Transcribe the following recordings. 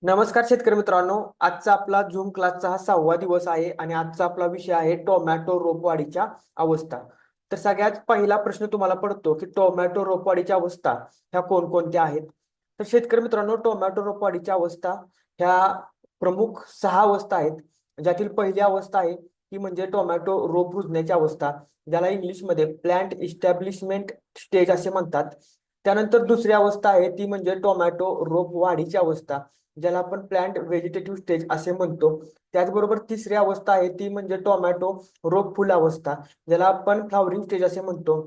नमस्कार शेतकरी मित्रांनो. आजचा आपला झूम क्लासचा हा 6वा दिवस आहे आणि आजचा आपला विषय आहे टोमॅटो रोपवाढीच्या अवस्था. तर सगळ्यात पहिला प्रश्न तुम्हाला पडतो की टोमॅटो रोपवाढीच्या अवस्था ह्या कोणकोणत्या आहेत. तर शेतकरी मित्रांनो, टोमॅटो रोपवाढीच्या अवस्था ह्या प्रमुख 6 अवस्था आहेत. ज्यातील पहिली अवस्था आहे ती म्हणजे टोमॅटो रोप रुजण्याची अवस्था, ज्याला इंग्लिशमध्ये प्लांट इस्टॅब्लिशमेंट स्टेज असे म्हणतात. त्यानंतर दुसरी अवस्था आहे ती म्हणजे टोमॅटो रोप वाढीची अवस्था, ज्याला आपण प्लांट व्हेजिटेटिव्ह स्टेज असे म्हणतो. त्याचबरोबर तिसरी अवस्था आहे ती म्हणजे टोमॅटो रोप फुल अवस्था, ज्याला आपण फ्लॉवरिंग स्टेज असे म्हणतो.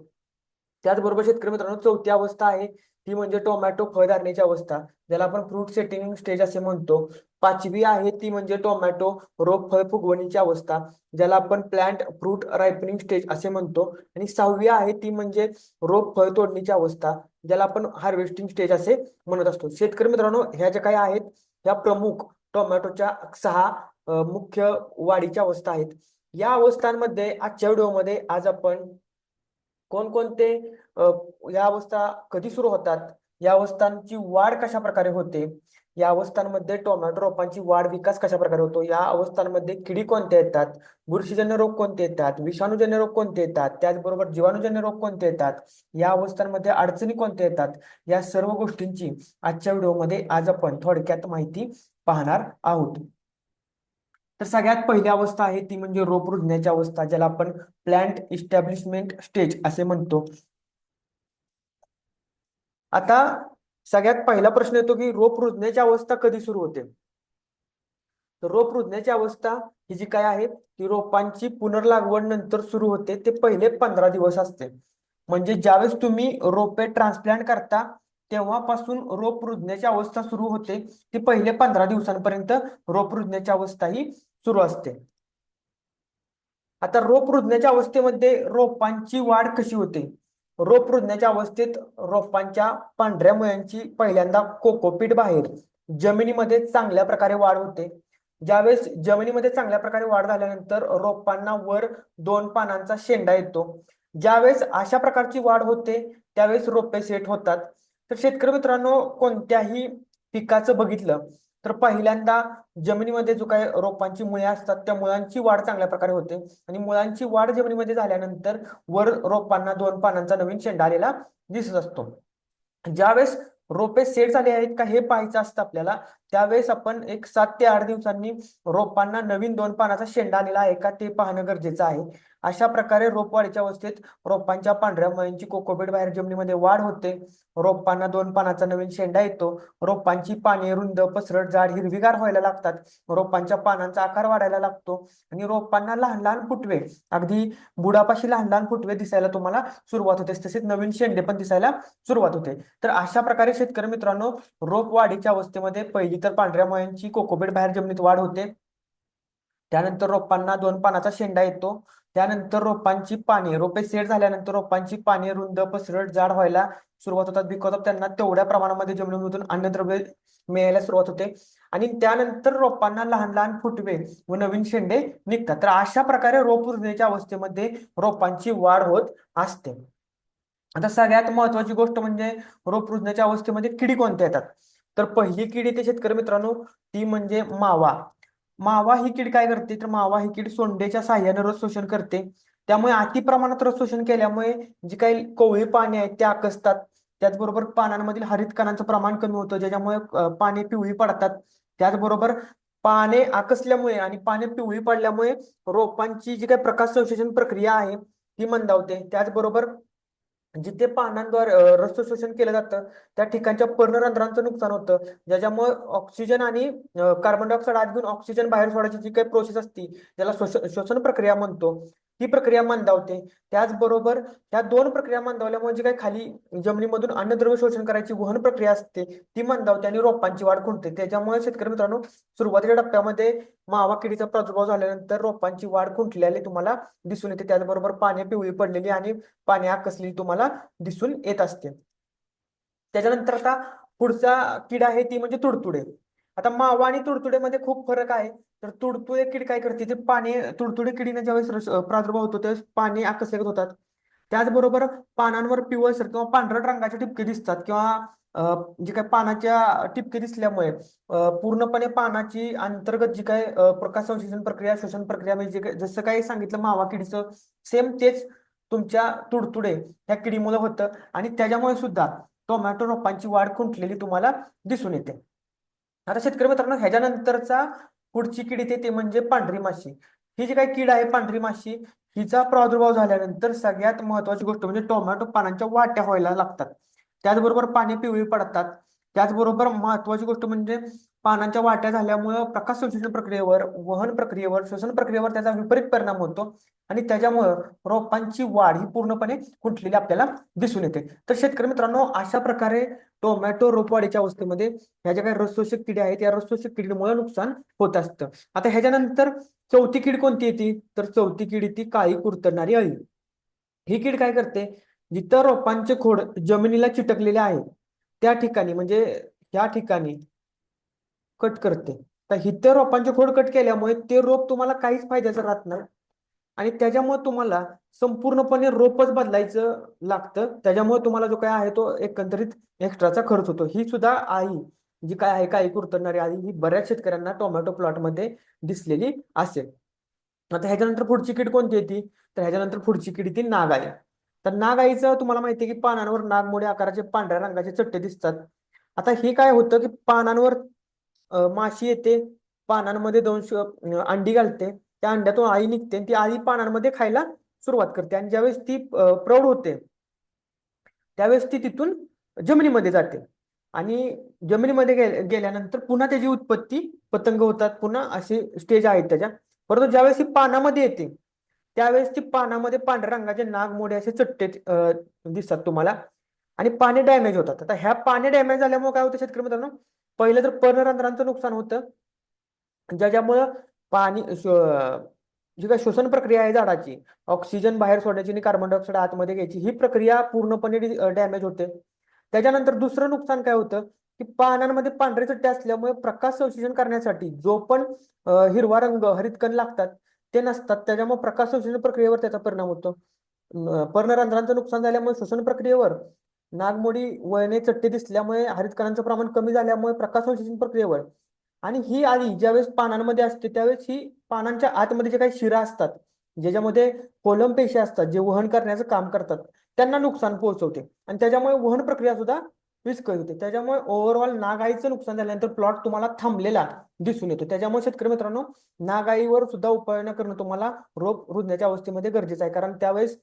त्याचबरोबर शेतकरी मित्रांनो, चौथी अवस्था आहे ती म्हणजे टोमॅटो फळधारणेची अवस्था, ज्याला आपण फ्रूट सेटिंग स्टेज असे म्हणतो. पाचवी आहे ती म्हणजे टोमॅटो रोप फळ फुगवणीची अवस्था, ज्याला आपण प्लांट फ्रूट रायपनिंग स्टेज असे म्हणतो. आणि सहावी आहे ती म्हणजे रोप फळ तोडणीची अवस्था, ज्याला आपण हार्वेस्टिंग स्टेज असे म्हणत असतो. शेतकरी मित्रांनो, ह्या ज्या काही आहेत ह्या प्रमुख टोमॅटोच्या 6 मुख्य वाढीच्या अवस्था आहेत. या अवस्थांमध्ये आजच्या व्हिडिओमध्ये आज आपण कोणकोणते अ, या अवस्था कधी सुरू होतात, या अवस्थांची वाढ कशा प्रकारे होते, या अवस्थांमध्ये टोमॅटो रोपांची वाढ विकास कशा प्रकारे होतो, या अवस्थांमध्ये किडी कोणत्या येतात, बुरशीजन्य रोग कोणते येतात, विषाणूजन्य रोग कोणते येतात, त्याचबरोबर जीवाणूजन्य रोग कोणते येतात, या अवस्थांमध्ये अडचणी कोणत्या येतात, या सर्व गोष्टींची आजच्या व्हिडिओमध्ये आज आपण थोडक्यात माहिती पाहणार आहोत. तर सगळ्यात पहिली अवस्था आहे ती म्हणजे रोप रुजण्याची अवस्था, ज्याला आपण प्लांट इस्टॅब्लिशमेंट स्टेज असे म्हणतो. आता सगळ्यात पहिला प्रश्न येतो की रोप रुजण्याची अवस्था कधी सुरू होते. तर रोप रुजण्याची अवस्था ही जी काय आहे ती रोपांची पुनर्लागवड नंतर सुरू होते. ते पहिले 15 दिवस असते. म्हणजे ज्यावेळेस तुम्ही रोपे ट्रान्सप्लांट करता तेव्हापासून रोप रुजण्याची अवस्था सुरू होते, ती पहिले 15 दिवसांपर्यंत रोप रुजण्याची अवस्था ही सुरू असते. आता रोप रुजण्याच्या अवस्थेमध्ये रोपांची वाढ कशी होते. रोप रुजण्याच्या अवस्थेत रोपांच्या पांढऱ्या मुळ्यांची पहिल्यांदा कोकोपीट बाहेर जमिनीमध्ये चांगल्या प्रकारे वाढ होते. ज्यावेळेस जमिनीमध्ये चांगल्या प्रकारे वाढ झाल्यानंतर रोपांना वर 2 पानांचा शेंडा येतो. ज्यावेळेस अशा प्रकारची वाढ होते त्यावेळेस रोपे सेट होतात. तर शेतकरी मित्रांनो, कोणत्याही पिकाचं बघितलं तर पहिल्यांदा जमिनीमध्ये जो काही रोपांची मुळे असतात त्या मुळांची वाढ चांगल्या प्रकारे होते आणि मुळांची वाढ जमिनीमध्ये झाल्यानंतर वर रोपांना 2 पानांचा नवीन शेंडा आलेला दिसत असतो. ज्यावेळेस रोपे सेट झाले आहेत का हे पाहायचं असतं आपल्याला. त्यावेळेस आपण एक 7 ते 8 दिवसांनी रोपांना नवीन 2 पानाचा शेंडा आलेला आहे का ते पाहणं गरजेचं आहे. अशा प्रकारे रोपवाढीच्या अवस्थेत रोपांच्या पांढऱ्या मुळ्यांची कोकोपीट बाहेर जमिनीमध्ये वाढ होते. रोपांना 2 पानाचा नवीन शेंडा येतो. रोपांची पाने रुंद पसरट जाड हिरवीगार व्हायला लागतात. रोपांच्या पानांचा आकार वाढायला लागतो आणि रोपांना लहान लहान फुटवे, अगदी बुडापाशी लहान लहान फुटवे दिसायला तुम्हाला सुरुवात होते. तसेच नवीन शेंडे पण दिसायला सुरुवात होते. तर अशा प्रकारे शेतकरी मित्रांनो, रोप वाढीच्या अवस्थेमध्ये पहिली तर पांढऱ्या मुळ्यांची कोकोपीट बाहेर जमिनीत वाढ होते. त्यानंतर रोपांना 2 पानाचा शेंडा येतो. त्यानंतर रोपांची पाने, रोपे सेट झाल्यानंतर रोपांची पाने रुंद पसरट जाड व्हायला सुरुवात होतात. बिकॉज ऑफ त्यांना तेवढ्या प्रमाणामध्ये जमिनीमधून अन्नद्रव्य मिळायला सुरुवात होते. आणि त्यानंतर रोपांना लहान लहान फुटवे व नवीन शेंडे निघतात. तर अशा प्रकारे रोप रुजण्याच्या अवस्थेमध्ये रोपांची वाढ होत असते. आता सगळ्यात महत्वाची गोष्ट म्हणजे रोप रुजण्याच्या अवस्थेमध्ये किडी कोणत्या येतात. तर पहिली किडी ते शेतकरी मित्रांनो ती म्हणजे मावा. मावा ही कीड काय करते, तर मावा ही कीड सोंडेच्या साह्याने रस शोषण करते. त्यामुळे अति प्रमाणात रस शोषण केल्यामुळे जी काही कोवळी पाने आहेत त्या आकसतात. त्याचबरोबर पानांमधील हरित कणांचं प्रमाण कमी होतं, ज्याच्यामुळे पाने पिवळी पडतात. त्याचबरोबर पाने आकसल्यामुळे आणि पाने पिवळी पडल्यामुळे रोपांची जी काही प्रकाश संश्लेषण प्रक्रिया आहे ती मंदावते. त्याचबरोबर जिथे पानांद्वारे रक्त शोषण केलं जातं त्या ठिकाणच्या पर्णरंध्रांचं नुकसान होतं, ज्याच्यामुळे ऑक्सिजन आणि कार्बन डायऑक्साईड आत घेऊन ऑक्सिजन बाहेर सोडायची जी काही प्रोसेस असते ज्याला श्वसन प्रक्रिया म्हणतो, ती प्रक्रिया मंदावते. त्याचबरोबर ह्या दोन प्रक्रिया मंदावल्यामुळे जी काही खाली जमिनीमधून अन्नद्रव्य शोषण करायची वहन प्रक्रिया असते ती मंदावते आणि रोपांची वाढ खुंटते. त्याच्यामुळे शेतकरी मित्रांनो, सुरुवातीच्या टप्प्यामध्ये मावा किडीचा प्रादुर्भाव झाल्यानंतर रोपांची वाढ खुंटलेली तुम्हाला दिसून येते. त्याचबरोबर पाने पिवळी पडलेली आणि पाने आकसलेली तुम्हाला दिसून येत असते. त्याच्यानंतर आता पुढचा कीड आहे ती म्हणजे तुडतुडे. आता मावा आणि तुडतुडेमध्ये खूप फरक आहे. तर तुडतुडे कीड काय करते, ते पाने तुडतुडे किडीने ज्यावेळेस प्रादुर्भाव होतो त्यावेळेस पाने आकसले होतात. त्याचबरोबर पानांवर पिवळसर किंवा पांढरट रंगाचे ठिपके दिसतात किंवा जे काय पानाच्या ठिपके दिसल्यामुळे पूर्णपणे पानाची अंतर्गत जी काय प्रकाश संश्लेषण प्रक्रिया, शोषण प्रक्रिया म्हणजे जसं काही सांगितलं मावा किडीचं, सेम तेच तुमच्या तुडतुडे ह्या किडीमुळे होतं आणि त्याच्यामुळे सुद्धा टोमॅटो रोपांची वाढ खुंटलेली तुम्हाला दिसून येते. आता शेतकरी मित्रांनो, ह्याच्यानंतरचा पुढची कीड येते ते म्हणजे पांढरी माशी. ही जी काही कीड आहे पांढरी माशी, हिचा प्रादुर्भाव झाल्यानंतर सगळ्यात महत्वाची गोष्ट म्हणजे टोमॅटो पानांच्या वाट्या व्हायला लागतात. त्याचबरोबर पाने पिवळी पडतात. त्याचबरोबर महत्वाची गोष्ट म्हणजे पानांच्या वाट्या झाल्यामुळं प्रकाश संश्लेषण प्रक्रियेवर, वहन प्रक्रियेवर, श्वसन प्रक्रियेवर त्याचा विपरीत परिणाम होतो आणि त्याच्यामुळं रोपांची वाढ ही पूर्णपणे खुंटलेली आपल्याला दिसून येते. तर शेतकरी मित्रांनो, अशा प्रकारे टोमॅटो रोपवाढीच्या अवस्थेमध्ये ह्या ज्या काही रसशोषक किडे आहेत या रसशोषक किडीमुळे नुकसान होत असतं. आता ह्याच्यानंतर चौथी कीड कोणती येते, तर चौथी कीड ती काळी कुरतडणारी अळी. ही कीड काय करते, जिथं रोपांचे खोड जमिनीला चिटकलेले आहे त्या ठिकाणी म्हणजे त्या ठिकाणी कट करते. तर इथं रोपांचे खोड कट केल्यामुळे ते रोप तुम्हाला काहीच फायद्याचं राहत नाही आणि त्याच्यामुळे तुम्हाला संपूर्णपणे रोपच बदलायचं लागतं. त्याच्यामुळे तुम्हाला जो काय आहे तो एकंदरीत एक्स्ट्राचा खर्च होतो. ही सुद्धा आई जी काय आहे, काही कुरतडणारी आई, ही बऱ्याच शेतकऱ्यांना टोमॅटो प्लॉटमध्ये दिसलेली असेल. आता ह्याच्यानंतर पुढची कीड कोणती येते, तर ह्याच्यानंतर पुढची कीड ती नागाई. तर नागाईचं तुम्हाला माहिती आहे की पानांवर नागमोडी आकाराचे पांढऱ्या रंगाचे चट्टे दिसतात. आता हे काय होतं की पानांवर माशी येते, पानांमध्ये अंडी घालते, त्या अंड्यातून आई निघते आणि ती आई पानांमध्ये खायला सुरुवात करते आणि ज्यावेळेस ती प्रौढ होते त्यावेळेस ती तिथून जमिनीमध्ये जाते आणि जमिनीमध्ये गेल्यानंतर पुन्हा त्याची उत्पत्ती पतंग होतात, पुन्हा असे स्टेज आहेत त्याच्या. परंतु ज्यावेळेस ती पानामध्ये येते त्यावेळेस ती पानामध्ये पांढऱ्या रंगाचे नागमोडे असे चट्टे दिसतात तुम्हाला आणि पाने डॅमेज होतात. आता ह्या पाने डॅमेज झाल्यामुळे काय होतं शेतकरी मित्रांनो, पहिलं तर पर्णरंध्रांचं नुकसान होतं, ज्याच्यामुळं पाणी जी काही श्वसन प्रक्रिया आहे झाडाची, ऑक्सिजन बाहेर सोडण्याची आणि कार्बन डायऑक्साईड आतमध्ये घ्यायची, ही प्रक्रिया पूर्णपणे डॅमेज होते. त्याच्यानंतर दुसरं नुकसान काय होतं की पानांमध्ये पांढरे चट्टे असल्यामुळे प्रकाश संश्लेषण करण्यासाठी जो पण हिरवा रंग, हरितकण लागतात ते नसतात. त्याच्यामुळे प्रकाश संश्लेषण प्रक्रियेवर त्याचा परिणाम होतो. पर्णरंध्रांचं नुकसान झाल्यामुळे श्वसन प्रक्रियेवर, नागमोडी वळणे चट्टे दिसल्यामुळे हरितकणांचं प्रमाण कमी झाल्यामुळे प्रकाश संश्लेषण प्रक्रियेवर आणि ही आली ज्यावेळेस पानांमध्ये असते त्यावेळेस ही पानांच्या आतमध्ये जे काही शिरा असतात, ज्याच्यामध्ये कोलम पेशी असतात जे वहन करण्याचं काम करतात, त्यांना नुकसान पोहोचवते आणि त्याच्यामुळे वहन प्रक्रिया सुद्धा विस्कळीत होते. त्याच्यामुळे ओव्हरऑल नागाईचं नुकसान झाल्यानंतर प्लॉट तुम्हाला थांबलेला दिसून येतो. त्याच्यामुळे शेतकरी मित्रांनो, नागाईवर सुद्धा उपाययोजना करणं तुम्हाला रोग रुजण्याच्या अवस्थेमध्ये गरजेचं आहे, कारण त्यावेळेस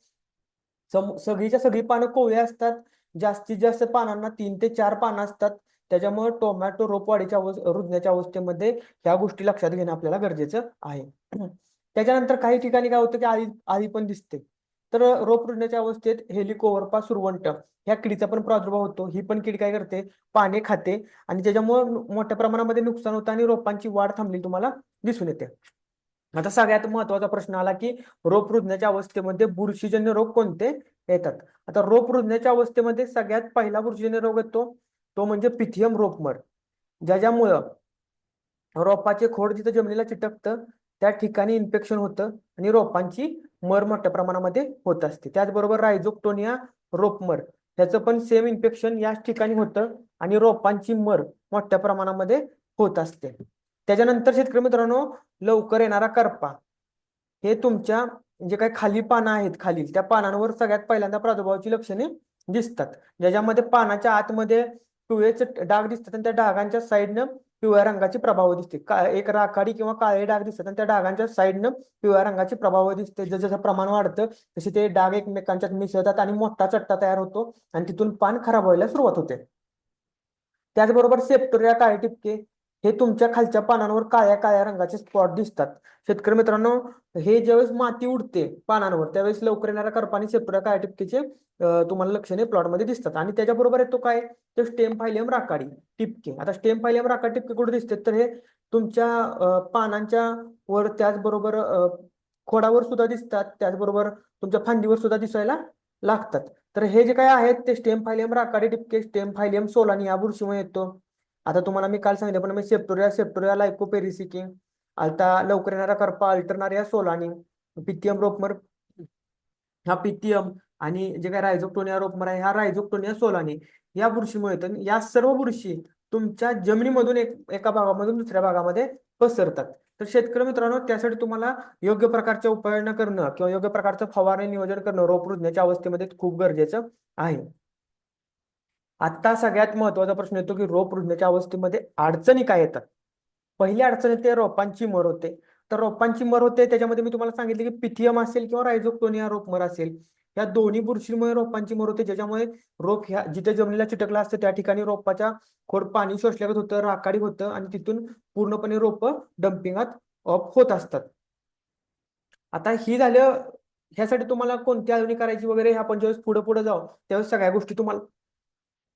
सगळीच्या सगळी पानं कोवळी असतात. जास्तीत जास्त पानांना 3 ते 4 पानं असतात. त्याच्यामुळे टोमॅटो रोपवाढीच्या रुजण्याच्या अवस्थेमध्ये ह्या गोष्टी लक्षात घेणं आपल्याला गरजेचं आहे. त्याच्यानंतर काही ठिकाणी काय होतं की आळी पण दिसते. तर रोप रुजण्याच्या अवस्थेत हेलिकोवरपा सुरवंट ह्या किडीचा पण प्रादुर्भाव होतो. ही पण कीड काय करते, पाने खाते आणि त्याच्यामुळे मोठ्या प्रमाणामध्ये नुकसान होतं आणि रोपांची वाढ थांबली तुम्हाला दिसून येते. आता सगळ्यात महत्वाचा प्रश्न आला की रोप रुजण्याच्या अवस्थेमध्ये बुरशीजन्य रोग कोणते येतात. आता रोप रुजण्याच्या अवस्थेमध्ये सगळ्यात पहिला बुरशीजन्य रोग येतो तो म्हणजे पिथियम रोपमर, ज्याच्यामुळं रोपाचे खोड जिथं जमिनीला चिटकतं त्या ठिकाणी इन्फेक्शन होतं आणि रोपांची मर मोठ्या प्रमाणामध्ये होत असते. त्याचबरोबर रायझोक्टोनिया रोपमर, ह्याचं पण सेम इन्फेक्शन याच ठिकाणी होतं आणि रोपांची मर मोठ्या प्रमाणामध्ये होत असते. त्याच्यानंतर शेतकरी मित्रांनो, लवकर येणारा करपा, हे तुमच्या जे काही खाली पानं आहेत खालील त्या पानांवर सगळ्यात पहिल्यांदा प्रादुर्भावाची लक्षणे दिसतात, ज्याच्यामध्ये पानाच्या आतमध्ये पिवळेच डाग दिसतात आणि त्या डागांच्या साईडनं पिवळ्या रंगाची प्रभाव दिसते. एक राखाडी किंवा काळे डाग दिसतात आणि त्या डागांच्या साईडनं पिवळ्या रंगाची प्रभाव दिसते. जसं प्रमाण वाढतं तसे ते डाग एकमेकांच्यात मिसळतात आणि मोठा चट्टा तयार होतो आणि तिथून पान खराब व्हायला सुरुवात होते. त्याचबरोबर सेप्टोरिया काळे टिपके, हे तुमच्या खालच्या पानांवर काळ्या काळ्या रंगाचे स्पॉट दिसतात. शेतकरी मित्रांनो, हे ज्यावेळेस माती उडते पानांवर त्यावेळेस लवकर येणाऱ्या करपाने सेप्टोरिया काळ्या टिपकेचे तुम्हाला लक्षणे प्लॉटमध्ये दिसतात. आणि त्याच्याबरोबर येतो काय, तर स्टेम फायलियम राखाडी टिपके. आता स्टेम फायलियम राखाडी टिपके कुठे दिसतात, तर हे तुमच्या पानांच्या वर, त्याचबरोबर खोडावर सुद्धा दिसतात, त्याचबरोबर तुमच्या फांदीवर सुद्धा दिसायला लागतात. तर हे जे काय आहेत ते स्टेम फायलियम राखाडी टिपके, स्टेम फायलियम सोलानी या बुरशीमुळे येतो. आता तुम्हाला मी काल सांगितलं पण मी सेप्टोरिया लायकोपेरिसिकी, आता लवकर येणारा करपा अल्टरनारिया सोलानी, पिथियम रोपमर हा पिथियम आणि जे काय रायझोक्टोनिया रोपमर आहे, हा रायझोक्टोनिया सोलानी या बुरशीमुळे येतं. या सर्व बुरशी तुमच्या जमिनीमधून एका भागामधून दुसऱ्या भागामध्ये पसरतात. तर शेतकरी मित्रांनो, त्यासाठी तुम्हाला योग्य प्रकारच्या उपाययोजना करणं किंवा योग्य प्रकारचं फवारणी नियोजन करणं रोप रुजण्याच्या अवस्थेमध्ये खूप गरजेचं आहे. आता सगळ्यात महत्वाचा प्रश्न येतो की रोप रुजण्याच्या अवस्थेमध्ये अडचणी काय येतात. पहिली अडचण येते रोपांची मर होते. तर रोपांची मर होते त्याच्यामध्ये मी तुम्हाला सांगितले की पिथियम असेल किंवा रायझोक्टोनिया रोपमर असेल, या दोन्ही बुरशीमुळे रोपांची मर होते, ज्याच्यामुळे रोप ह्या जिथे जमिनीला चिटकला असतं त्या ठिकाणी रोपाच्या खोड पाणी शोषल्यागत होतं, राखाडी होतं आणि तिथून पूर्णपणे रोप डम्पिंगात ऑफ होत असतात. आता ही झालं, ह्यासाठी तुम्हाला कोणती आळवणी करायची वगैरे हे आपण ज्यावेळेस पुढे पुढे जाऊ त्यावेळेस सगळ्या गोष्टी तुम्हाला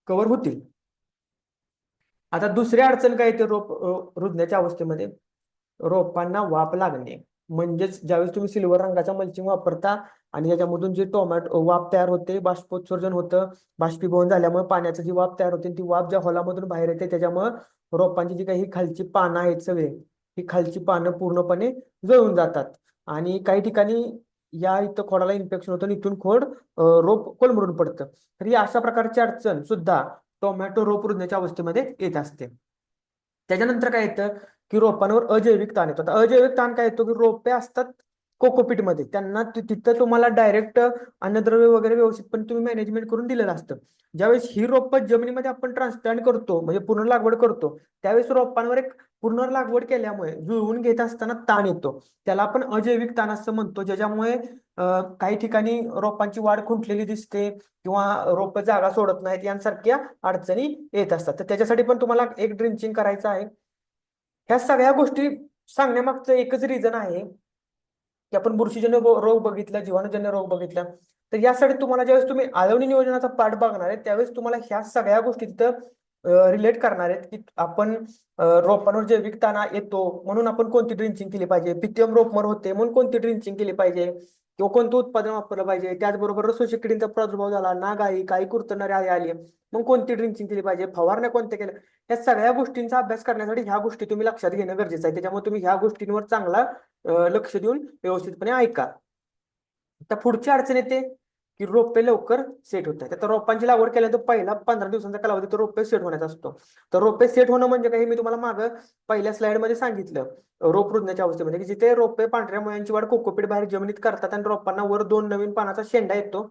कव्हर होतील. आता दुसरी अडचण काय येते रोप रुजण्याच्या अवस्थेमध्ये, रोपांना वाफ लागणे. म्हणजेच ज्यावेळेस तुम्ही सिल्वर रंगाचा मल्चिंग वापरता आणि याच्यामधून जे टोमॅटो वाफ तयार होते, बाष्पोत्सर्जन होतं, बाष्पीभवन झाल्यामुळे पाण्याची जी वाफ तयार होते ती वाफ ज्या हॉलामधून बाहेर येते त्याच्यामुळे रोपांची जी काही खालची पानं आहेत सगळे, ही खालची पानं पूर्णपणे जळून जातात आणि काही ठिकाणी या इथं खोडाला इन्फेक्शन होतं आणि इथून खोड रोप कोलमडून पडतं. तर ही अशा प्रकारची अडचण सुद्धा टोमॅटो रोप रुजण्याच्या अवस्थेमध्ये येत असते. त्याच्यानंतर काय येतं की रोपांवर अजैविक ताण येतो. आता अजैविक ताण काय येतो की रोपे असतात कोकोपीट मध्ये, त्यांना तिथं तुम्हाला डायरेक्ट अन्नद्रव्य वगैरे व्यवस्थितपणे तुम्ही मॅनेजमेंट करून दिलेलं असतं. ज्यावेळेस ही रोप जमिनीमध्ये आपण ट्रान्सप्लांट करतो म्हणजे पुनर्लागवड करतो, त्यावेळेस रोपांवर एक पुनर्लागवड केल्यामुळे जुळवून घेत असताना ताण येतो, त्याला आपण अजैविक ताण असं म्हणतो. ज्याच्यामुळे काही ठिकाणी रोपांची वाढ खुंटलेली दिसते किंवा रोप जागा सोडत नाहीत, यांसारख्या अडचणी येत असतात. तर त्याच्यासाठी पण तुम्हाला एक ड्रिंचिंग करायचं आहे. ह्या सगळ्या गोष्टी सांगण्यामागचं एकच रिझन आहे की आपण बुरशीजन्य रोग बघितला, जीवाणूजन्य रोग बघितला. तर यासाठी तुम्हाला ज्यावेळेस तुम्ही आळवणी नियोजनाचा पाठ बघणार आहे त्यावेळेस तुम्हाला ह्या सगळ्या गोष्टी तिथं रिलेट करणार आहेत की आपण रोपांवर जैविक ताणा येतो म्हणून आपण कोणती ड्रिंचिंग केली पाहिजे, पिथियम रोपमर होते म्हणून कोणती ड्रिंचिंग केली पाहिजे किंवा कोणतं उत्पादन वापरलं पाहिजे, त्याचबरोबर रसोशी किडींचा प्रादुर्भाव झाला, नागाई काही कुरतणारी आळी आली मग कोणती ड्रिंचिंग केली पाहिजे, फवारण्या कोणत्या केल्या, या सगळ्या गोष्टींचा अभ्यास करण्यासाठी ह्या गोष्टी तुम्ही लक्षात घेणं गरजेचं आहे. त्याच्यामुळे तुम्ही ह्या गोष्टींवर चांगला लक्ष देऊन व्यवस्थितपणे ऐका. आता पुढची अडचण येते की रोपे लवकर सेट होत आहेत. आता रोपांची लागवड केल्यानंतर पहिला 15 दिवसांचा कालावधी तर रोपे सेट होण्याचा असतो. तर रोपे सेट होणं म्हणजे काही मी तुम्हाला मागं पहिल्या स्लाइड मध्ये सांगितलं रोप रुजण्याच्या अवस्थेमध्ये, की जिथे रोपे पांढऱ्या मुळ्यांची वाढ कोकोपीट बाहेर जमिनीत करतात आणि रोपांना वर 2 नवीन पानाचा शेंडा येतो,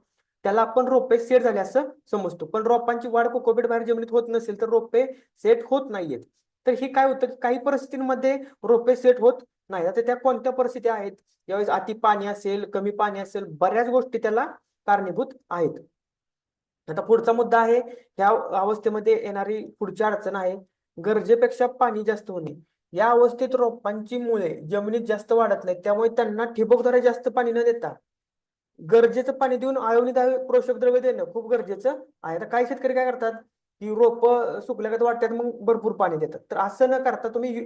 त्याला आपण रोपे सेट झाले असं समजतो. पण रोपांची वाढ कोकोपीट बाहेर जमिनीत होत नसेल तर रोपे सेट होत नाहीयेत. तर ही काय होतं की काही परिस्थितींमध्ये रोपे सेट होत नाही. आता त्या कोणत्या परिस्थिती आहेत, ज्यावेळेस अति पाणी असेल, कमी पाणी असेल, बऱ्याच गोष्टी त्याला कारणीभूत आहेत. आता पुढचा मुद्दा आहे, ह्या अवस्थेमध्ये येणारी पुढची अडचण आहे गरजेपेक्षा पाणी जास्त होणे. या अवस्थेत रोपांची मुळे जमिनीत जास्त वाढत नाहीत, त्यामुळे त्यांना ठिबकद्वारे जास्त पाणी न देता गरजेचं पाणी देऊन आळवणीदार पोषक द्रव्य देणं खूप गरजेचं आहे. आता काही शेतकरी काय करतात की रोप सुकल्यागत वाटतात मग भरपूर पाणी देतात. तर असं न करता तुम्ही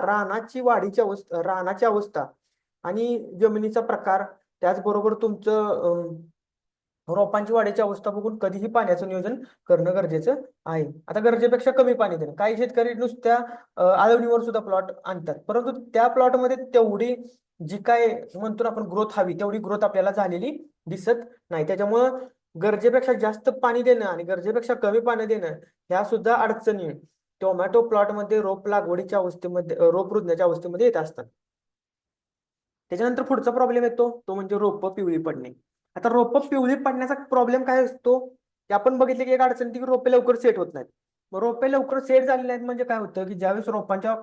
रानाची वाढीची अवस्था, रानाची अवस्था आणि जमिनीचा प्रकार, त्याचबरोबर तुमचं रोपांची वाढीची अवस्था बघून कधीही पाण्याचं नियोजन करणं गरजेचं आहे. आता गरजेपेक्षा कमी पाणी देणं, काही शेतकरी नुसत्या आळवणीवर सुद्धा प्लॉट आणतात, परंतु त्या प्लॉटमध्ये तेवढी जी काय म्हणतो ना आपण ग्रोथ हवी तेवढी ग्रोथ आपल्याला झालेली दिसत नाही. त्याच्यामुळं गरजेपेक्षा जास्त पाणी देणं आणि गरजेपेक्षा कमी पाणी देणं ह्या सुद्धा अडचणी टोमॅटो प्लॉटमध्ये रोप लागवडीच्या अवस्थेमध्ये रोप रुजण्याच्या अवस्थेमध्ये येत असतात. त्याच्यानंतर पुढचा प्रॉब्लेम येतो तो म्हणजे रोप पिवळी पडणे. आता रोप पिवळी पडण्याचा प्रॉब्लेम काय असतो ते आपण बघितले की एक अडचण ती की रोपे लवकर सेट होत नाहीत. मग रोपे लवकर सेट झालेली नाहीत म्हणजे काय होतं की ज्यावेळेस रोपांच्या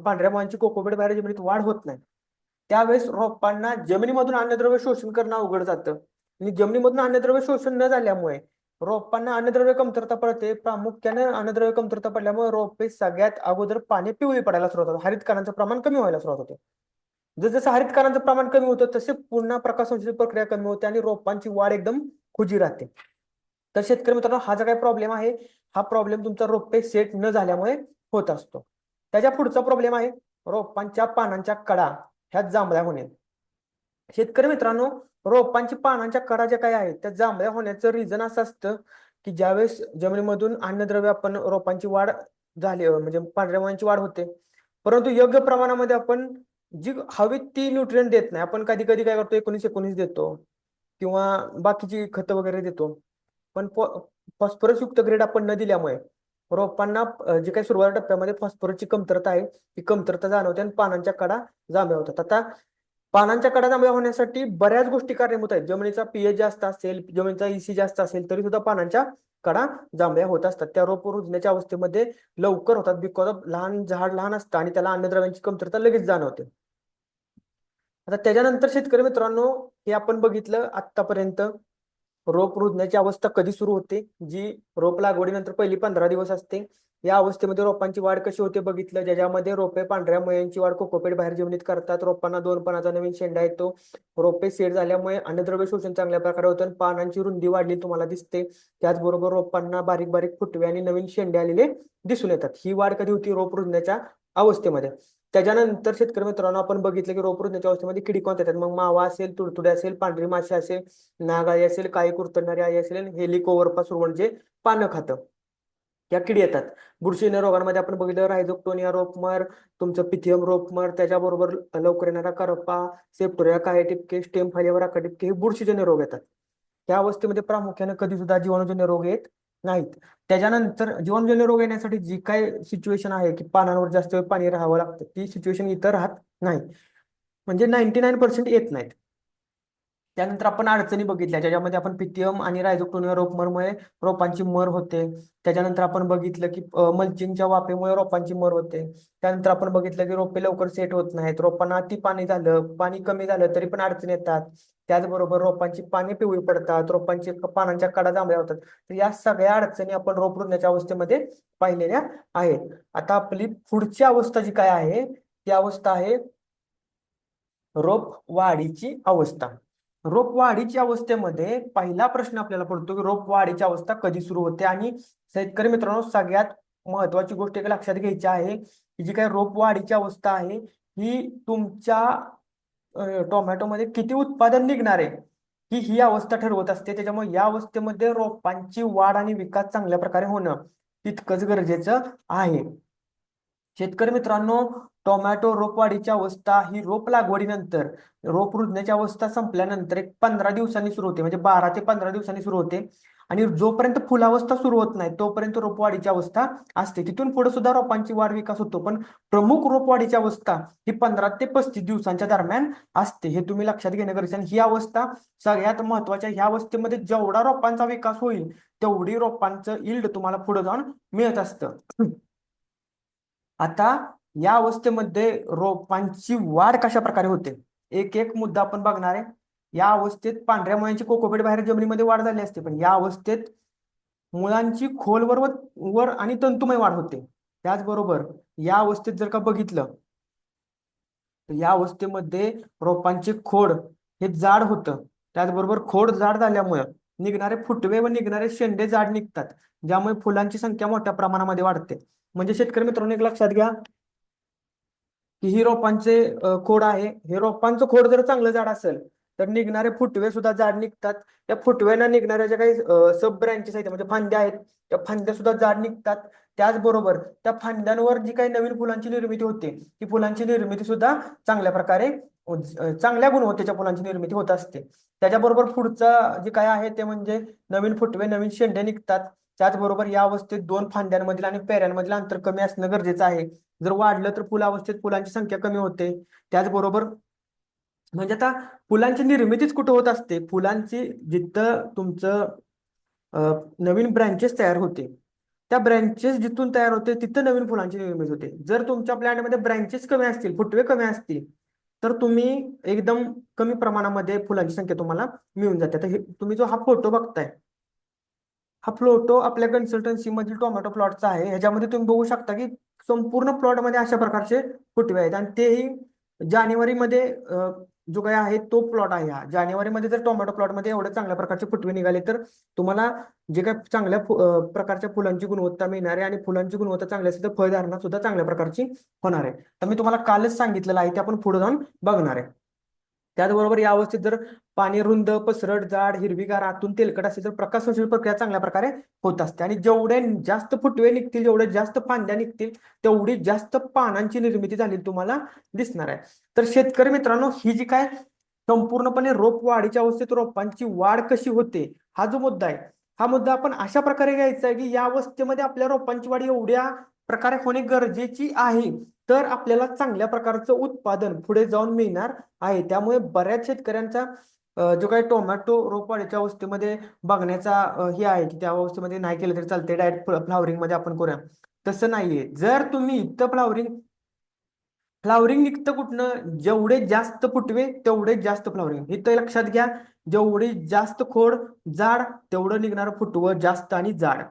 पांढऱ्या मुळांची कोकोपीट बाहेर जमिनीत वाढ होत नाही त्यावेळेस रोपांना जमिनीमधून अन्नद्रव्य शोषण करणं अवघड जातं आणि जमिनीमधून अन्नद्रव्य शोषण न झाल्यामुळे रोपांना अन्नद्रव्य कमतरता पडते. प्रामुख्याने अन्नद्रव्य कमतरता पडल्यामुळे रोपे सगळ्यात अगोदर पाने पिवळी पडायला सुरुवात होते, हरित कणांचं प्रमाण कमी व्हायला सुरुवात होते. जसं हरित कणांचं प्रमाण कमी होतं तसे पुन्हा प्रकाश संश्लेषण प्रक्रिया कमी होते आणि रोपांची वाढ एकदम खुजी राहते. तर शेतकरी मित्रांनो, हा जो काही प्रॉब्लेम आहे हा प्रॉब्लेम तुमचा रोपे सेट न झाल्यामुळे होत असतो. त्याच्या पुढचा प्रॉब्लेम आहे रोपांच्या पानांच्या कडा ह्या जांभळ्या होणे. शेतकरी मित्रांनो, रोपांची पानांच्या कडा ज्या काही आहेत त्या जांभळ्या होण्याचं रिझन असं असतं की ज्यावेळेस जमिनीमधून अन्नद्रव्य आपण रोपांची वाढ झाली म्हणजे पांढऱ्या मुळांची वाढ होते, परंतु योग्य प्रमाणामध्ये आपण जी हवी ती न्यूट्रिएंट देत नाही. आपण कधी कधी काय करतो 19-19 देतो, किंवा बाकीची खतं वगैरे देतो. पण फॉस्फरस युक्त ग्रेड आपण न दिल्यामुळे रोपांना जे काही सुरुवात टप्प्यामध्ये फॉस्फरसची कमतरता आहे ती कमतरता जाणवते आणि पानांच्या कडा जांभ्या होतात. आता पानांच्या कडा जांभ्या होण्यासाठी बऱ्याच गोष्टी कारणीभूत आहेत. जमिनीचा पीएच जास्त असेल, जमिनीचा ईसी जास्त असेल तरी सुद्धा पानांच्या कडा जांभ्या होत असतात. त्या रोप रुजण्याच्या अवस्थेमध्ये लवकर होतात बिकॉज ऑफ लहान झाड लहान असतं आणि त्याला अन्नद्रव्यांची कमतरता लगेच जाणवते. आता त्याच्यानंतर शेतकरी मित्रांनो, हे आपण बघितलं आतापर्यंत रोप रुजण्याची अवस्था कधी सुरू होते, जी रोप लागवडीनंतर पहिली 15 दिवस असते. या अवस्थेमध्ये रोपांची वाढ कशी होते बघितलं, ज्याच्यामध्ये रोपे पांढऱ्या मुळ्यांची वाढ कोकोपेट बाहेर जमिनीत करतात. रोपांना 2 पानाचा नवीन शेंडा येतो. रोपे सेट झाल्यामुळे अन्नद्रव्य शोषण चांगल्या प्रकारे होतं आणि पानांची रुंदी वाढली तुम्हाला दिसते. त्याचबरोबर रोपांना बारीक बारीक फुटवे आणि नवीन शेंडे आलेले दिसून येतात. ही वाढ कधी होती? रोप रुजण्याच्या अवस्थेमध्ये. त्याच्यानंतर शेतकरी मित्रांनो, आपण बघितलं की रोप रुजण्याच्या अवस्थेमध्ये किडी कोणत्या येतात. मग मावा असेल, तुडतुडे असेल, पांढरी माशी असेल, नागाळी असेल, काळी कुरतडणारी आई असेल, हेलिकोवरपा सुरवण जे पानं खातं या किडी येतात. बुरशीजन्य रोगांमध्ये आपण बघितलं रायझोक्टोनिया रोपमर, तुमचं पिथियम रोपमर, त्याच्याबरोबर लवकर येणारा करपा, सेप्टोरिया काळे टिपके, स्टेम फायलेवर आका टिपके हे बुरशीजन्य रोग येतात. त्या अवस्थेमध्ये प्रामुख्याने कधी सुद्धा जीवाणूजन्य रोग येत नाहीत. त्याच्यानंतर जीवाणूजन्य रोग येण्यासाठी जी काय सिच्युएशन आहे की पानांवर जास्त वेळ पाणी राहावं लागतं, ती सिच्युएशन इतर राहत नाही, म्हणजे 99% येत नाहीत. त्यानंतर आपण अडचणी बघितल्या, ज्याच्यामध्ये आपण पिथियम आणि रायझोक्टोनिया रोपमरमुळे रोपांची मर होते. त्याच्यानंतर आपण बघितलं की मल्चिंगच्या वाफेमुळे रोपांची मर होते. त्यानंतर आपण बघितलं की रोपे लवकर सेट होत नाहीत. रोपांना अति पाणी झालं, पाणी कमी झालं तरी पण अडचणी येतात. त्याचबरोबर रोपांची पाने पिवळी पडतात, रोपांची पानांच्या कडा जांभळ्या होतात. तर या सगळ्या अडचणी आपण रोप रुजण्याच्या अवस्थेमध्ये पाहिलेल्या आहेत. आता आपली पुढची अवस्था जी काय आहे ती अवस्था आहे रोप वाढीची अवस्था. रोप वाढीच्या अवस्थेमध्ये पहिला प्रश्न आपल्याला पडतो की रोप वाढीची अवस्था कधी सुरू होते. आणि शेतकरी मित्रांनो, सगळ्यात महत्वाची गोष्ट एक लक्षात घ्यायची आहे की जी काही रोप वाढीची अवस्था आहे ही तुमच्या टोमॅटोमध्ये किती उत्पादन निघणार आहे ही अवस्था ठरवत असते. त्याच्यामुळे या अवस्थेमध्ये रोपांची वाढ आणि विकास चांगल्या प्रकारे होणं तितकंच गरजेचं आहे. शेतकरी मित्रांनो, टोमॅटो रोप वाढीची अवस्था ही रोप लागवडीनंतर रोप रुजण्याची अवस्था संपल्यानंतर एक 15 दिवसांनी सुरू होते, म्हणजे 12 ते 15 दिवसांनी सुरू होते. आणि जोपर्यंत फुलावस्था सुरू होत नाही तोपर्यंत रोपवाढीची अवस्था असते. तिथून पुढे सुद्धा रोपांची वाढ विकास होतो, पण प्रमुख रोपवाढीची अवस्था ही 15 ते 35 दिवसांच्या दरम्यान असते. हे तुम्ही लक्षात घेणं गरजेचं आहे. ही अवस्था सगळ्यात महत्वाची. ह्या अवस्थेमध्ये जेवढा रोपांचा विकास होईल तेवढी रोपांचं इल्ड तुम्हाला पुढे जाऊन मिळत असतं. आता या अवस्थेमध्ये रोपांची वाढ कशा प्रकारे होते एक एक मुद्दा आपण बघणार आहे. या अवस्थेत पांढऱ्या मुळांची कोकोपेट बाहेर जमिनीमध्ये वाढ झाली असते, पण या अवस्थेत मुळांची खोलवर वर आणि तंतुमय वाढ होते. त्याचबरोबर या अवस्थेत जर का बघितलं तर या अवस्थेमध्ये रोपांचे खोड हे जाड होतं. त्याचबरोबर खोड जाड झाल्यामुळे निघणारे फुटवे व निघणारे शेंडे जाड निघतात, ज्यामुळे फुलांची संख्या मोठ्या प्रमाणामध्ये वाढते. म्हणजे शेतकरी मित्रांनो, एक लक्षात घ्या की ही रोपांचे खोड आहे. हे रोपांचं खोड जर चांगलं जाड असेल तर निघणारे फुटवे सुद्धा जाड निघतात. त्या फुटव्यांना निघणाऱ्या ज्या काही सब ब्रँचेस आहेत म्हणजे फांद्या आहेत त्या फांद्या सुद्धा जाड निघतात. त्याचबरोबर त्या फांद्यांवर जी काही नवीन फुलांची निर्मिती होते ती फुलांची निर्मिती सुद्धा चांगल्या प्रकारे चांगल्या गुणवत्तेच्या फुलांची निर्मिती होत असते. त्याच्याबरोबर पुढचं जे काय आहे ते म्हणजे नवीन फुटवे नवीन शेंडे निघतात. त्याचबरोबर या अवस्थेत दोन फांद्यांमधील आणि पेऱ्यांमधील अंतर कमी असणं गरजेचं आहे. जर वाढलं तर फुलावस्थेत फुलांची संख्या कमी होते. त्याचबरोबर म्हणजे आता फुलांची निर्मितीच कुठं होत असते, फुलांची जिथं तुमचं नवीन ब्रँचेस तयार होते त्या ब्रँचेस जिथून तयार होते तिथं नवीन फुलांची निर्मिती होते. जर तुमच्या प्लॅनमध्ये ब्रँचेस कमी असतील फुटवे कमी असतील तर तुम्ही एकदम कमी प्रमाणामध्ये फुलांची संख्या तुम्हाला मिळून जाते. आता हे तुम्ही जो हा फोटो बघताय हा फोटो आपल्या कन्सल्टन्सी मधील टोमॅटो प्लॉटचा आहे. ह्याच्यामध्ये तुम्ही बघू शकता की संपूर्ण प्लॉट मध्ये अशा प्रकारचे फुटवे आहेत आणि तेही जानेवारीमध्ये जो काही आहे तो प्लॉट आहे. हा जानेवारीमध्ये जर टोमॅटो प्लॉटमध्ये एवढे चांगल्या प्रकारचे फुटवे निघाले तर तुम्हाला जे काही चांगल्या प्रकारच्या फुलांची गुणवत्ता मिळणार आहे आणि फुलांची गुणवत्ता चांगली असेल तर फळधारणा सुद्धा चांगल्या प्रकारची होणार आहे. तर मी तुम्हाला कालच सांगितलेलं आहे ते आपण पुढे जाऊन बघणार आहे. त्याचबरोबर या अवस्थेत जर पाणी रुंद पसरट जाड हिरवीगार आतून तेलकट असेल तर प्रकाश संश्लेषण प्रक्रिया चांगल्या प्रकारे होत असते. आणि जेवढे जास्त फुटवे निघतील जेवढे जास्त फांद्या निघतील तेवढी जास्त पानांची निर्मिती झालेली तुम्हाला दिसणार आहे. तर शेतकरी मित्रांनो, ही जी काय संपूर्णपणे रोप वाढीच्या अवस्थेत रोपांची वाढ कशी होते हा जो मुद्दा आहे, हा मुद्दा आपण अशा प्रकारे घ्यायचा आहे की या अवस्थेमध्ये आपल्या रोपांची वाढ एवढ्या प्रकारे होणे गरजेची आहे, तर आपल्याला चांगल्या प्रकारचं उत्पादन पुढे जाऊन मिळणार आहे. त्यामुळे बऱ्याच शेतकऱ्यांचा जो काही टोमॅटो रोप वाढीच्या अवस्थेमध्ये बघण्याचा हे आहे की त्या अवस्थेमध्ये नाही केलं तरी चालते, डायरेक्ट फ्लावरिंग मध्ये आपण करूया. तसं नाहीये. जर तुम्ही इथं फ्लावरिंग फ्लावरिंग निघतं कुठनं, जेवढे जास्त फुटवे तेवढे जास्त फ्लावरिंग. इथं लक्षात घ्या, जेवढी जास्त खोड जाड तेवढं निघणारं फुटवं जास्त आणि जाड.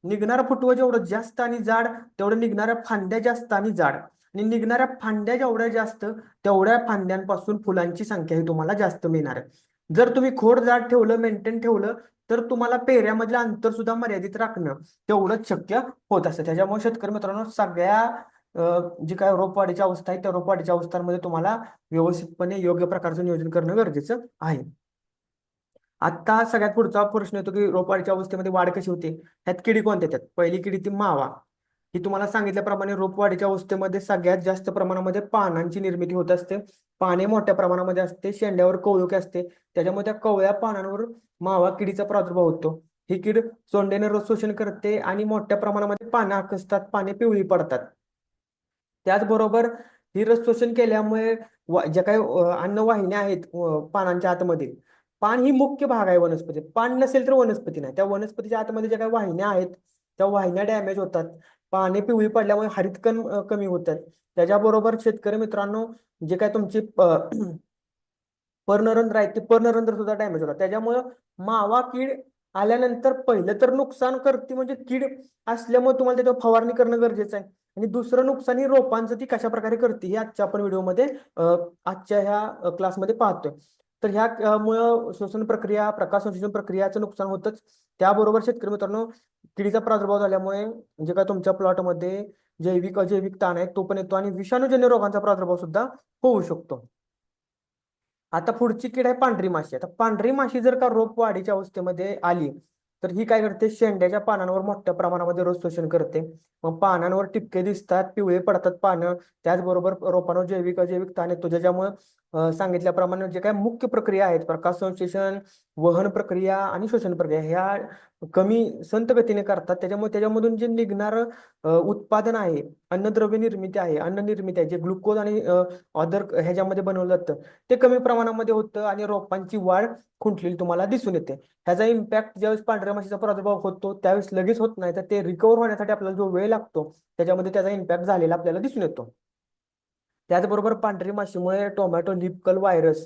निघणारं फुटवं जेवढं जास्त आणि जाड तेवढं निघणाऱ्या फांद्या जास्त आणि जाड. आणि निघणाऱ्या फांद्या जेवढ्या जास्त तेवढ्या फांद्यांपासून फुलांची संख्या ही तुम्हाला जास्त मिळणार आहे. जर तुम्ही खोड जाड ठेवलं, मेंटेन ठेवलं, तर तुम्हाला पेऱ्यामधलं अंतर सुद्धा मर्यादित राखणं तेवढंच शक्य होत असतं. त्याच्यामुळे शेतकरी मित्रांनो, सगळ्या जी काय रोपवाढीची अवस्था आहे त्या रोपवाढीच्या अवस्थांमध्ये तुम्हाला व्यवस्थितपणे योग्य प्रकारचं नियोजन करणं गरजेचं आहे. आता सगळ्यात पुढचा प्रश्न येतो की रोपवाढीच्या अवस्थेमध्ये वाढ कशी होते. ह्यात किडी कोणत्या येतात. पहिली किडी ती मावा. ही तुम्हाला सांगितल्याप्रमाणे रोपवाढीच्या अवस्थेमध्ये सगळ्यात जास्त प्रमाणामध्ये पानांची निर्मिती होत असते. पाने मोठ्या प्रमाणामध्ये असते, शेंड्यावर कवळुके असते, त्याच्यामुळे त्या कवळ्या पानांवर मावा किडीचा प्रादुर्भाव होतो. ही कीड सोंडेने रस शोषण करते आणि मोठ्या प्रमाणामध्ये पानं आकसतात, पाने पिवळी पडतात. त्याचबरोबर ही रस शोषण केल्यामुळे ज्या काही अन्नवाहिन्या आहेत पानांच्या आतमध्ये, पान ही मुख्य भाग आहे वनस्पती. पान नसेल तर वनस्पती नाही. त्या वनस्पतीच्या आतमध्ये ज्या काही वाहिन्या आहेत त्या वाहिन्या डॅमेज होतात. पाने पिवळी पडल्यामुळे हरितकण कमी होतात. त्याच्याबरोबर शेतकरी मित्रांनो, जे काय तुमची पर्णरंध्र आहेत ते पर्णरंध्र सुद्धा डॅमेज होतात. त्याच्यामुळं मावा कीड आल्यानंतर पहिलं तर नुकसान करते म्हणजे कीड असल्यामुळे तुम्हाला त्याच्यावर फवारणी करणं गरजेचं आहे. आणि दुसरं नुकसान ही रोपांचं ती कशा प्रकारे करते हे आजच्या आपण व्हिडिओमध्ये आजच्या ह्या क्लासमध्ये पाहतोय. तर ह्यामुळं श्वसन प्रक्रिया, प्रकाश संश्लेषण प्रक्रियाचं नुकसान होतच. त्याबरोबर शेतकरी मित्रांनो, किडीचा प्रादुर्भाव झाल्यामुळे जे काय तुमच्या प्लॉटमध्ये जैविक अजैविक ताण आहे तो पण येतो आणि विषाणूजन्य रोगांचा प्रादुर्भाव सुद्धा होऊ शकतो. आता पुढची कीड आहे पांढरी माशी. आता पांढरी माशी जर का रोप वाढीच्या अवस्थेमध्ये आली तर ही काय करते, शेंड्याच्या पानांवर मोठ्या प्रमाणामध्ये रस शोषण करते. मग पानांवर टिपके दिसतात, पिवळे पडतात पानं. त्याचबरोबर रोपांवर जैविक अजैविक ताण येतो, ज्याच्यामुळे सांगितल्याप्रमाणे जे काय मुख्य प्रक्रिया आहेत, प्रकाश संश्लेषण, वहन प्रक्रिया आणि श्वसन प्रक्रिया, ह्या कमी संत गतीने करतात. त्याच्यामुळे त्याच्यामधून जे निघणारं उत्पादन आहे, अन्नद्रव्य निर्मिती आहे, अन्न निर्मिती आहे, जे ग्लुकोज आणि अदर ह्याच्यामध्ये बनवलं जातं, ते कमी प्रमाणामध्ये होतं आणि रोपांची वाढ खुंटलेली तुम्हाला दिसून येते. ह्याचा इम्पॅक्ट ज्यावेळेस पांढऱ्या माशीचा प्रादुर्भाव होतो त्यावेळेस लगेच होत नाही, तर ते रिकव्हर होण्यासाठी आपल्याला जो वेळ लागतो त्याच्यामध्ये त्याचा इम्पॅक्ट झालेला आपल्याला दिसून येतो. त्याचबरोबर पांढरी माशीमुळे टोमॅटो लीफ कर्ल व्हायरस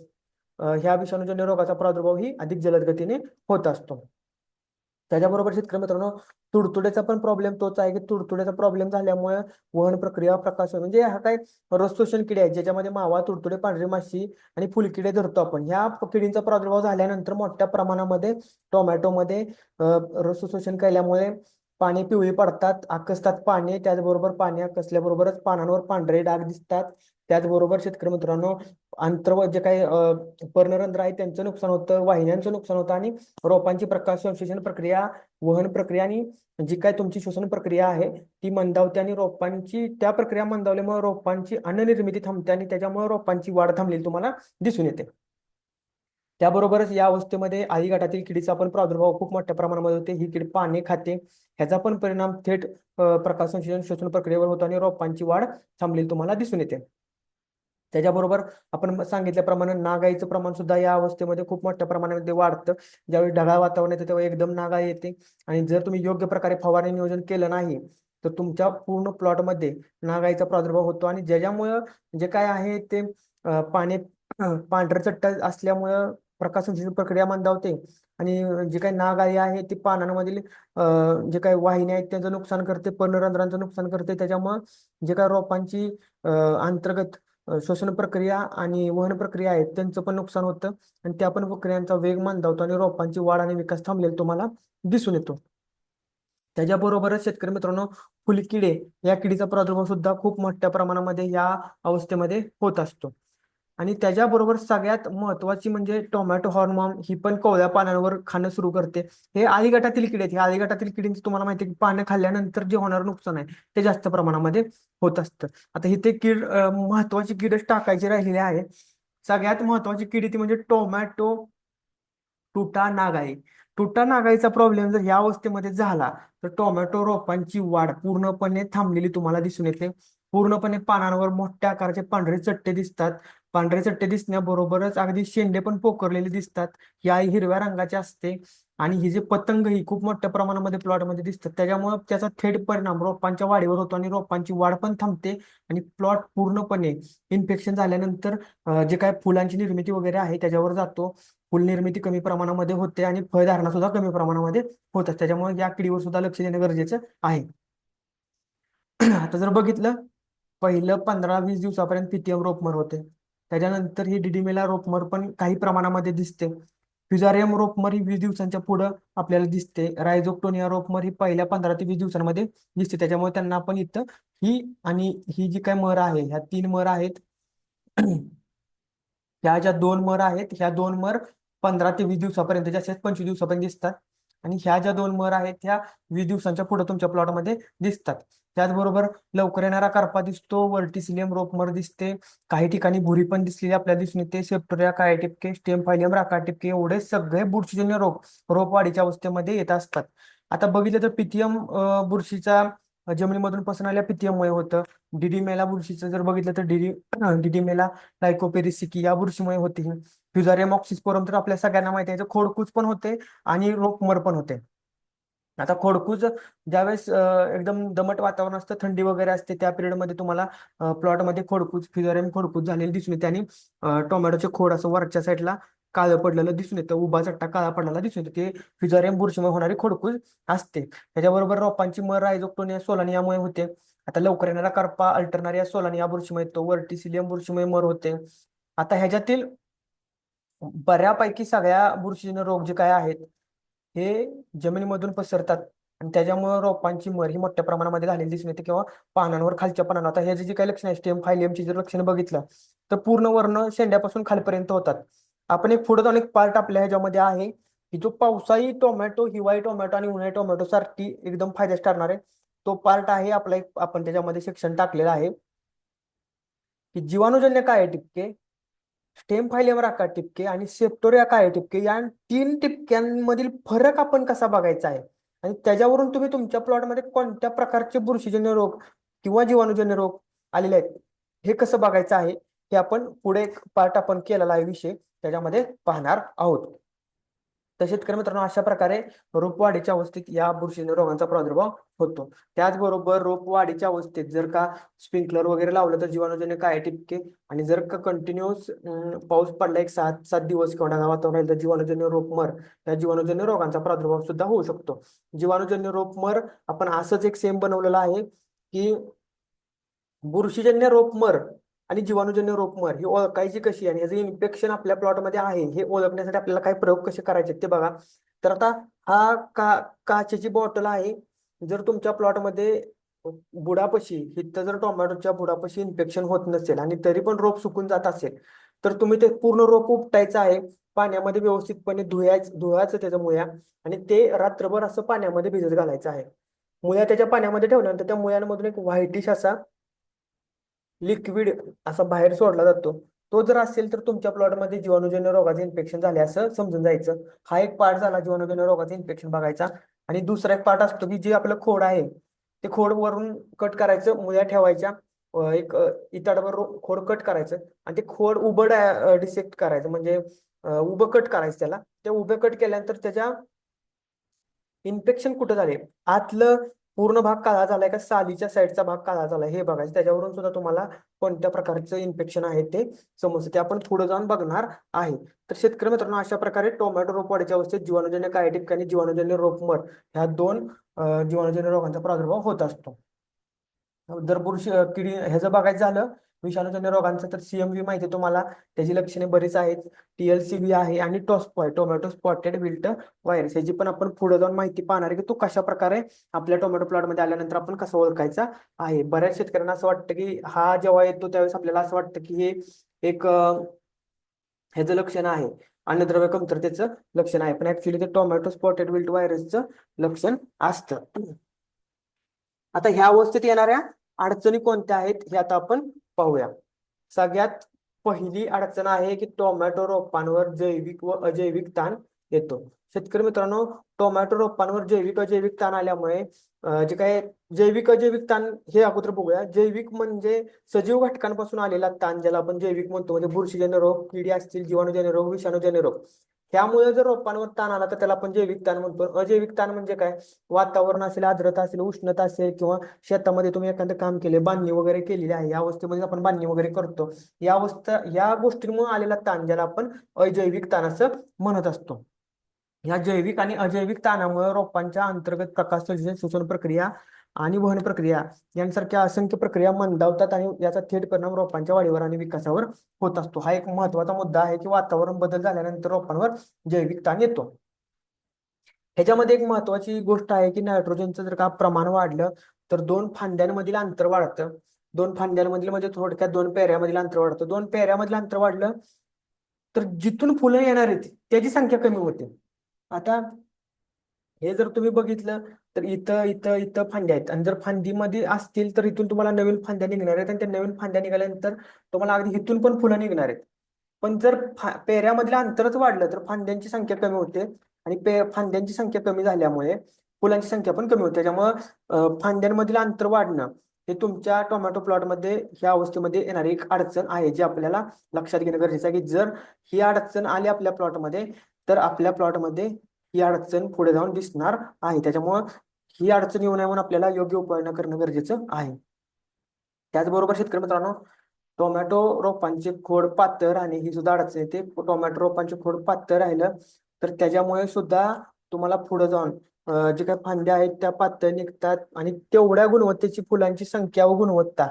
ह्या विषाणूजन्य रोगाचा प्रादुर्भाव ही अधिक जलद गतीने होत असतो. त्याच्याबरोबर शेतकरी मित्रांनो, तुडतुड्याचा पण प्रॉब्लेम तोच आहे की तुडतुड्याचा प्रॉब्लेम झाल्यामुळे वहन प्रक्रिया, प्रकाश म्हणजे हा काय रस शोषण किडे आहेत, ज्याच्यामध्ये मावा, तुडतुडे, पांढरी माशी आणि फुलकिडे धरतो आपण. ह्या किडींचा प्रादुर्भाव झाल्यानंतर मोठ्या प्रमाणामध्ये टोमॅटोमध्ये रस शोषण केल्यामुळे पाने पिवळी पडतात, आकसतात पाने. त्याचबरोबर पाने आकसल्याबरोबरच पानांवर पांढरे डाग दिसतात. त्याचबरोबर शेतकरी मित्रांनो, आंतर जे काही पर्णरंध्र आहे त्यांचं नुकसान होतं, वाहिन्यांचं नुकसान होतं आणि रोपांची प्रकाश संश्लेषण प्रक्रिया, वहन प्रक्रिया आणि जी काय तुमची श्वसन प्रक्रिया आहे ती मंदावते आणि रोपांची त्या प्रक्रिया मंदावल्यामुळे रोपांची अन्ननिर्मिती थांबते आणि त्याच्यामुळे रोपांची वाढ थांबलेली तुम्हाला दिसून येते. त्याबरोबरच या अवस्थेमध्ये आळी गटातील किडीचा पण प्रादुर्भाव खूप मोठ्या प्रमाणामध्ये होते. ही कीड पाने खाते, ह्याचा पण परिणाम थेट प्रकाश संश्लेषण श्वसन प्रक्रियेवर होतो आणि रोपांची वाढ थांबलेली तुम्हाला दिसून येते. त्याच्याबरोबर आपण सांगितल्याप्रमाणे नागाईचं प्रमाण सुद्धा या अवस्थेमध्ये खूप मोठ्या प्रमाणामध्ये वाढतं. ज्यावेळी ढगाळ वातावरण येतं तेव्हा एकदम नागाई येते आणि जर तुम्ही योग्य प्रकारे फवारणी नियोजन केलं नाही तर तुमच्या पूर्ण प्लॉटमध्ये नागाईचा प्रादुर्भाव होतो आणि ज्याच्यामुळं जे काय आहे ते पाणी पांढरं चट्ट असल्यामुळं प्रकाश संश्लेषण प्रक्रिया मंदावते आणि जे काही नागाई आहे ती पानांमधील जे काही वाहिन्या आहेत त्यांचं नुकसान करते, पर्णरंध्रांचं नुकसान करते. त्याच्यामुळं जे काही रोपांची अंतर्गत श्वसन प्रक्रिया आणि वहन प्रक्रिया आहेत त्यांचं पण नुकसान होतं आणि त्या पण प्रक्रियांचा वेग मंदावतो आणि रोपांची वाढ आणि विकास थांबलेला तुम्हाला दिसून येतो. त्याच्याबरोबरच शेतकरी मित्रांनो, फुलकिडे या किडीचा प्रादुर्भाव सुद्धा खूप मोठ्या प्रमाणामध्ये या अवस्थेमध्ये होत असतो. आणि त्याच्याबरोबर सगळ्यात महत्वाची म्हणजे टोमॅटो हॉर्नमॉम ही पण कोवळ्या पानांवर खाणं सुरू करते. हे आळी गटातील किडे आहेत. आळी गटातील किडींचं तुम्हाला माहिती आहे की पानं खाल्ल्यानंतर जे होणारं नुकसान आहे ते जास्त प्रमाणामध्ये होत असतं. आता इथे कीड महत्वाची कीडच टाकायची राहिलेली आहे. सगळ्यात महत्वाची किडी ती म्हणजे टोमॅटो तुटा नागाई. तुटा नागाईचा प्रॉब्लेम जर ह्या अवस्थेमध्ये झाला तर टोमॅटो रोपांची वाढ पूर्णपणे थांबलेली तुम्हाला दिसून येते. पूर्णपणे पानांवर मोठ्या आकाराचे पांढरे चट्टे दिसतात. पांढरे चट्टे दिसण्याबरोबरच अगदी शेंडे पण पोखरलेले दिसतात. या हिरव्या रंगाचे असते. आणि ही जे पतंग ही खूप मोठ्या प्रमाणामध्ये प्लॉटमध्ये दिसतात, त्याच्यामुळे त्याचा थेट परिणाम रोपांच्या वाढीवर होतो आणि रोपांची वाढ पण थांबते. आणि प्लॉट पूर्णपणे इन्फेक्शन झाल्यानंतर जे काय फुलांची निर्मिती वगैरे आहे त्याच्यावर जातो. फुल निर्मिती कमी प्रमाणामध्ये होते आणि फळधारणा सुद्धा कमी प्रमाणामध्ये होतात. त्याच्यामुळे या किडीवर सुद्धा लक्ष देणं गरजेचं आहे. आता जर बघितलं, पहिलं 15-20 दिवसापर्यंत पीटीएम रोपमर होते. त्याच्यानंतर ही डिडिमेला रोपमर पण काही प्रमाणामध्ये दिसते. फ्युजारियम रोपमर ही 20 दिवसांच्या पुढं आपल्याला दिसते. रायझोक्टोनिया रोपमर ही पहिल्या 15 ते 20 दिवसांमध्ये दिसते. त्याच्यामुळे त्यांना आपण इथं ही आणि ही जी काय मर आहे, ह्या 3 मर आहेत. ह्या ज्या 2 मर आहेत, ह्या 2 मर 15 ते 20 दिवसापर्यंत, जास्तीत 25 दिवसापर्यंत दिसतात. आणि ह्या ज्या 2 मर आहेत ह्या 20 दिवसांच्या पुढे तुमच्या प्लॉटमध्ये दिसतात. त्याचबरोबर लवकर येणारा करपा दिसतो, वर्टिसिलियम रोपमर दिसते, काही ठिकाणी भुरी पण दिसलेली आपल्याला दिसून येते. सेप्टोरिया काळ्या टिपके, स्टेम फायलियम राखाळ टिपके एवढे सगळे बुरशीजन्य रोग रोप वाढीच्या अवस्थेमध्ये येत असतात. आता बघितलं तर पिथियम बुरशीचा जमिनीमधून पसरणाऱ्या पिथियममुळे होतं. डिडिमेला बुरशीचं जर बघितलं तर डिडिमेला लायकोपेरिसिकी या बुरशीमुळे होते. फ्युजारियम ऑक्सिस्पोरम तर आपल्या सगळ्यांना माहिती आहे, याचं खोडकूज पण होते आणि रोगमर पण होते. आता खोडकूज ज्यावेळेस एकदम दमट वातावरण असतं, थंडी वगैरे असते, त्या पिरियडमध्ये तुम्हाला प्लॉटमध्ये खोडकूज, फ्युजारियम खोडकूज झालेली दिसून येते. आणि टोमॅटोचे खोड असं वरच्या साईडला काळं पडलेलं दिसून येतं, उभा चट्टा काळा पडलेला दिसून येतो. ते फ्युजारियम बुरशीमुळे होणारी खोडकूज असते. त्याच्याबरोबर रोपांची मर रायझोक्टोनिया सोलानियामुळे होते. आता लवकर येणारा करपा अल्टरनारिया सोलानिया बुरशीमुळे येतो. वर्टिसिलियम बुरशीमुळे मर होते. आता ह्याच्यातील बऱ्यापैकी सगळ्या बुरशीजन्य रोग जे काय आहेत हे जमिनीमधून पसरतात आणि त्याच्यामुळे रोपांची मर ही मोठ्या प्रमाणामध्ये झालेली दिसून येते किंवा पानांवर खालच्या पानांवर. आता ह्याचे जे काही लक्षण आहे, स्टेम फायलियमची जर लक्षणं बघितलं तर पूर्ण वर्ण शेंड्यापासून खालपर्यंत होतात. आपण एक पुढे जाऊन एक पार्ट आपल्या ह्याच्यामध्ये आहे की जो पावसाळी टोमॅटो, हिवाळी टोमॅटो आणि उन्हाळी टोमॅटो साठी एकदम फायद्याच ठरणार आहे. तो पार्ट आहे आपला एक, आपण त्याच्यामध्ये सेक्शन टाकलेला आहे की जीवाणूजन्य काळे टिपके, स्टेम फायलियम राखाळ टिपके आणि सेप्टोरिया काळे टिपके या 3 टिपक्यांमधील फरक आपण कसा बघायचा आहे. आणि त्याच्यावरून तुम्ही तुमच्या प्लॉटमध्ये कोणत्या प्रकारचे बुरशीजन्य रोग किंवा जीवाणूजन्य रोग आलेले आहेत हे कसं बघायचं आहे, हे आपण पुढे एक पार्ट आपण केलेला आहे विषय, त्याच्यामध्ये पाहणार आहोत. तर शेतकरी मित्रांनो, अशा प्रकारे रोपवाढीच्या अवस्थेत या बुरशीजन्य रोगांचा प्रादुर्भाव होतो. त्याचबरोबर रोपवाढीच्या अवस्थेत जर का स्प्रिंकलर वगैरे लावलं तर जीवाणूजन्य काळे टिपके, आणि जर का कंटिन्युअस पाऊस पडला एक 7 दिवस किंवा ढगाळ वातावरण राहिलं तर जीवाणूजन्य रोपमर या जीवाणूजन्य रोगांचा प्रादुर्भाव सुद्धा होऊ शकतो. जीवाणूजन्य रोपमर आपण असंच एक सेम बनवलेलं आहे की बुरशीजन्य रोपमर आणि जीवाणूजन्य रोपमर ही ओळखायची कशी आणि ह्याचं इन्फेक्शन आपल्या प्लॉटमध्ये आहे हे ओळखण्यासाठी आपल्याला काय प्रयोग कसे करायचे ते बघा. तर आता हा काचेची बॉटल आहे. जर तुमच्या प्लॉटमध्ये बुडापाशी इथं जर टोमॅटोच्या बुडापाशी इन्फेक्शन होत नसेल आणि तरी पण रोप सुकून जात असेल तर तुम्ही ते पूर्ण रोप उपटायचं आहे, पाण्यामध्ये व्यवस्थितपणे धुवायचं त्याच्या मुळ्या आणि ते रात्रभर असं पाण्यामध्ये भिजत घालायचं आहे. मुळ्या त्याच्या पाण्यामध्ये ठेवल्यानंतर त्या मुळ्यांमधून एक व्हाईटिश असा लिक्विड असा बाहेर सोडला जातो. तो जर असेल तर तुमच्या प्लॉटमध्ये जीवाणूजन्य रोगाचे इन्फेक्शन झाले असं समजून जायचं. हा एक पार्ट झाला जीवाणूजन्य रोगाचे इन्फेक्शन बघायचा. आणि दुसरा एक पार्ट असतो की जे आपलं खोड आहे ते खोड वरून कट करायचं, मुळ्या ठेवायच्या, एक इताडभर खोड कट करायचं आणि ते खोड उभं डिसेक्ट करायचं, म्हणजे उभं कट करायचं त्याला. ते उभं कट केल्यानंतर त्याच्या इन्फेक्शन कुठं झाले, आतलं पूर्ण भाग काळा झालाय का सालीच्या साईडचा भाग काळा झालाय हे बघायचं. त्याच्यावरून सुद्धा तुम्हाला कोणत्या प्रकारचं इन्फेक्शन आहे ते समजतं. ते आपण पुढे जाऊन बघणार आहे. तर शेतकरी मित्रांनो, अशा प्रकारे टोमॅटो रोप वाढीच्या अवस्थेत जीवाणूजन्य काळे टिपके आणि जीवाणूजन्य रोपमर ह्या 2 जीवाणूजन्य रोगांचा प्रादुर्भाव होत असतो. जर बुरशी किडी ह्याचं बघायचं झालं विषाणूजन्य रोगांचं तर सीएमव्ही माहिती आहे तुम्हाला, त्याची लक्षणे बरीच आहेत. टीएलसीव्ही आहे आणि टॉस्पॉय टोमॅटो स्पॉटेड विल्ट व्हायरस, ह्याची पण आपण पुढे जाऊन माहिती पाहणार आहे की तो कशा प्रकारे आपल्या टोमॅटो प्लॉटमध्ये आल्यानंतर आपण कसं ओळखायचा आहे. बऱ्याच शेतकऱ्यांना असं वाटतं की हा जेव्हा येतो त्यावेळेस आपल्याला असं वाटतं की हे एक ह्याचं लक्षण आहे, अन्नद्रव्य कमतरतेचं लक्षण आहे, पण ऍक्च्युली ते टोमॅटो स्पॉटेड विल्ट व्हायरसचं लक्षण असतं. आता ह्या अवस्थेत येणाऱ्या अडचणी कोणत्या आहेत हे आता आपण पाहूया. सगळ्यात पहिली अडचण आहे की टोमॅटो रोपांवर जैविक व अजैविक ताण येतो. शेतकरी मित्रांनो, टोमॅटो रोपांवर जैविक अजैविक ताण आल्यामुळे जे काय जैविक अजैविक ताण हे अगोदर बघूया. जैविक म्हणजे सजीव घटकांपासून आलेला ताण, ज्याला आपण जैविक म्हणतो. म्हणजे बुरशीजन्य रोग, किडी असतील, जीवाणूजन्य रोग, विषाणूजन्य रोग. त्यामुळे जर रोपांवर ताण आला तर त्याला आपण जैविक ताण म्हणतो. अजैविक ताण म्हणजे काय? वातावरण असेल, आर्द्रता असेल, उष्णता असेल, किंवा शेतामध्ये तुम्ही एखादं काम केले, बांधणी वगैरे केलेली आहे, या अवस्थेमध्ये आपण बांधणी वगैरे करतो. या गोष्टींमुळे आलेला ताण, ज्याला आपण अजैविक ताण असं म्हणत असतो. या जैविक आणि अजैविक ताणामुळे रोपांच्या अंतर्गत प्रकाश संश्लेषण, शोषण प्रक्रिया आणि वहन प्रक्रिया यांसारख्या असंख्य प्रक्रिया मंदावतात आणि याचा थेट परिणाम रोपांच्या वाढीवर आणि विकासावर होत असतो. हा एक महत्वाचा मुद्दा आहे की वातावरण बदल झाल्यानंतर रोपांवर जैविक ताण येतो. ह्याच्यामध्ये एक महत्वाची गोष्ट आहे की नायट्रोजनचं जर का प्रमाण वाढलं तर दोन फांद्यांमधील अंतर वाढतं. दोन फांद्यांमधील म्हणजे थोडक्यात दोन पेऱ्यामधील अंतर वाढतं. दोन पेऱ्यामधील अंतर वाढलं तर जिथून फुलं येणार आहेत त्याची संख्या कमी होते. आता हे जर तुम्ही बघितलं तर इथं इथं इथं फांद्या आहेत, आणि जर फांदीमध्ये असतील तर इथून तुम्हाला नवीन फांद्या निघणार आहेत, आणि त्या नवीन फांद्या निघाल्यानंतर तुम्हाला अगदी इथून पण फुलं निघणार आहेत. पण जर पेऱ्यामधलं अंतरच वाढलं तर फांद्यांची संख्या कमी होते, आणि फांद्यांची संख्या कमी झाल्यामुळे फुलांची संख्या पण कमी होते. त्याच्यामुळं फांद्यांमधील अंतर वाढणं हे तुमच्या टोमॅटो प्लॉटमध्ये ह्या अवस्थेमध्ये येणारी एक अडचण आहे, जी आपल्याला लक्षात घेणं गरजेचं आहे. की जर ही अडचण आली आपल्या प्लॉटमध्ये तर आपल्या प्लॉटमध्ये ही अडचण पुढे जाऊन दिसणार आहे. त्याच्यामुळं ही अडचण येऊ नये म्हणून आपल्याला योग्य उपाययोजना करणं गरजेचं आहे. त्याचबरोबर शेतकरी मित्रांनो, टोमॅटो रोपांचे खोड पातळ राहणे ही सुद्धा अडचण येते. टोमॅटो रोपांचे खोड पातळ राहिलं तर त्याच्यामुळे सुद्धा तुम्हाला पुढे जाऊन जे काही फांद्या आहेत त्या पातळ निघतात, आणि तेवढ्या गुणवत्तेची फुलांची संख्या व गुणवत्ता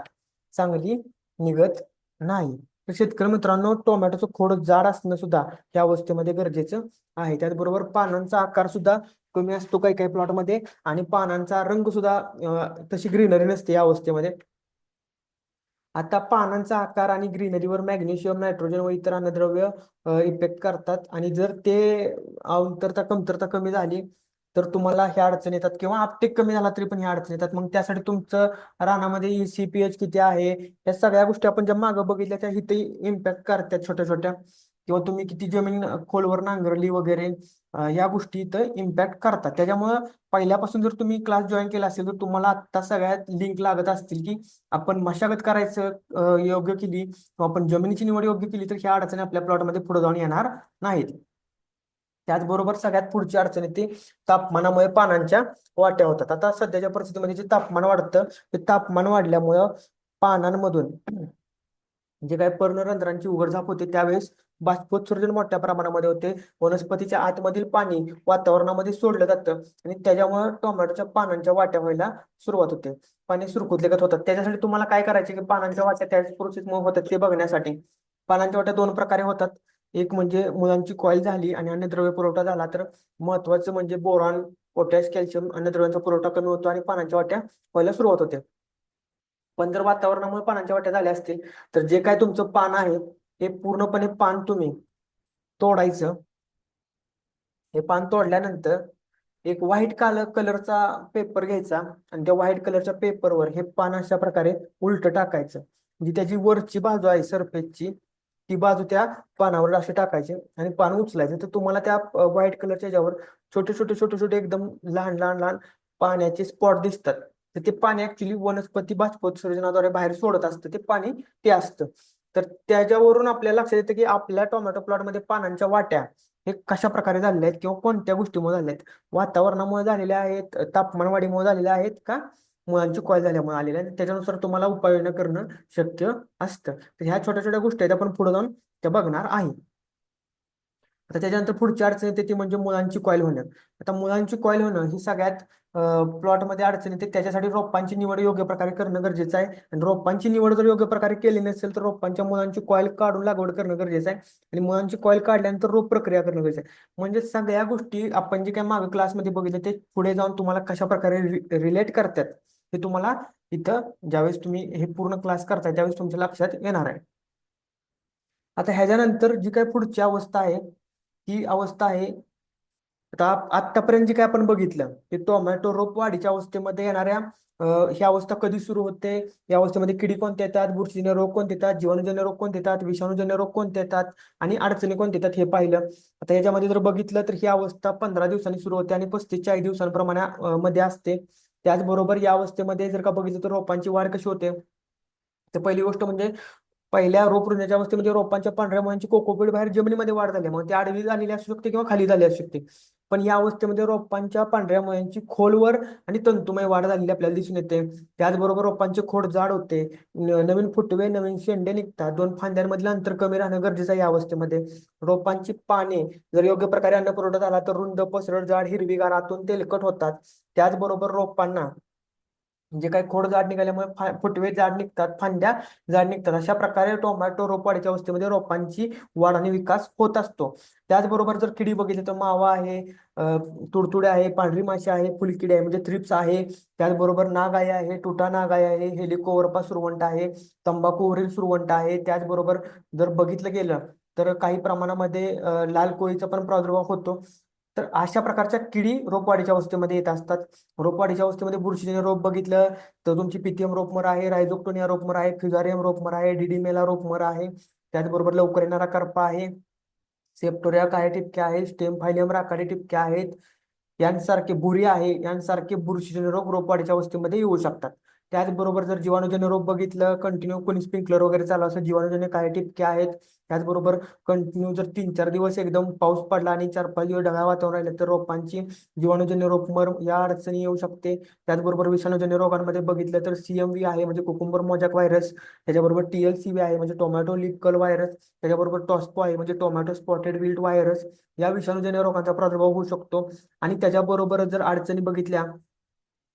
चांगली निघत नाही. तर शेतकरी मित्रांनो, टोमॅटोचं खोड जाड असणं सुद्धा या अवस्थेमध्ये गरजेचं आहे. त्याचबरोबर पानांचा आकार सुद्धा कमी असतो काही काही प्लॉटमध्ये, आणि पानांचा रंग सुद्धा तशी ग्रीनरी नसते या अवस्थेमध्ये. आता पानांचा आकार आणि ग्रीनरीवर मॅग्नेशियम, नायट्रोजन व इतर अन्नद्रव्य इफेक्ट करतात, आणि जर ते कमतरता कमी झाली तर तुम्हाला ह्या अडचणी येतात, किंवा आपटेक कमी झाला तरी पण ह्या अडचणी येतात. मग त्यासाठी तुमचं रानामध्ये ECPH किती आहे, या सगळ्या गोष्टी आपण ज्या मागं बघितल्या त्या इथे इम्पॅक्ट करतात छोट्या छोट्या, किंवा तुम्ही किती जमीन खोलवर नांगरली वगैरे, या गोष्टी इथं इम्पॅक्ट करतात. त्याच्यामुळं पहिल्यापासून जर तुम्ही क्लास जॉईन केला असेल तर तुम्हाला आता सगळ्यात लिंक लागत असतील की आपण मशागत करायचं योग्य केली, किंवा आपण जमिनीची निवड योग्य केली तर ह्या अडचणी आपल्या प्लॉटमध्ये पुढे जाऊन येणार नाहीत. त्याचबरोबर सगळ्यात पुढची अडचण येते तापमानामुळे पानांच्या वाट्या होतात. आता सध्याच्या परिस्थितीमध्ये जे तापमान वाढतं, ते तापमान वाढल्यामुळं पानांमधून जे काही पर्णरंध्रांची उघडझाप होते त्यावेळेस बाष्पोत्सर्जन मोठ्या प्रमाणामध्ये होते. वनस्पतीच्या आतमधील पाणी वातावरणामध्ये सोडलं जातं, आणि त्याच्यामुळे टोमॅटोच्या पानांच्या वाट्या व्हायला सुरुवात होते. पाणी सुरकुतलेगत होतात. त्याच्यासाठी तुम्हाला काय करायचे की पानांच्या वाट्या त्याच प्रोसेसमुळे होतात ते बघण्यासाठी पानांच्या वाट्या दोन प्रकारे होतात. एक म्हणजे मुळांची कॉईल झाली आणि अन्नद्रव्य पुरवठा झाला तर महत्वाचं म्हणजे बोरॉन, पोटॅश, कॅल्शियम अन्नद्रव्यांचा पुरवठा कमी होतो आणि पानांच्या वाट्या व्हायला सुरुवात होते. पण जर वातावरणामुळे पानांच्या वाट्या झाल्या असतील तर जे काय तुमचं पान आहे हे पूर्णपणे पान तुम्ही तोडायचं. हे पान तोडल्यानंतर एक व्हाईट कलरचा पेपर घ्यायचा, आणि त्या व्हाईट कलरच्या पेपरवर हे पान अशा प्रकारे उलट टाकायचं. म्हणजे त्याची वरची बाजू आहे सरफेसची, ती बाजू त्या पानावर अशी टाकायची आणि पान उचलायचं. तर तुम्हाला त्या व्हाईट कलरच्या ह्याच्यावर छोटे छोटे छोटे छोटे एकदम लहान लहान लहान पाण्याचे स्पॉट दिसतात. तर ते पाणी ऍक्च्युली वनस्पती बाष्पोत्सर्जनाद्वारे बाहेर सोडत असतं ते पाणी, ते असतं. तर त्याच्यावरून आपल्याला लक्षात येतं की आपल्या टोमॅटो प्लॉटमध्ये पानांच्या वाट्या हे कशा प्रकारे झालेल्या आहेत किंवा कोणत्या गोष्टीमुळे झालेल्या आहेत. वातावरणामुळे झालेल्या आहेत, तापमानवाढीमुळे झालेल्या आहेत, का मुळांची कॉय झाल्यामुळे आलेल्या आहेत. त्याच्यानुसार तुम्हाला उपाययोजना करणं शक्य असतं. तर ह्या छोट्या छोट्या गोष्टी आहेत, आपण पुढे जाऊन त्या बघणार आहे. आता त्याच्यानंतर पुढची अडचण येते ती म्हणजे मुळांची कॉईल होणं. आता मुळांची कॉईल होणं ही सगळ्यात प्लॉटमध्ये अडचण येते. त्याच्यासाठी रोपांची निवड योग्य प्रकारे करणं गरजेचं आहे, आणि रोपांची निवड जर योग्य प्रकारे केली नसेल तर रोपांच्या मुळांची कॉईल काढून लागवड करणं गरजेचं आहे, आणि मुळांची कॉईल काढल्यानंतर रोप प्रक्रिया करणं गरजेचं आहे. म्हणजे सगळ्या गोष्टी आपण जे काही मागे क्लासमध्ये बघितले ते पुढे जाऊन तुम्हाला कशा प्रकारे रिलेट करतात हे तुम्हाला इथं ज्यावेळेस तुम्ही हे पूर्ण क्लास करताय त्यावेळेस तुमच्या लक्षात येणार आहे. आता ह्याच्यानंतर जी काही पुढची अवस्था आहे ती अवस्था आहे आता आतापर्यंत जे काय आपण बघितलं की टोमॅटो रोप वाढीच्या अवस्थेमध्ये येणाऱ्या ही अवस्था कधी सुरू होते, या अवस्थेमध्ये किडी कोणते येतात, बुरशीजन्य रोग कोणते येतात, जीवाणूजन्य रोग कोणते येतात, विषाणूजन्य रोग कोणते येतात आणि अडचणी कोणते येतात हे पाहिलं. आता याच्यामध्ये जर बघितलं तर ही अवस्था 15 दिवसांनी सुरू होते आणि 35-40 दिवसांप्रमाणे मध्ये असते. त्याचबरोबर या अवस्थेमध्ये जर का बघितलं तर रोपांची वाढ कशी होते, तर पहिली गोष्ट म्हणजे पहिल्या रोप रुजण्याच्या अवस्थेमध्ये रोपांच्या पांढऱ्या मुळांची कोकोपीट बाहेर जमिनीमध्ये वाढ झाली, मग ती आडवी झालेली असू शकते किंवा खाली झाली असू शकते. पण या अवस्थेमध्ये रोपांच्या पांढऱ्या मुळांची खोलवर आणि तंतुमय वाढ झालेली आपल्याला दिसून येते. त्याचबरोबर रोपांचे खोड जाड होते, नवीन फुटवे नवीन शेंडे निघतात, दोन फांद्यांमधील अंतर कमी राहणं गरजेचं आहे या अवस्थेमध्ये. रोपांची पाने जर योग्य प्रकारे अन्न पुरवठा झाला तर रुंद पसरट जाड हिरवीगार आतून तेलकट होतात. त्याचबरोबर रोपांना जे काही खोड जाड निघाल्यामुळे फुटवे जाड निघतात, फांद्या जाड निघतात. अशा प्रकारे टोमॅटो रोप वाढीच्या अवस्थेमध्ये रोपांची वाढ आणि विकास होत असतो. त्याचबरोबर जर किडी बघितली तर मावा आहे, तुडतुडे आहे, पांढरी माशी आहे, फुलकिडी आहे म्हणजे थ्रिप्स आहे, त्याचबरोबर नागाई आहे, टुटा नागाई आहे, हेलिकोवरपा सुरवंट आहे, तंबाखूवरील सुरवंट आहे. त्याचबरोबर जर बघितलं गेलं तर काही प्रमाणामध्ये लाल कोळीचा पण प्रादुर्भाव होतो. तर अशा प्रकारच्या किडी रोपवाढीच्या अवस्थेमध्ये येत असतात. रोपवाढीच्या अवस्थेमध्ये बुरशीजन्य रोग बघितलं तर तुमची पिथियम रोपमर आहे, रायझोक्टोनिया रोपमर आहे, फ्युजारियम रोपमर आहे, डिडिमेला रोपमर आहे. त्याचबरोबर लवकर येणारा करपा आहे, सेप्टोरिया काळ्या टिपक्या आहेत, स्टेम फायलियम राखाडी टिपक्या आहेत, यांसारखे बुरी आहे, यांसारखे बुरशीजन्य रोग रोपवाढीच्या अवस्थेमध्ये येऊ शकतात. त्याचबरोबर जर जीवाणूजन्य रोग बघितलं, कंटिन्यू कोणी स्प्रिंकलर वगैरे चालू असं जीवाणूजन्य काळ्या टिपक्या आहेत. त्याचबरोबर कंटिन्यू जर 3-4 दिवस एकदम पाऊस पडला आणि 4-5 दिवस ढगाळ वातावरण राहिलं तर रोपांची जीवाणूजन्य रोगमर या अडचणी येऊ शकते. त्याचबरोबर विषाणूजन्य रोगांमध्ये बघितलं तर CMV आहे म्हणजे कुकुंबर मोजॅक व्हायरस, त्याच्याबरोबर TLCV आहे म्हणजे टोमॅटो लीफ कर्ल व्हायरस, त्याच्याबरोबर टॉस्पो आहे म्हणजे टोमॅटो स्पॉटेड विल्ट व्हायरस. या विषाणूजन्य रोगांचा प्रादुर्भाव होऊ शकतो. आणि त्याच्याबरोबर जर अडचणी बघितल्या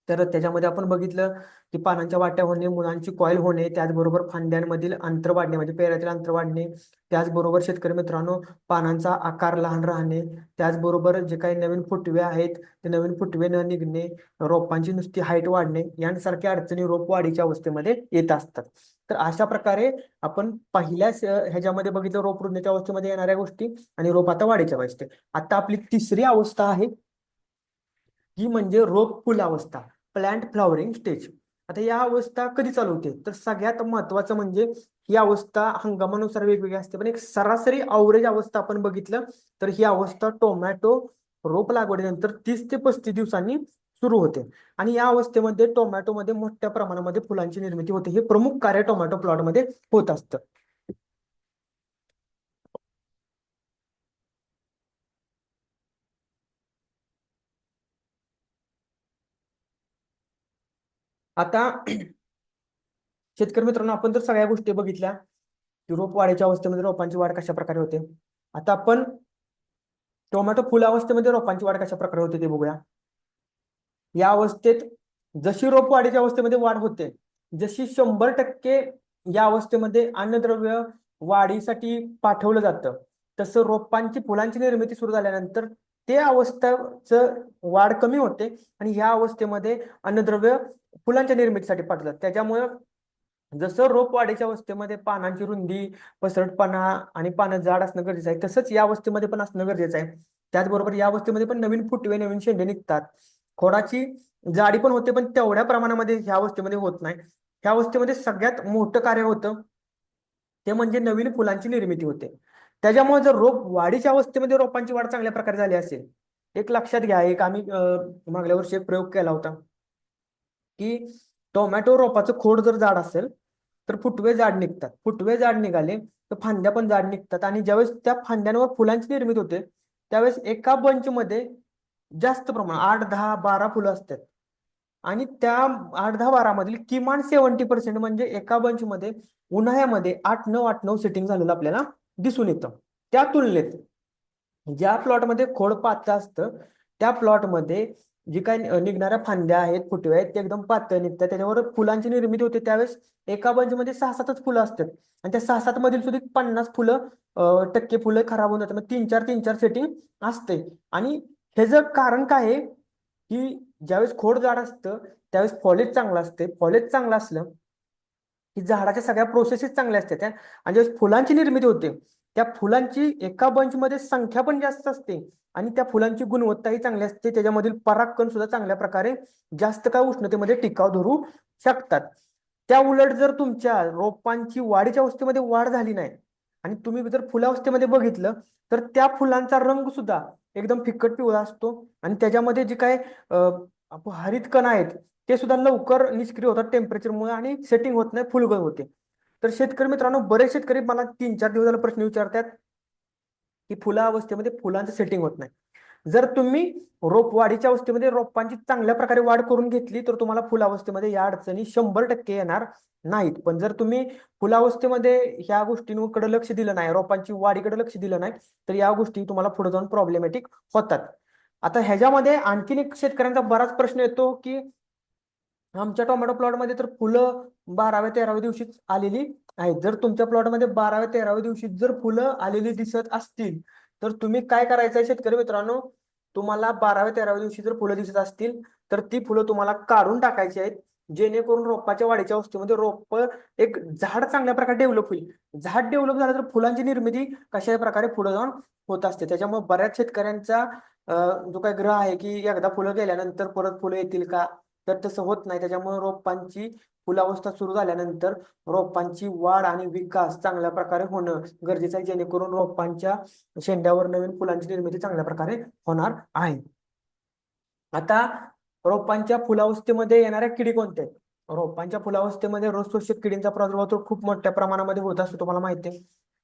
तर त्याच्यामध्ये आपण बघितलं की पानांच्या वाट्या होणे, मुळांची कॉईल होणे, त्याचबरोबर फांद्यांमधील अंतर वाढणे म्हणजे पेरातील अंतर वाढणे, त्याचबरोबर शेतकरी मित्रांनो पानांचा आकार लहान राहणे, त्याचबरोबर जे काही नवीन फुटवे आहेत ते नवीन फुटवे न निघणे, रोपांची नुसती हाईट वाढणे, यांसारख्या अडचणी रोप वाढीच्या अवस्थेमध्ये येत असतात. तर अशा प्रकारे आपण पहिल्याच ह्याच्यामध्ये बघितलं रोप रुजण्याच्या अवस्थेमध्ये येणाऱ्या गोष्टी आणि रोप आता वाढीच्या अवस्थेत. आता आपली तिसरी अवस्था आहे ही म्हणजे रोप फुल अवस्था, प्लांट फ्लॉवरिंग स्टेज. आता या अवस्था कधी चालू होते, तर सगळ्यात महत्वाचं म्हणजे ही अवस्था हंगामानुसार वेगवेगळी असते, पण एक सरासरी अवरेज अवस्था आपण बघितलं तर ही अवस्था टोमॅटो रोप लागवडीनंतर 30 ते 35 दिवसांनी सुरू होते. आणि या अवस्थेमध्ये टोमॅटोमध्ये मोठ्या प्रमाणामध्ये फुलांची निर्मिती होते. हे प्रमुख कार्य टोमॅटो प्लॉटमध्ये होत असतं. आता शेतकरी मित्रांनो आपण जर सगळ्या गोष्टी बघितल्या की रोप वाढीच्या अवस्थेमध्ये रोपांची वाढ कशा प्रकारे होते, आता आपण टोमॅटो फुल अवस्थेमध्ये रोपांची वाढ कशा प्रकारे होते ते बघूया. या अवस्थेत जशी रोप वाढीच्या अवस्थेमध्ये वाढ होते, जशी 100% या अवस्थेमध्ये अन्नद्रव्य वाढीसाठी पाठवलं जातं, तसं रोपांची फुलांची निर्मिती सुरू झाल्यानंतर ते अवस्थेचं वाढ कमी होते आणि ह्या अवस्थेमध्ये अन्नद्रव्य फुलांच्या निर्मितीसाठी पाठवतात. त्याच्यामुळे जसं रोप वाढीच्या अवस्थेमध्ये पानांची रुंदी, पसरटपणा आणि पानं जाड असणं गरजेचं आहे, तसंच या अवस्थेमध्ये पण असणं गरजेचं आहे. त्याचबरोबर या अवस्थेमध्ये पण नवीन फुटवे नवीन शेंडे निघतात, खोडाची जाडी पण होते, पण तेवढ्या प्रमाणामध्ये ह्या अवस्थेमध्ये होत नाही. ह्या अवस्थेमध्ये सगळ्यात मोठं कार्य होतं ते म्हणजे नवीन फुलांची निर्मिती होते. त्याच्यामुळे जर रोप वाढीच्या अवस्थेमध्ये रोपांची वाढ चांगल्या प्रकारे झाली असेल, एक लक्षात घ्या, एक आम्ही मागल्या वर्षी एक प्रयोग केला होता की टोमॅटो रोपाचं खोड जर जाड असेल तर फुटवे जाड निघतात, फुटवे जाड निघाले तर फांद्या पण जाड निघतात आणि ज्यावेळेस त्या फांद्यांवर फुलांची निर्मिती होते त्यावेळेस एका बंचमध्ये जास्त प्रमाण 8-10-12 फुलं असतात आणि त्या 8-10-12 मधील किमान 70% म्हणजे एका बंचमध्ये उन्हाळ्यामध्ये 8-9 सेटिंग झालेलं आपल्याला दिसून येतं. त्या तुलनेत ज्या प्लॉटमध्ये खोड पातळ असतं त्या प्लॉटमध्ये जी काही निघणाऱ्या फांद्या आहेत, फुटवे आहेत, ते एकदम पातळ निघतात, त्याच्यावर फुलांची निर्मिती होते. त्यावेळेस एका बंचमध्ये 6-7च फुलं असतात आणि त्या 6-7 मधील सुद्धा 50 फुलं टक्के फुलं खराब होऊन जातात. मग 3-4 सेटिंग असते. आणि ह्याचं कारण काय आहे की ज्यावेळेस खोड जाड असतं त्यावेळेस फॉलेज चांगलं असते, फॉलेज चांगलं असलं की झाडाच्या सगळ्या प्रोसेसेस चांगल्या असतात आणि ज्यावेळेस फुलांची निर्मिती होते त्या फुलांची एका बंचमध्ये संख्या पण जास्त असते आणि त्या फुलांची गुणवत्ताही चांगली असते, त्याच्यामधील परागकण सुद्धा चांगल्या प्रकारे जास्त काळ उष्णतेमध्ये टिकाव धरू शकतात. त्या उलट जर तुमच्या रोपांची वाढीच्या अवस्थेमध्ये वाढ झाली नाही आणि तुम्ही जर फुलावस्थेमध्ये बघितलं तर त्या फुलांचा रंग सुद्धा एकदम फिकट पिवळा असतो आणि त्याच्यामध्ये जे काय हरित कण आहेत ते सुद्धा लवकर निष्क्रिय होतात टेम्परेचरमुळे आणि सेटिंग होत नाही, फुलगळ होते. तर शेतकरी मित्रांनो, बरेच शेतकरी मला 3-4 दिवस झाले प्रश्न विचारतात की फुला अवस्थेमध्ये फुलांचं सेटिंग होत नाही. जर तुम्ही रोप वाढीच्या अवस्थेमध्ये रोपांची चांगल्या प्रकारे वाढ करून घेतली तर तुम्हाला फुलावस्थेमध्ये या अडचणी 100% येणार नाहीत. पण जर तुम्ही फुलावस्थेमध्ये ह्या गोष्टींकडे लक्ष दिलं नाही, रोपांची वाढीकडे लक्ष दिलं नाही, तर या गोष्टी तुम्हाला पुढे जाऊन प्रॉब्लेमॅटिक होतात. आता ह्याच्यामध्ये आणखीन एक शेतकऱ्यांचा बराच प्रश्न येतो की आमच्या टोमॅटो प्लॉटमध्ये तर फुलं 12व्या-13व्या दिवशीच आलेली आहेत. जर तुमच्या प्लॉटमध्ये 12व्या-13व्या दिवशी जर फुलं आलेली दिसत असतील तर तुम्ही काय करायचं आहे शेतकरी मित्रांनो, तुम्हाला 12व्या-13व्या दिवशी जर फुलं दिसत असतील तर ती फुलं तुम्हाला काढून टाकायची आहेत, जेणेकरून रोपाच्या वाढीच्या अवस्थेमध्ये रोप एक झाड चांगल्या प्रकारे डेव्हलप होईल. झाड डेव्हलप झालं तर फुलांची निर्मिती कशा प्रकारे पुढे जाऊन होत असते. त्याच्यामुळे बऱ्याच शेतकऱ्यांचा जो काही ग्रह आहे की एकदा फुलं गेल्यानंतर परत फुलं येतील का, तर तसं होत नाही. त्याच्यामुळे रोपांची फुलावस्था सुरू झाल्यानंतर रोपांची वाढ आणि विकास चांगल्या प्रकारे होणं गरजेचं आहे, जेणेकरून रोपांच्या शेंड्यावर नवीन फुलांची निर्मिती चांगल्या प्रकारे होणार आहे. आता रोपांच्या फुलावस्थेमध्ये येणाऱ्या किडी कोणत्या आहेत? रोपांच्या फुलावस्थेमध्ये रस शोषक किडींचा प्रादुर्भाव तर खूप मोठ्या प्रमाणामध्ये होत असतो, तुम्हाला माहिती आहे.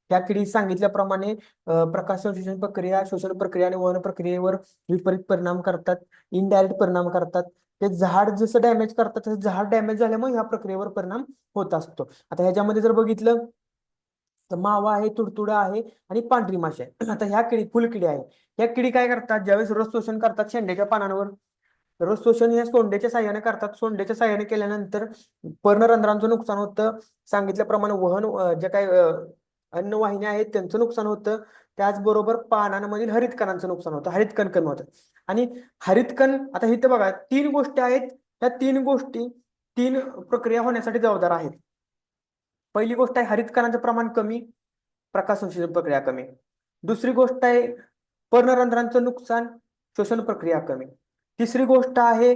त्या किडी सांगितल्याप्रमाणे प्रकाश संश्लेषण प्रक्रिया, शोषण प्रक्रिया आणि वहन प्रक्रियेवर विपरीत परिणाम करतात, इनडायरेक्ट परिणाम करतात. ते झाड जसं डॅमेज करतात तसं झाड डॅमेज झाल्यामुळे ह्या प्रक्रियेवर परिणाम होत असतो. आता ह्याच्यामध्ये जर बघितलं तर मावा आहे, तुडतुडा आहे आणि पांढरी माशी आहे. आता ह्या किडी फुलकिडी आहे. ह्या किडी काय करतात, ज्यावेळेस रस शोषण करतात शेंड्याच्या पानांवर, रस शोषण हे सोंडेच्या साह्याने करतात. सोंडेच्या साह्याने केल्यानंतर पर्णरंध्रांचं नुकसान होतं, सांगितल्याप्रमाणे वहन जे काही अन्नवाहिन्या आहेत त्यांचं नुकसान होतं, त्याचबरोबर पानांमधील हरित कणांचं नुकसान होतं, हरित कण कमी होतं. आणि हरित कण, आता इथं बघा 3 गोष्टी आहेत, त्या 3 गोष्टी 3 प्रक्रिया होण्यासाठी जबाबदार आहेत. पहिली गोष्ट आहे हरित कणांचं प्रमाण कमी, प्रकाश संश्लेषण प्रक्रिया कमी. दुसरी गोष्ट आहे पर्णरंध्रांचं नुकसान, शोषण प्रक्रिया कमी. तिसरी गोष्ट आहे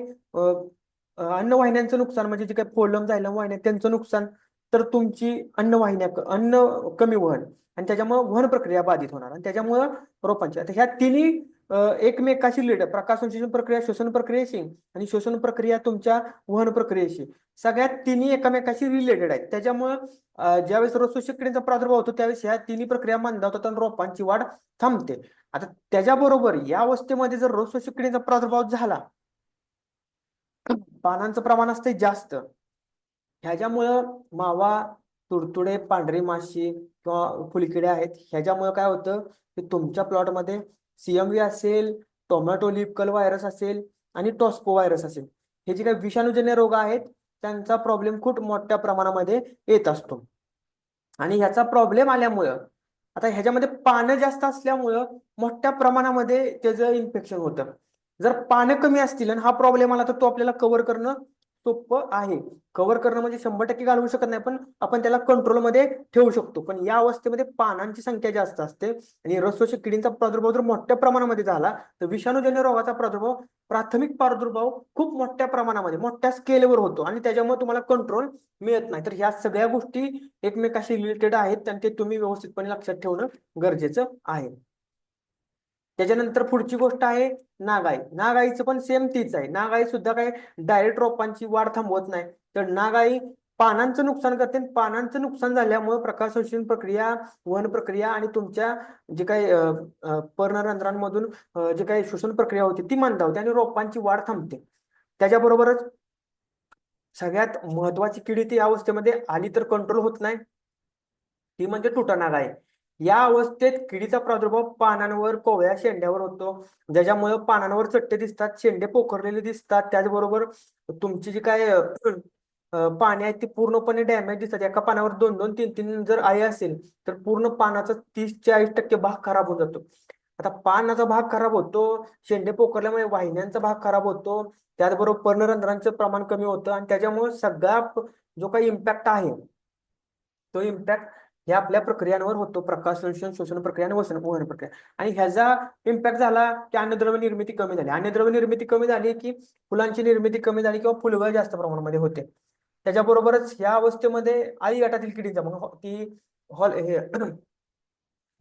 अन्नवाहिन्यांचं नुकसान, म्हणजे जे काही फोलम जायलम वाहिन्या त्यांचं नुकसान. तर तुमची अन्नवाहिन्या अन्न कमी वहन आणि त्याच्यामुळे वहन प्रक्रिया बाधित होणार आणि त्याच्यामुळं रोपांची. आता ह्या तिन्ही एकमेकाशी रिलेटेड, प्रकाश संश्लेषण प्रक्रिया शोषण प्रक्रियेशी आणि शोषण प्रक्रिया तुमच्या वहन प्रक्रियेशी, सगळ्यात तिन्ही एकमेकाशी रिलेटेड आहेत. त्याच्यामुळं ज्यावेळेस रस शोषक किडींचा प्रादुर्भाव होतो त्यावेळेस ह्या तिन्ही प्रक्रिया मंदावतात आणि रोपांची वाढ थांबते. आता त्याच्याबरोबर या अवस्थेमध्ये जर रस शोषक किडींचा प्रादुर्भाव झाला, पानांचं प्रमाण असते जास्त, ह्याच्यामुळं मावा, तुडतुडे, पांढरी माशी किंवा फुलकिडे आहेत, ह्याच्यामुळे काय होतं की तुमच्या प्लॉटमध्ये CMV असेल, टोमॅटो लीफ कर्ल व्हायरस असेल आणि टॉस्पो व्हायरस असेल, हे जे काही विषाणूजन्य रोग आहेत त्यांचा प्रॉब्लेम खूप मोठ्या प्रमाणामध्ये येत असतो. आणि ह्याचा प्रॉब्लेम आल्यामुळं, आता ह्याच्यामध्ये पानं जास्त असल्यामुळं मोठ्या प्रमाणामध्ये त्याचं इन्फेक्शन होतं. जर पानं कमी असतील आणि हा प्रॉब्लेम आला तर तो आपल्याला कव्हर करणं सोपं आहे. कव्हर करणं म्हणजे 100% घालवू शकत नाही, पण आपण त्याला कंट्रोलमध्ये ठेवू शकतो. पण या अवस्थेमध्ये पानांची संख्या जास्त असते आणि रस शोषक किडींचा प्रादुर्भाव जर मोठ्या प्रमाणामध्ये झाला तर विषाणूजन्य रोगाचा प्रादुर्भाव, प्राथमिक प्रादुर्भाव खूप मोठ्या प्रमाणामध्ये मोठ्या स्केलवर होतो आणि त्याच्यामुळे तुम्हाला कंट्रोल मिळत नाही. तर ह्या सगळ्या गोष्टी एकमेकाशी रिलेटेड आहेत आणि ते तुम्ही व्यवस्थितपणे लक्षात ठेवणं गरजेचं आहे. त्याच्यानंतर पुढची गोष्ट आहे नागाई. नागाईचं पण सेम तीच आहे. नागाई सुद्धा काही डायरेक्ट रोपांची वाढ थांबवत नाही, तर नागाई पानांचं नुकसान करते. पानांचं नुकसान झाल्यामुळे प्रकाश संश्लेषण प्रक्रिया, वहन प्रक्रिया आणि तुमच्या जे काही पर्णरंध्रांमधून जे काही शोषण प्रक्रिया होती ती मंदावते आणि रोपांची वाढ थांबते. त्याच्याबरोबरच सगळ्यात महत्वाची किडी ती या अवस्थेमध्ये आली तर कंट्रोल होत नाही, ती म्हणजे तुटनाग आहे. या अवस्थेत किडीचा प्रादुर्भाव पानांवर, कोवळ्या शेंड्यावर होतो, ज्याच्यामुळे पानांवर चट्टे दिसतात, शेंडे पोखरलेले दिसतात. त्याचबरोबर तुमची जी काय पाने आहेत ती पूर्णपणे डॅमेज दिसतात. एका पानावर 2-2, 3-3 जर आळे असेल तर पूर्ण पानाचा 30-40% भाग खराब होऊन जातो. आता पानाचा भाग खराब होतो, शेंडे पोखरल्यामुळे वाहिन्यांचा भाग खराब होतो, त्याचबरोबर पर्णरंध्रांचं प्रमाण कमी होतं आणि त्याच्यामुळे सगळा जो काही इम्पॅक्ट आहे तो इम्पॅक्ट हे आपल्या प्रक्रियांवर होतो, प्रकाश संश्लेषण, शोषण प्रक्रिया आणि वहन प्रक्रिया. आणि ह्याचा इम्पॅक्ट झाला की अन्नद्रव्य निर्मिती कमी झाली. अन्नद्रव्य निर्मिती कमी झाली की फुलांची निर्मिती कमी झाली किंवा फुलगळ जास्त प्रमाणामध्ये होते. त्याच्याबरोबरच ह्या अवस्थेमध्ये आई गटातील किडींचा मग ती हे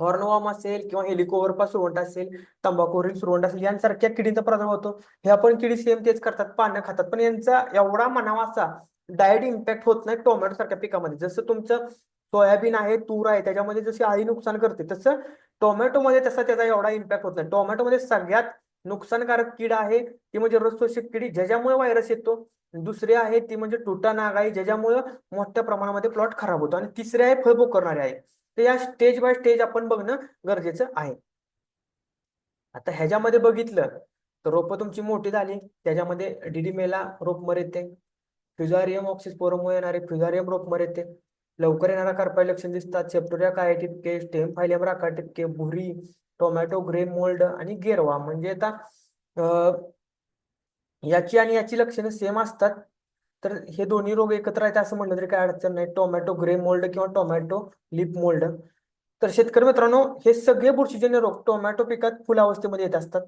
हॉर्नवॉर्म असेल किंवा हेलिकोवरपा सुरवंट असेल, तंबाखूवरील सुरवंट असेल, यांसारख्या किडींचा प्रादुर्भाव होतो. ह्या पण किडी सेम तेच करतात, पानं खातात, पण यांचा एवढा म्हणावा असा डायरेक्ट इम्पॅक्ट होत नाही टोमॅटो सारख्या पिकामध्ये. जसं तुमचं सोयाबीन आहे, तूर आहे, त्याच्यामध्ये जशी अळी नुकसान करते, तसं टोमॅटोमध्ये तसा त्याचा एवढा इम्पॅक्ट होत नाही. टोमॅटोमध्ये सगळ्यात नुकसानकारक कीड आहे ती म्हणजे रसशोषक किडी, ज्याच्यामुळे व्हायरस येतो. दुसरी आहे ती म्हणजे तुटा नाग आहे, ज्याच्यामुळे मोठ्या प्रमाणामध्ये प्लॉट खराब होतो. आणि तिसरी आहे फळपोक करणारे आहे. तर या स्टेज बाय स्टेज आपण बघणं गरजेचं आहे. आता ह्याच्यामध्ये बघितलं तर रोपं तुमची मोठी झाली, त्याच्यामध्ये डिडिमेला रोपमर येते, फ्युजारियम ऑक्सिस्पोरममुळे येणारे फ्युजारियम रोपमर येते, लवकर येणारा करपाई लक्षण दिसतात, सेप्टोरिया काळे टिपके, स्टेम फायलियम राखा टिपके, भुरी, टोमॅटो ग्रे मोल्ड आणि गेरवा. म्हणजे आता याची आणि याची लक्षणं सेम असतात. तर हे दोन्ही रोग एकत्र आहेत असं म्हणलं तरी काय अडचण नाही, टोमॅटो ग्रे मोल्ड किंवा टोमॅटो लिप मोल्ड. तर शेतकरी मित्रांनो, हे सगळे बुरशीजन्य रोग टोमॅटो पिकात फुलावस्थेमध्ये येत असतात.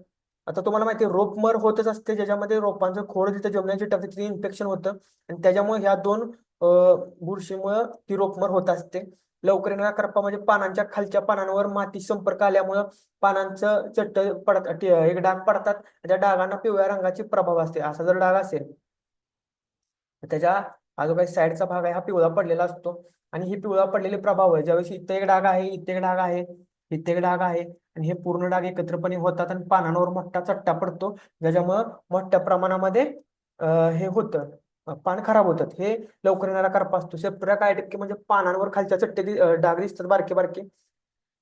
आता तुम्हाला माहिती आहे रोपमर होतच असते, ज्याच्यामध्ये रोपांचं खोड जिथे जमण्याची टप्प्यात तिथे इन्फेक्शन होतं आणि त्याच्यामुळे ह्या दोन बुरशीमुळे ती रोपमर होत असते. लवकर येणारा करपा म्हणजे पानांच्या खालच्या पानांवर माती संपर्क आल्यामुळं पानांचं चट्ट पडत एक डाग पडतात, त्या डागांना पिवळ्या रंगाची प्रभाव असते. असा जर डाग असेल तर त्याच्या हा जो काही साईडचा भाग आहे हा पिवळा पडलेला असतो. आणि ही पिवळा पडलेले प्रभाव आहे, ज्यावेळेस इथे एक डाग आहे, इथे एक डाग आहे, इथे एक डाग आहे, आणि हे पूर्ण डाग एकत्रपणे होतात आणि पानांवर मोठा चट्टा पडतो, ज्याच्यामुळं मोठ्या प्रमाणामध्ये हे होतं, पान खराब होतात. हे लवकर येणारा करपा असतो. सेप्टोरिया कायटिके म्हणजे पानांवर खालच्या चट्टे डाग दिसतात बारके बारके.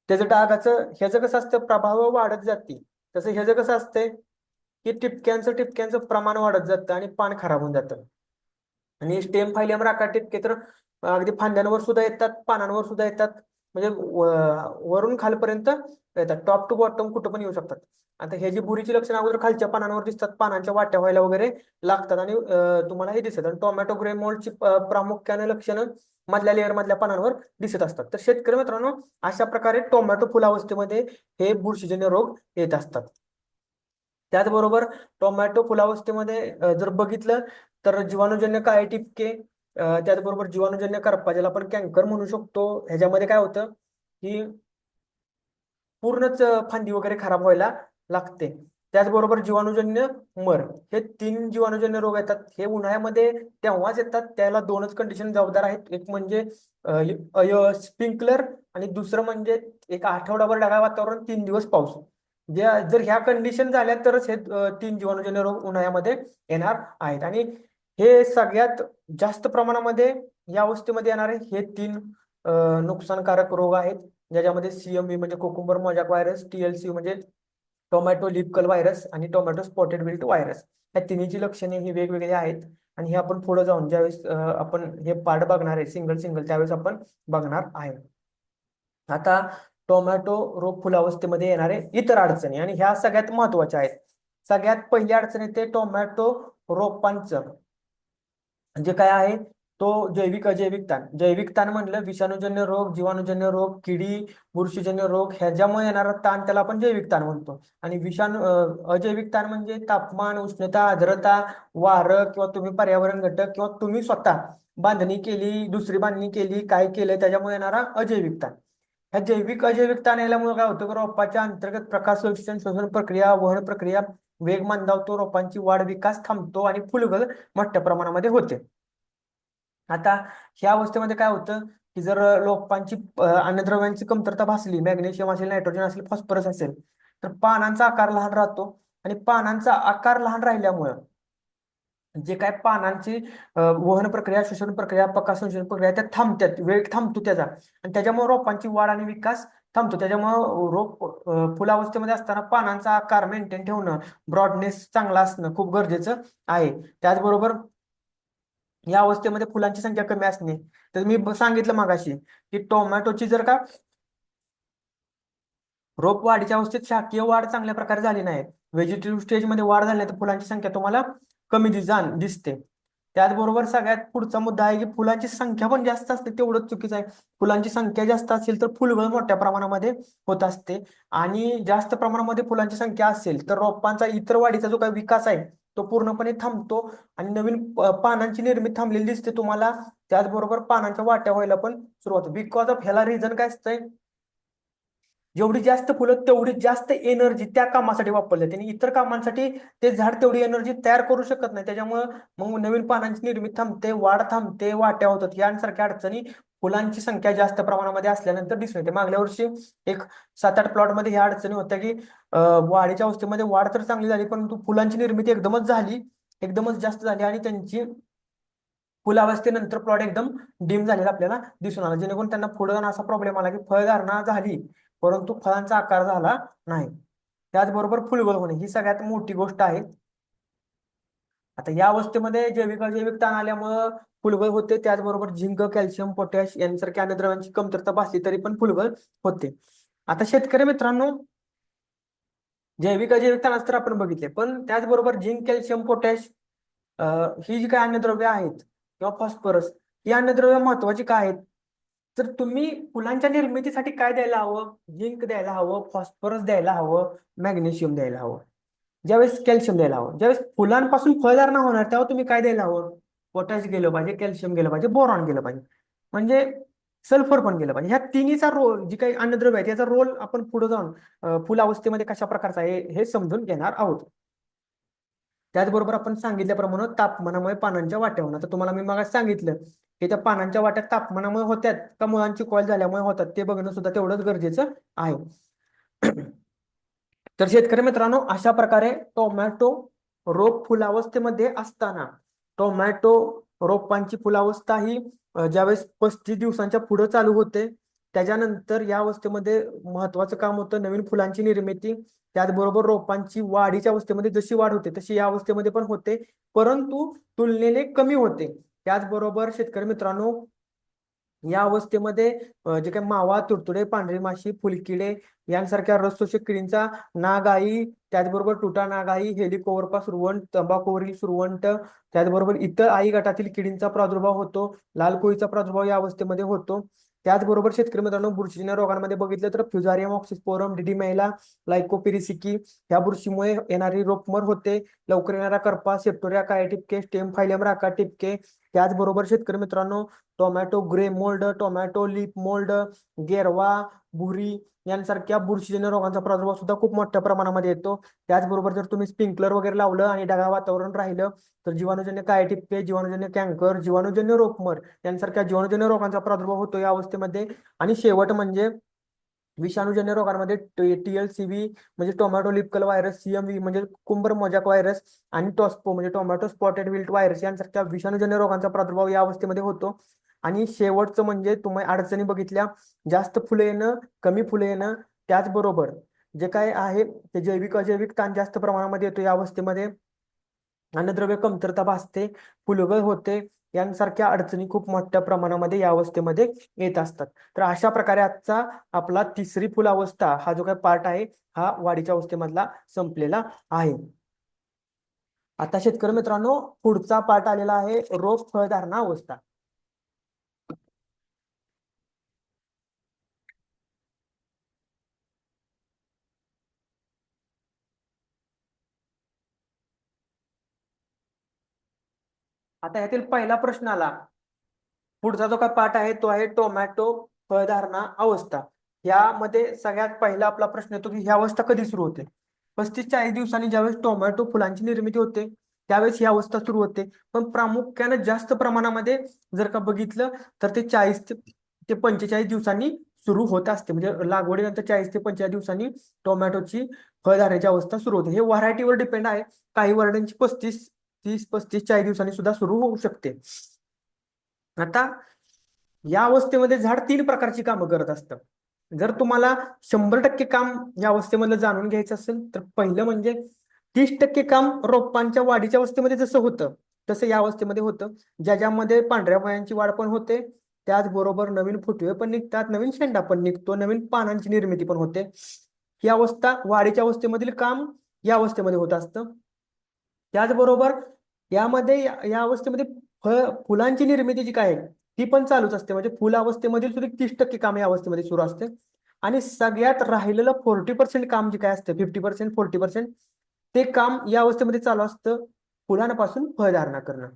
त्याचं डागाचं ह्याचं कसं असतं, प्रभाव वाढत जाते. तसं ह्याचं कसं असतंय की टिपक्यांचं प्रमाण वाढत जातं आणि पान खराब होऊन जातं. आणि स्टेम फायलियम राखा टिपके तर अगदी फांद्यांवर सुद्धा येतात, पानांवर सुद्धा येतात, म्हणजे वरून खालपर्यंत येतात, टॉप टू बॉटम कुठं पण येऊ शकतात. आता हे जी बुरीची लक्षणं अगोदर खालच्या पानांवर दिसतात, पानांच्या वाट्या व्हायला वगैरे लागतात आणि तुम्हाला हे दिसत. आणि टोमॅटो ग्रे मोल्डची प्रामुख्याने लक्षणं मधल्या लेअर मधल्या पानांवर दिसत असतात. तर शेतकरी मित्रांनो, अशा प्रकारे टोमॅटो फुलावस्थेमध्ये हे बुरशीजन्य रोग येत असतात. त्याचबरोबर टोमॅटो फुलावस्थेमध्ये जर बघितलं तर जीवाणूजन्य काळे टिपके, त्याचबरोबर जीवाणूजन्य करपा ज्याला आपण कॅन्कर म्हणू शकतो, ह्याच्यामध्ये काय होतं की पूर्णच फांदी वगैरे खराब व्हायला लागते. त्याचबरोबर जीवाणूजन्य मर, हे 3 जीवाणूजन्य रोग येतात. हे उन्हाळ्यामध्ये तेव्हाच येतात, त्याला 2च कंडिशन जबाबदार आहेत. एक म्हणजे स्प्रिंकलर आणि दुसरं म्हणजे एक आठवडाभर ढगाळ वातावरण, 3 दिवस पाऊस. जर ह्या कंडिशन झाल्या तरच हे 3 जीवाणूजन्य रोग उन्हाळ्यामध्ये येणार आहेत. आणि हे सगळ्यात जास्त प्रमाणामध्ये या अवस्थेमध्ये येणारे हे 3 नुकसानकारक रोग आहेत, ज्याच्यामध्ये CMV म्हणजे कोकुंबर मोजॅक व्हायरस, TLC म्हणजे टोमॅटो लीफ कर्ल व्हायरस आणि टोमॅटो स्पॉटेड विल्ट व्हायरस. या तिन्हीची लक्षणे ही वेगवेगळी आहेत. आणि हे आपण पुढे जाऊन ज्यावेळेस आपण हे पार्ट बघणार आहे सिंगल सिंगल, त्यावेळेस आपण बघणार आहे. आता टोमॅटो रोग फुलावस्थेमध्ये येणारे इतर अडचणी, आणि ह्या सगळ्यात महत्वाच्या आहेत. सगळ्यात पहिली अडचण येते टोमॅटो रोपांचं, म्हणजे काय आहे तो जैविक अजैविक ताण. जैविक ताण म्हणलं विषाणूजन्य रोग, जीवाणूजन्य रोग, किडी, बुरशीजन्य रोग, ह्याच्यामुळे येणारा ताण त्याला आपण जैविक ताण म्हणतो. आणि अजैविक ताण म्हणजे तापमान, उष्णता, आर्द्रता, वारं किंवा तुम्ही पर्यावरण घटक किंवा तुम्ही स्वतः बांधणी केली, दुसरी बांधणी केली, काय केलं, त्याच्यामुळे येणारा अजैविक ताण. ह्या जैविक अजैविक ताण याल्यामुळे काय होतं की रोपाच्या अंतर्गत प्रकाश संश्लेषण, शोषण प्रक्रिया, वहन प्रक्रिया वेग मंदावतो, रोपांची वाढ विकास थांबतो आणि फुलगळ मोठ्या प्रमाणामध्ये होते. आता ह्या अवस्थेमध्ये काय होतं की जर रोपांची अन्नद्रव्यांची कमतरता भासली, मॅग्नेशियम असेल, नायट्रोजन असेल, फॉस्फरस असेल, तर पानांचा आकार लहान राहतो. आणि पानांचा आकार लहान राहिल्यामुळं जे काय पानांची वहन प्रक्रिया, श्वसन प्रक्रिया, प्रकाश संश्लेषण प्रक्रिया त्या थांबतात, वेग थांबतो त्याचा, आणि त्याच्यामुळे रोपांची वाढ आणि विकास थांबतो. त्याच्यामुळे रोप फुलावस्थेमध्ये असताना पानांचा आकार मेंटेन ठेवणं, ब्रॉडनेस चांगला असणं खूप गरजेचं आहे. त्याचबरोबर या अवस्थेमध्ये फुलांची संख्या कमी असणे. तर मी सांगितलं मगाशी की टोमॅटोची जर का रोप वाढीच्या अवस्थेत शाकीय वाढ चांगल्या प्रकारे झाली नाही, व्हेजिटेटिव्ह स्टेजमध्ये वाढ झाली नाही, तर फुलांची संख्या तुम्हाला कमी दिसते. त्याचबरोबर सगळ्यात पुढचा मुद्दा आहे की फुलांची संख्या पण जास्त असते, तेवढंच चुकीचं आहे. फुलांची संख्या जास्त असेल तर फुलगळ मोठ्या प्रमाणामध्ये होत असते, आणि जास्त प्रमाणामध्ये फुलांची संख्या असेल तर रोपांचा इतर वाढीचा जो काही विकास आहे तो पूर्णपणे थांबतो, आणि नवीन पानांची निर्मिती थांबलेली दिसते तुम्हाला. त्याचबरोबर पानांच्या वाट्या व्हायला पण सुरुवात होते. बिकॉज ऑफ ह्याला रिझन काय असतंय, जेवढी जास्त फुलं तेवढी जास्त एनर्जी त्या कामासाठी वापरली जाते, आणि इतर कामांसाठी ते झाड तेवढी एनर्जी तयार करू शकत नाही. त्याच्यामुळे मग नवीन पानांची निर्मिती थांबते, वाढ थांबते, वाट्या होतात, यांसारख्या अडचणी फुलांची संख्या जास्त प्रमाणामध्ये असल्यानंतर दिसून येते. मागल्या वर्षी एक 7-8 प्लॉटमध्ये ह्या अडचणी होत्या की वाढीच्या अवस्थेमध्ये वाढ तर चांगली झाली, परंतु फुलांची निर्मिती एकदमच झाली, एकदमच जास्त झाली, आणि त्यांची फुलावस्थेनंतर प्लॉट एकदम डिम झालेला आपल्याला दिसून आला, जेणेकरून त्यांना पुढे जाऊन असा प्रॉब्लेम आला की फळधारणा झाली परंतु फळांचा आकार झाला नाही. त्याचबरोबर फुलगळ होणे ही सगळ्यात मोठी गोष्ट आहे. आता या अवस्थेमध्ये जैविक अजैविक ताण आल्यामुळं फुलगळ होते. त्याचबरोबर झिंक, कॅल्शियम, पोटॅश यांसारख्या अन्नद्रव्यांची कमतरता भासली तरी पण फुलगळ होते. आता शेतकरी मित्रांनो, जैविक अजैविक ताणाच तर आपण बघितले, पण त्याचबरोबर झिंक, कॅल्शियम, पोटॅश ही जी काही अन्नद्रव्य आहेत किंवा फॉस्फरस, ही अन्नद्रव्य महत्वाची काय आहेत, तर तुम्ही फुलांच्या निर्मितीसाठी काय द्यायला हवं, झिंक द्यायला हवं, फॉस्फरस द्यायला हवं, मॅग्नेशियम द्यायला हवं, ज्यावेळेस कॅल्शियम द्यायला हवं. ज्यावेळेस फुलांपासून फळधारणा होणार तेव्हा तुम्ही काय द्यायला हवं, पोटॅश गेलं पाहिजे, कॅल्शियम गेलं पाहिजे, बोरॉन गेलं पाहिजे, म्हणजे सल्फर पण गेलं पाहिजे. ह्या तिन्हीचा रोल, जी काही अन्नद्रव्य आहे त्याचा रोल आपण पुढे जाऊन फुलावस्थेमध्ये कशा प्रकारचा आहे हे समजून घेणार आहोत. त्याचबरोबर आपण सांगितल्याप्रमाणे तापमानामुळे पानांच्या वाट्या होणार. तर तुम्हाला मी मग सांगितलं की त्या पानांच्या वाट्या तापमानामुळे होत्यात का मुळांची कॉईल झाल्यामुळे होतात, ते बघणं सुद्धा तेवढंच गरजेचं आहे. तर शेतकरी मित्रांनो, अशा प्रकारे टोमॅटो रोप फुलावस्थेमध्ये असताना टोमॅटो रोपांची फुलावस्था ही ज्यावेळेस 35 दिवसांच्या पुढे चालू होते, त्याच्यानंतर या अवस्थेमध्ये महत्वाचं काम होतं नवीन फुलांची निर्मिती. त्याचबरोबर रोपांची वाढीच्या अवस्थेमध्ये जशी वाढ होते तशी या अवस्थेमध्ये पण होते, परंतु तुलनेने कमी होते. त्याचबरोबर शेतकरी मित्रांनो, या अवस्थेमध्ये जे काही मावा, तुडतुडे, पांढरी माशी, फुलकिडे यांसारख्या रस शोषक किडींचा, नागआळी, त्याचबरोबर तुटा नागआळी, हेलिकोवरपा सुरवंट, तंबाखूवरील सुरवंट, त्याचबरोबर इतर आई गटातील किडींचा प्रादुर्भाव होतो. लाल कोळीचा प्रादुर्भाव या अवस्थेमध्ये होतो. त्याचबरोबर शेतकरी मित्रांनो, बुरशीजन्य रोगांमध्ये बघितलं तर फ्युजारियम ऑक्सिस्पोरम, डिडिमेला, लायकोपिरिसिकी या बुरशीमुळे येणारी रोगमर होते. लवकर येणारा करपा, सेप्टोरिया काळे टिपके, स्टेम फायलम राका टिपके. त्याचबरोबर शेतकरी मित्रांनो, tomato grey mould, tomato leaf mould, गेरवा, भुरी यांसारख्या बुरशीजन्य रोगांचा प्रादुर्भाव सुद्धा खूप मोठ्या प्रमाणामध्ये येतो. त्याचबरोबर जर तुम्ही स्प्रिंकलर वगैरे लावलं आणि ढगाळ वातावरण राहिलं तर जीवाणूजन्य काळे टिपके, जीवाणूजन्य कॅन्कर, जीवाणूजन्य रोगमर यांसारख्या जीवाणूजन्य रोगांचा प्रादुर्भाव होतो या अवस्थेमध्ये. आणि शेवट म्हणजे विषाणूजन्य रोगांमध्ये TLCV म्हणजे टोमॅटो लिपकल व्हायरस, CMV म्हणजे कुंबर मोजॅक व्हायरस, आणि टॉस्पो म्हणजे टोमॅटो स्पॉटेड विल्ट व्हायरस यांसारख्या विषाणूजन्य रोगांचा प्रादुर्भाव या अवस्थेमध्ये होतो. आणि शेवटचं म्हणजे तुम्ही अडचणी बघितल्या, जास्त फुले येणं, कमी फुले येणं, त्याचबरोबर जे काय आहे ते जैविक अजैविक ताण जास्त प्रमाणामध्ये येतो या अवस्थेमध्ये, अन्नद्रव्य कमतरता भासते, फुलगळ होते, यांसारख्या अडचणी खूप मोठ्या प्रमाणामध्ये या अवस्थेमध्ये येत असतात. तर अशा प्रकारे आजचा आपला तिसरी फुलावस्था हा जो काही पार्ट आहे हा वाढीच्या अवस्थेमधला संपलेला आहे. आता शेतकरी मित्रांनो, पुढचा पार्ट आलेला आहे रोप फळधारणा अवस्था. आता यातील पहिला प्रश्न आला, पुढचा जो काय पाठ आहे तो आहे टोमॅटो फळधारणा अवस्था. यामध्ये सगळ्यात पहिला आपला प्रश्न येतो की ही अवस्था कधी सुरू होते. 35-40 दिवसांनी ज्यावेळेस टोमॅटो फुलांची निर्मिती होते त्यावेळेस ही अवस्था सुरू होते. पण प्रामुख्याने जास्त प्रमाणामध्ये जर का बघितलं तर ते 40 ते 45 दिवसांनी सुरू होत असते. म्हणजे लागवडीनंतर 40 ते 45 दिवसांनी टोमॅटोची फळधारण्याची अवस्था सुरू होते. हे व्हरायटीवर डिपेंड आहे. काही व्हरायटींची 30, 35, 40 दिवसांनी सुद्धा सुरू होऊ शकते. आता या अवस्थेमध्ये झाड 3 प्रकारची कामं करत असतं. जर तुम्हाला 100% काम या अवस्थेमध्ये जाणून घ्यायचं असेल तर पहिलं म्हणजे 30% काम रोपांच्या वाढीच्या अवस्थेमध्ये जसं होतं तसं या अवस्थेमध्ये होतं, ज्याच्यामध्ये पांढऱ्या मुळ्यांची वाढ पण होते, त्याचबरोबर नवीन फुटवे पण निघतात, नवीन शेंडा पण निघतो, नवीन पानांची निर्मिती पण होते. ही अवस्था वाढीच्या अवस्थेमधील काम या अवस्थेमध्ये होत असतं. त्याचबरोबर यामध्ये या अवस्थेमध्ये फुलांची निर्मिती जी काय आहे ती पण चालूच असते, म्हणजे फुल अवस्थेमधील सुद्धा 30% काम या अवस्थेमध्ये सुरू असते. आणि सगळ्यात राहिलेलं 40% काम जे काय असतं, 50% 40% ते काम या अवस्थेमध्ये चालू असतं, फुलांपासून फळधारणा करणं.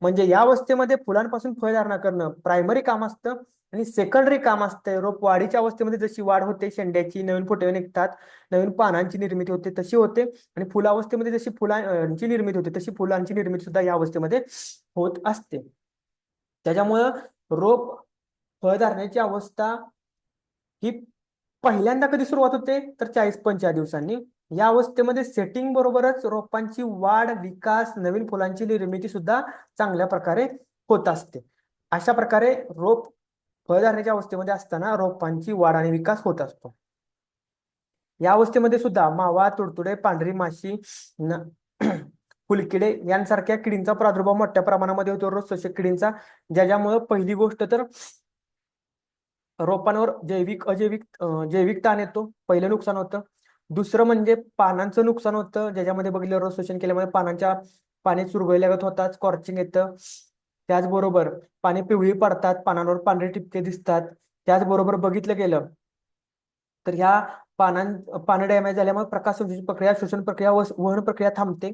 म्हणजे या अवस्थेमध्ये फुलांपासून फळधारणा करणं प्रायमरी काम असतं. आणि सेकंडरी काम असतं रोप वाढीच्या अवस्थेमध्ये जशी वाढ होते, शेंड्याची नवीन फुटवे निघतात, नवीन पानांची निर्मिती होते तशी होते. आणि फुलावस्थेमध्ये जशी फुलांची निर्मिती होते तशी फुलांची निर्मिती सुद्धा या अवस्थेमध्ये होत असते. त्याच्यामुळं रोप फळधारण्याची अवस्था ही पहिल्यांदा कधी सुरुवात होते तर 40-50 दिवसांनी. या अवस्थेमध्ये सेटिंग बरोबरच रोपांची वाढ, विकास, नवीन फुलांची निर्मिती सुद्धा चांगल्या प्रकारे होत असते. अशा प्रकारे रोप फळधारण्याच्या अवस्थेमध्ये असताना रोपांची वाढ आणि विकास होत असतो. या अवस्थेमध्ये सुद्धा मावा, तुडतुडे, पांढरी माशी, फुलकिडे यांसारख्या किडींचा प्रादुर्भाव मोठ्या प्रमाणामध्ये होतो, रोग शोषक किडींचा. ज्यामुळे पहिली गोष्ट तर रोपांवर जैविक अजैविक जैविक ताण येतो, पहिलं नुकसान होतं. दुसरं म्हणजे पानांचं नुकसान होतं, ज्याच्यामध्ये बघितलं रस शोषण केल्यामुळे पाने चुरगळल्यागत होतात, स्कॉर्चिंग येतं. त्याचबरोबर पाने पिवळी पडतात, पानांवर पांढरे ठिपके दिसतात. त्याचबरोबर बघितलं गेलं तर ह्या पानं डॅमेज झाल्यामुळे प्रकाश संश्लेषण प्रक्रिया, शोषण प्रक्रिया व वहन प्रक्रिया थांबते.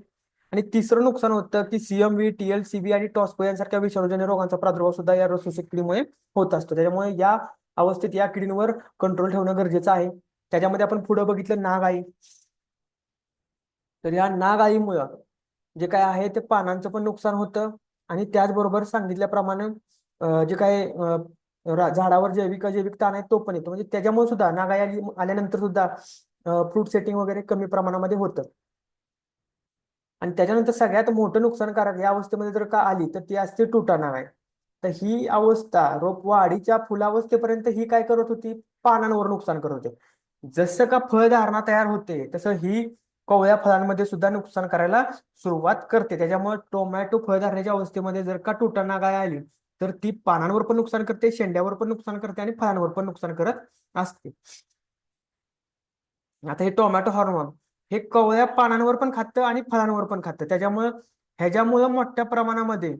आणि तिसरं नुकसान होतं की CMV, TLCB आणि टॉस्को यांसारख्या विषाणूजन्य रोगांचा प्रादुर्भाव सुद्धा या रस शोषक किडीमुळे होत असतो. त्याच्यामुळे या अवस्थेत या किडींवर कंट्रोल ठेवणं गरजेचं आहे. त्याच्यामध्ये आपण पुढे बघितलं नागअळी. तर या नागअळीमुळं जे काय आहे ते पानांचं पण नुकसान होतं. आणि त्याचबरोबर सांगितल्याप्रमाणे जे काय झाडावर जैविक अजैविक ताण आहे तो पण येतो. म्हणजे त्याच्यामुळे सुद्धा नागअळी आल्यानंतर सुद्धा फ्रूट सेटिंग वगैरे कमी प्रमाणामध्ये होतं. आणि त्याच्यानंतर सगळ्यात मोठं नुकसानकारक या अवस्थेमध्ये जर का आली तर ती असते तुटा नाग. तर ही अवस्था रोप वाढीच्या फुलावस्थेपर्यंत ही काय करत होती, पानांवर नुकसान करत होते. जसं का फळधारणा तयार होते तसं ही कोवळ्या फळांमध्ये सुद्धा नुकसान करायला सुरुवात करते. त्याच्यामुळे टोमॅटो फळधारण्याच्या अवस्थेमध्ये जर का तुटा नागाळ आली तर ती पानांवर पण नुकसान करते, शेंड्यावर पण नुकसान करते आणि फळांवर पण नुकसान करत असते. आता हे टोमॅटो हॉर्मोन हे कवळ्या पानांवर पण खातं आणि फळांवर पण खातं. ह्याच्यामुळं मोठ्या प्रमाणामध्ये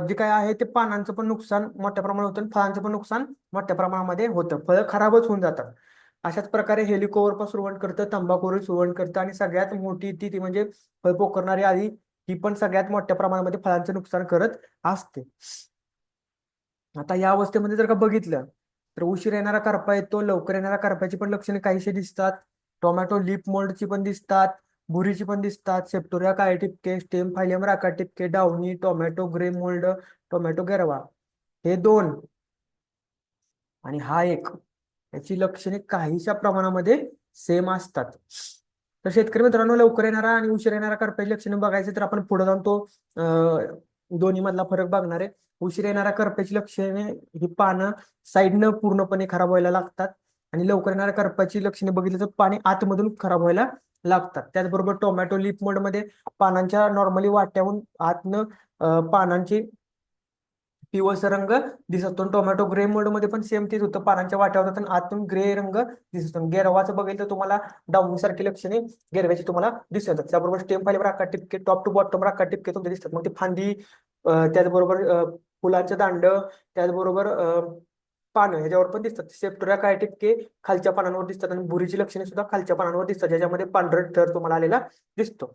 जे काय आहे ते पानांचं पण नुकसान मोठ्या प्रमाणात होतं आणि फळांचं पण नुकसान मोठ्या प्रमाणामध्ये होतं. फळं खराबच होऊन जातात. अशाच प्रकारे हेलिकोवर्पा सुरवण करतं, तंबाखू सुरवण करतं आणि सगळ्यात मोठी ती म्हणजे फळ पोखरणारी आली ही पण सगळ्यात मोठ्या प्रमाणामध्ये फळांचं नुकसान करत असते. आता या अवस्थेमध्ये जर का बघितलं तर उशीर येणारा करपा येतो, लवकर येणाऱ्या करप्याची पण लक्षणे काहीशी दिसतात. टोमॅटो लीफ मोल्डची पण दिसतात, बुरीची पण दिसतात, सेप्टोरिया काळे टिपके, स्टेम फायलियम राका टिपके, downy, tomato grey mould, tomato गॅरवा हे 2 आणि हा 1 याची लक्षणे काहीशा प्रमाणामध्ये सेम असतात. तर शेतकरी मित्रांनो, लवकर येणारा आणि उशीर येणारा करप्याची लक्षणे बघायचे तर आपण पुढे जाऊन तो दोन्ही मधला फरक बघणार आहे. उशीर येणाऱ्या करप्याची लक्षणे ही पानं साईडनं पूर्णपणे खराब व्हायला लागतात आणि लवकर येणाऱ्या करप्याची लक्षणे बघितली तर पाने आतमधून खराब व्हायला लागतात. त्याचबरोबर टोमॅटो लीफ मोड मध्ये पानांच्या नॉर्मली वाट्याहून आतनं पानांची पिवळसर रंग दिसतो. टोमॅटो ग्रे मोड मध्ये पण सेम तेच होतं, पानांच्या वाट्या होतात आणि आतून ग्रे रंग दिसतो. गेरवाचं बघितलं तर तुम्हाला डाऊनी सारखी लक्षणे गेरव्याची तुम्हाला दिसतात. त्याबरोबर स्टेम फाईलवर राखा टिपके, टॉप टू बॉटम राखा टिपके तुमचे दिसतात. मग ती फांदी त्याचबरोबर फुलांचं दांड, त्याचबरोबर पानं ह्याच्यावर पण दिसतात. सेप्टोरिया काय टिपके खालच्या पानांवर दिसतात आणि बुरीची लक्षणे सुद्धा खालच्या पानांवर दिसतात, ज्याच्यामध्ये पांढरट थर तुम्हाला आलेला दिसतो.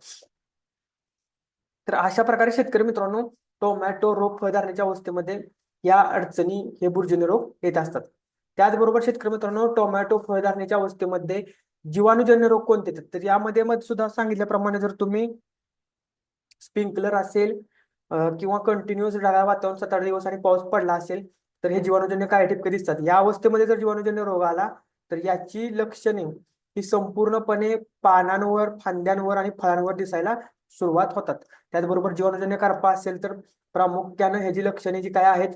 तर अशा प्रकारे शेतकरी मित्रांनो, टोमॅटो रोग फळधारणेच्या अवस्थेमध्ये या अडचणी हे बुरशीजन्य रोग येत असतात. त्याचबरोबर शेतकरी मित्रांनो, टोमॅटो फळधारणेच्या अवस्थेमध्ये जीवाणूजन्य रोग कोणते येतात तर यामध्ये सुद्धा सांगितल्याप्रमाणे जर तुम्ही स्प्रिंकलर असेल किंवा कंटिन्युअस ढगाळ वातावरण 7-8 दिवस आणि पाऊस पडला असेल तर हे जीवाणूजन्य काय टिपके दिसतात. या अवस्थेमध्ये जर जीवाणूजन्य रोग आला तर याची लक्षणे ही संपूर्णपणे पानांवर, फांद्यांवर आणि फळांवर दिसायला सुरुवात होतात. त्याचबरोबर जीवाणूजन्य करपा असेल तर प्रामुख्यानं ह्याची लक्षणे जी काय आहेत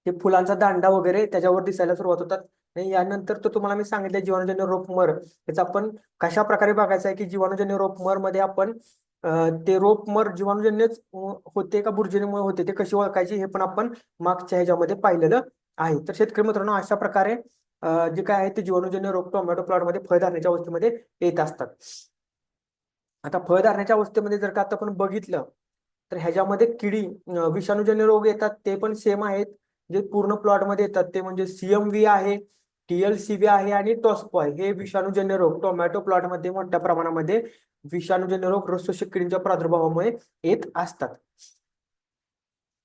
ते फुलांचा दांडा वगैरे त्याच्यावर दिसायला सुरुवात होतात. आणि यानंतर तर तुम्हाला मी सांगितलं जीवाणूजन्य रोग मर, याचा आपण कशा प्रकारे बघायचं आहे की जीवाणूजन्य रोग मर मध्ये आपण ते रोप मर जीवाणूजन्यच होते का बुरशीमुळे होते ते कशी ओळखायची हे पण आपण मागच्या ह्याच्यामध्ये पाहिलेलं आहे. तर शेतकरी मित्रांनो, अशा प्रकारे जे काय आहे ते जीवाणूजन्य रोग टोमॅटो प्लॉटमध्ये फळधारणेच्या अवस्थेमध्ये येत असतात. आता फळधारणेच्या अवस्थेमध्ये जर का आता आपण बघितलं तर ह्याच्यामध्ये किडी विषाणूजन्य रोग येतात ते पण सेम आहेत, जे पूर्ण प्लॉटमध्ये येतात ते म्हणजे CMV आहे, TLCV आहे आणि टॉस्को आहे. हे विषाणूजन्य रोग टोमॅटो प्लॉटमध्ये मोठ्या प्रमाणामध्ये विषाणूजन्य रोग रसशोषक किडींच्या प्रादुर्भावामुळे येत असतात.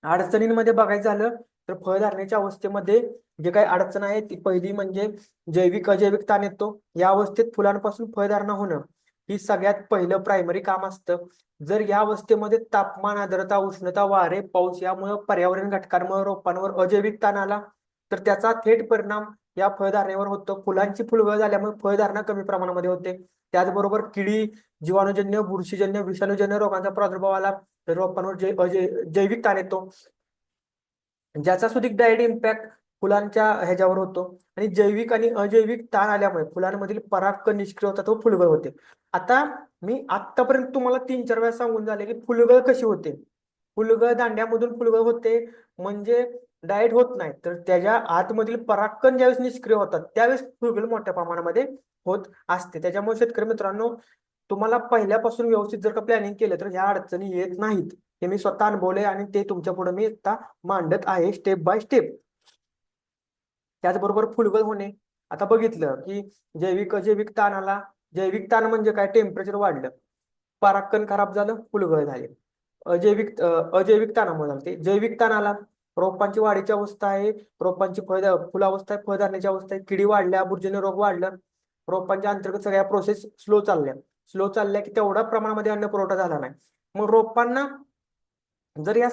अडचणींमध्ये बघायचं झालं तर फळधारणेच्या अवस्थेमध्ये जे काही अडचण आहे ती पहिली म्हणजे जैविक अजैविक ताण येतो. या अवस्थेत फुलांपासून फळधारणा होणं ही सगळ्यात पहिलं प्रायमरी काम असतं. जर या अवस्थेमध्ये तापमान, आर्द्रता, उष्णता, वारे, पाऊस यामुळे पर्यावरण घटकांमुळे रोपांवर अजैविक ताण आला तर त्याचा थेट परिणाम या फळधारणेवर होतो. फुलांची फुलगळ झाल्यामुळे फळधारणा कमी प्रमाणामध्ये होते. त्याचबरोबर किडी, जीवाणूजन्य, बुरशीजन्य, विषाणूजन्य रोगांचा प्रादुर्भाव आला तर रोपांवर जैविक ताण येतो, ज्याचा सुद्धा डायरेक्ट इम्पॅक्ट फुलांच्या ह्याच्यावर होतो. आणि जैविक आणि अजैविक ताण आल्यामुळे फुलांमधील परागकण निष्क्रिय होतात व फुलगळ होते. आता मी आतापर्यंत तुम्हाला 3-4 वेळा सांगून झाले की फुलगळ कशी होते. फुलगळ दांड्यामधून फुलगळ होते म्हणजे डायरेक्ट होत नाही, तर त्याच्या आतमधील परागकण ज्यावेळेस निष्क्रिय होतात त्यावेळेस फुलगळ मोठ्या प्रमाणामध्ये होत असते. त्याच्यामुळे शेतकरी मित्रांनो, तुम्हाला पहिल्यापासून व्यवस्थित जर का प्लॅनिंग केलं तर ह्या अडचणी येत नाहीत. हे मी स्वतः अनुभवले आणि ते तुमच्या पुढे मी आता मांडत आहे स्टेप बाय स्टेप. त्याचबरोबर फुलगळ होणे, आता बघितलं की जैविक अजैविक ताण आला. जैविक ताण म्हणजे काय, टेम्परेचर वाढलं, परागकण खराब झालं, फुलगळ झाले. अजैविक ताणामुळे झालं ते. जैविक ताण आला, रोपांची वाढीची अवस्था आहे, रोपांची फुलावस्था आहे, फळधारणेची अवस्था आहे, किडी वाढल्या, बुरशीजन्य रोग वाढलं, रोपांच्या अंतर्गत सगळ्या प्रोसेस स्लो चालल्या की तेवढ्या प्रमाणामध्ये अन्न पुरवठा झाला नाही. मग रोपांना जर या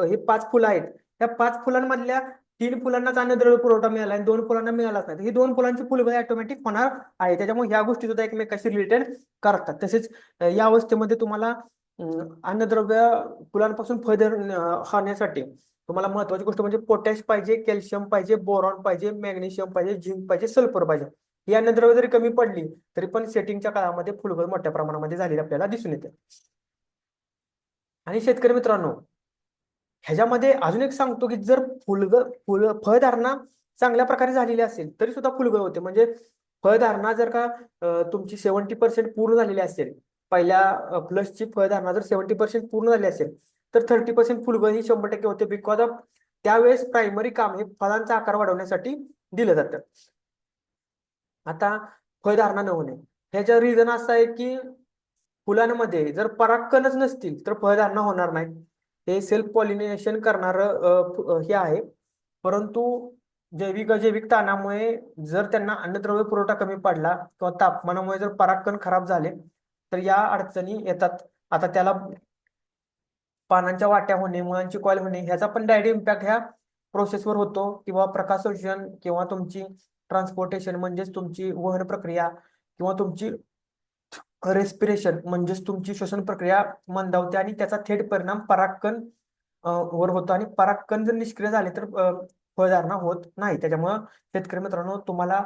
हे 5 फुलं आहेत, त्या 5 फुलांमधल्या 3 फुलांनाच अन्नद्रव्य पुरवठा मिळाला आणि 2 फुलांना मिळालाच नाही, ही 2 फुलांची फुलगळ ऑटोमॅटिक होणार आहे. त्याच्यामुळे ह्या गोष्टी सुद्धा एकमेकाशी रिलेटेड करतात. तसेच या अवस्थेमध्ये तुम्हाला अन्नद्रव्य फुलांपासून खाण्यासाठी तुम्हाला महत्वाची गोष्ट म्हणजे पोटॅश पाहिजे, कॅल्शियम पाहिजे, बोरॉन पाहिजे, मॅग्नेशियम पाहिजे, झिंक पाहिजे, सल्फर पाहिजे. ही अन्नद्रव्य जरी कमी पडली तरी पण सेटिंगच्या काळामध्ये फुलगळ मोठ्या प्रमाणामध्ये झालेली आपल्याला दिसून येते. आणि शेतकरी मित्रांनो, ह्याच्यामध्ये अजून एक सांगतो की जर फळधारणा चांगल्या प्रकारे झालेली असेल तरी सुद्धा फुलगळ होते. म्हणजे फळधारणा जर का तुमची 70% पूर्ण झालेली असेल, पहिल्या प्लसची फळधारणा जर 70% पूर्ण झाली असेल तर 30% फुलगळ ही 100% होते. बिकॉज ऑफ त्यावेळेस प्रायमरी काम हे फळांचा आकार वाढवण्यासाठी दिलं जातं. आता फळधारणा न होणे ह्याचं रिझन असं आहे की फुलांमध्ये जर परागकणच नसतील तर फळधारणा होणार नाही. हे सेल्फ पॉलिनेशन करणार हे आहे. परंतु जैविक अजैविक ताणामुळे जर त्यांना अन्नद्रव्य पुरवठा कमी पडला किंवा तापमानामुळे जर परागकण खराब झाले तर या अडचणी येतात. आता त्याला पानांच्या वाट्या होणे, मुळांची कॉईल होणे ह्याचा पण डायरेक्ट इम्पॅक्ट ह्या प्रोसेसवर होतो. किंवा प्रकाश शोषण किंवा तुमची ट्रान्सपोर्टेशन म्हणजेच तुमची वहन प्रक्रिया किंवा तुमची रेस्पिरेशन म्हणजेच तुमची श्वसन प्रक्रिया मंदावते आणि त्याचा थेट परिणाम परागकण वर होतो. आणि परागकण जर निष्क्रिय झाले तर फळधारणा होत नाही. त्याच्यामुळं शेतकरी मित्रांनो, तुम्हाला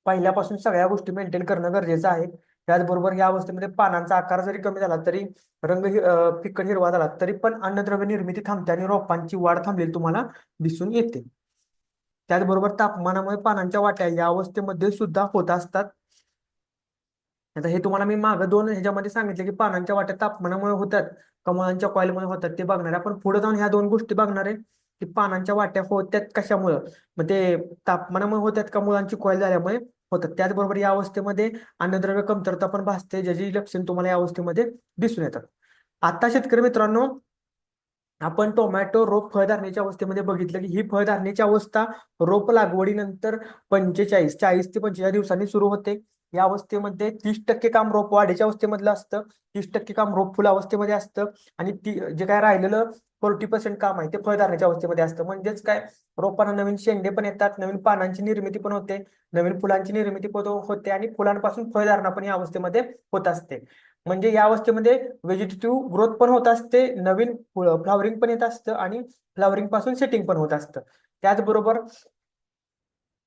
पहिल्यापासून सगळ्या गोष्टी मेंटेन करणं गरजेचं आहे. त्याचबरोबर या अवस्थेमध्ये पानांचा आकार जरी कमी झाला तरी रंग फिकट हिरवा झाला तरी पण अन्नद्रव्य निर्मिती थांबते आणि रोपांची वाढ थांबलेली तुम्हाला दिसून येते. त्याचबरोबर तापमानामुळे पानांच्या वाट्या या अवस्थेमध्ये सुद्धा होत असतात. आता हे तुम्हाला मी मागं 2 ह्याच्यामध्ये सांगितले की पानांच्या वाट्या तापमानामुळे होतात, कमळांच्या कॉईलमुळे होतात, ते बघणार आहे. आपण पुढे जाऊन ह्या 2 गोष्टी बघणार आहे की पानांच्या वाट्या होत्यात कशामुळं, मग ते तापमानामुळे होतात का मुळांची कॉईल झाल्यामुळे होतात. त्याचबरोबर या अवस्थेमध्ये अन्नद्रव्य कमतरता पण भासते, ज्याची लक्षण तुम्हाला या अवस्थेमध्ये दिसून येतात. आता शेतकरी मित्रांनो, आपण टोमॅटो रोप फळधारणेच्या अवस्थेमध्ये बघितलं की ही फळधारणेची अवस्था रोप लागवडीनंतर 40 ते 45 दिवसांनी सुरू होते. या अवस्थेमध्ये 30% काम रोप वाढीच्या अवस्थेमधलं असतं, 30% काम रोप फुल अवस्थेमध्ये असतं आणि जे काय राहिलेलं 40% काम आहे ते फळधारणेच्या अवस्थेमध्ये असतं. म्हणजेच काय, रोपांना नवीन शेंडे पण येतात, नवीन पानांची निर्मिती पण होते, नवीन फुलांची निर्मिती होते आणि फुलांपासून फळधारणा पण या अवस्थेमध्ये होत असते. म्हणजे या अवस्थेमध्ये व्हेजिटेटिव्ह ग्रोथ पण होत असते, नवीन फ्लावरिंग पण येत असतं आणि फ्लावरिंग पासून सेटिंग पण होत असतं. त्याचबरोबर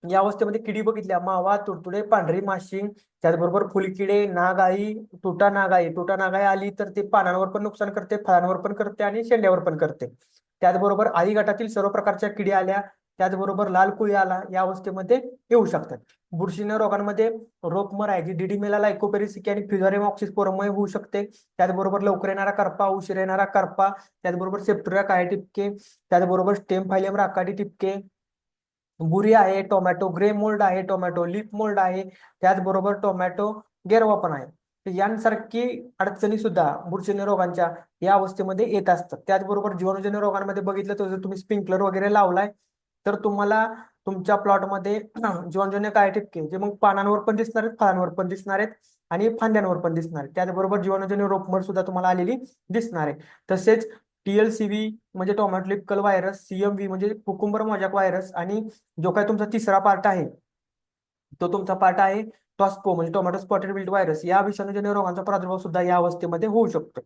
या अवस्थेमध्ये किडी बघितल्या, मावा, तुडतुडे, पांढरी माशी, त्याचबरोबर फुलकिडे, नागाळी, तुटा नागाई आली तर ते पानांवर पण नुकसान करते, फळांवर पण करते आणि शेंड्यावर पण करते. त्याचबरोबर आळी गटातील सर्व प्रकारच्या किडी आल्या त्याचबरोबर लाल कोळी आला या अवस्थेमध्ये येऊ शकतात. बुरशीजन्य रोगांमध्ये रोपमर आहे जी डीडीमेला लायकोपेरिसिकी आणि फ्युजारियम ऑक्सिस्पोरममुळे होऊ शकते. त्याचबरोबर लवकर येणारा करपा, उशीर येणारा करपा, त्याचबरोबर सेप्टोरिया काळे टिपके, त्याचबरोबर स्टेम फायलेम राकाडी टिपके, बुरी आहे, टोमॅटो ग्रे मोल्ड आहे, टोमॅटो लीफ मोल्ड आहे, त्याचबरोबर टोमॅटो गेरवा पण आहे. तर यांसारखी अडचणी सुद्धा बुरशीजन्य रोगांच्या या अवस्थेमध्ये येत असतात. त्याचबरोबर जीवाणूजन्य रोगांमध्ये बघितलं तर जर तुम्ही स्प्रिंकलर वगैरे लावलाय तर तुम्हाला तुमच्या प्लॉटमध्ये जीवाणूजन्य काळे टिपके जे मग पानांवर पण दिसणार आहेत, फळांवर पण दिसणार आहेत आणि फांद्यांवर पण दिसणार आहेत. त्याचबरोबर जीवाणूजन्य रोपमर सुद्धा तुम्हाला आलेली दिसणार आहे. तसेच TLCV म्हणजे tomato leaf curl virus, CMV म्हणजे कुकुंबर मोजॅक व्हायरस आणि जो काही तुमचा तिसरा पार्ट आहे तो तुमचा पार्ट आहे टॉस्पो म्हणजे टोमॅटो स्पॉटेड विल्ट व्हायरस, या विषाणूजन्य रोगांचा प्रादुर्भाव सुद्धा या अवस्थेमध्ये होऊ शकतो.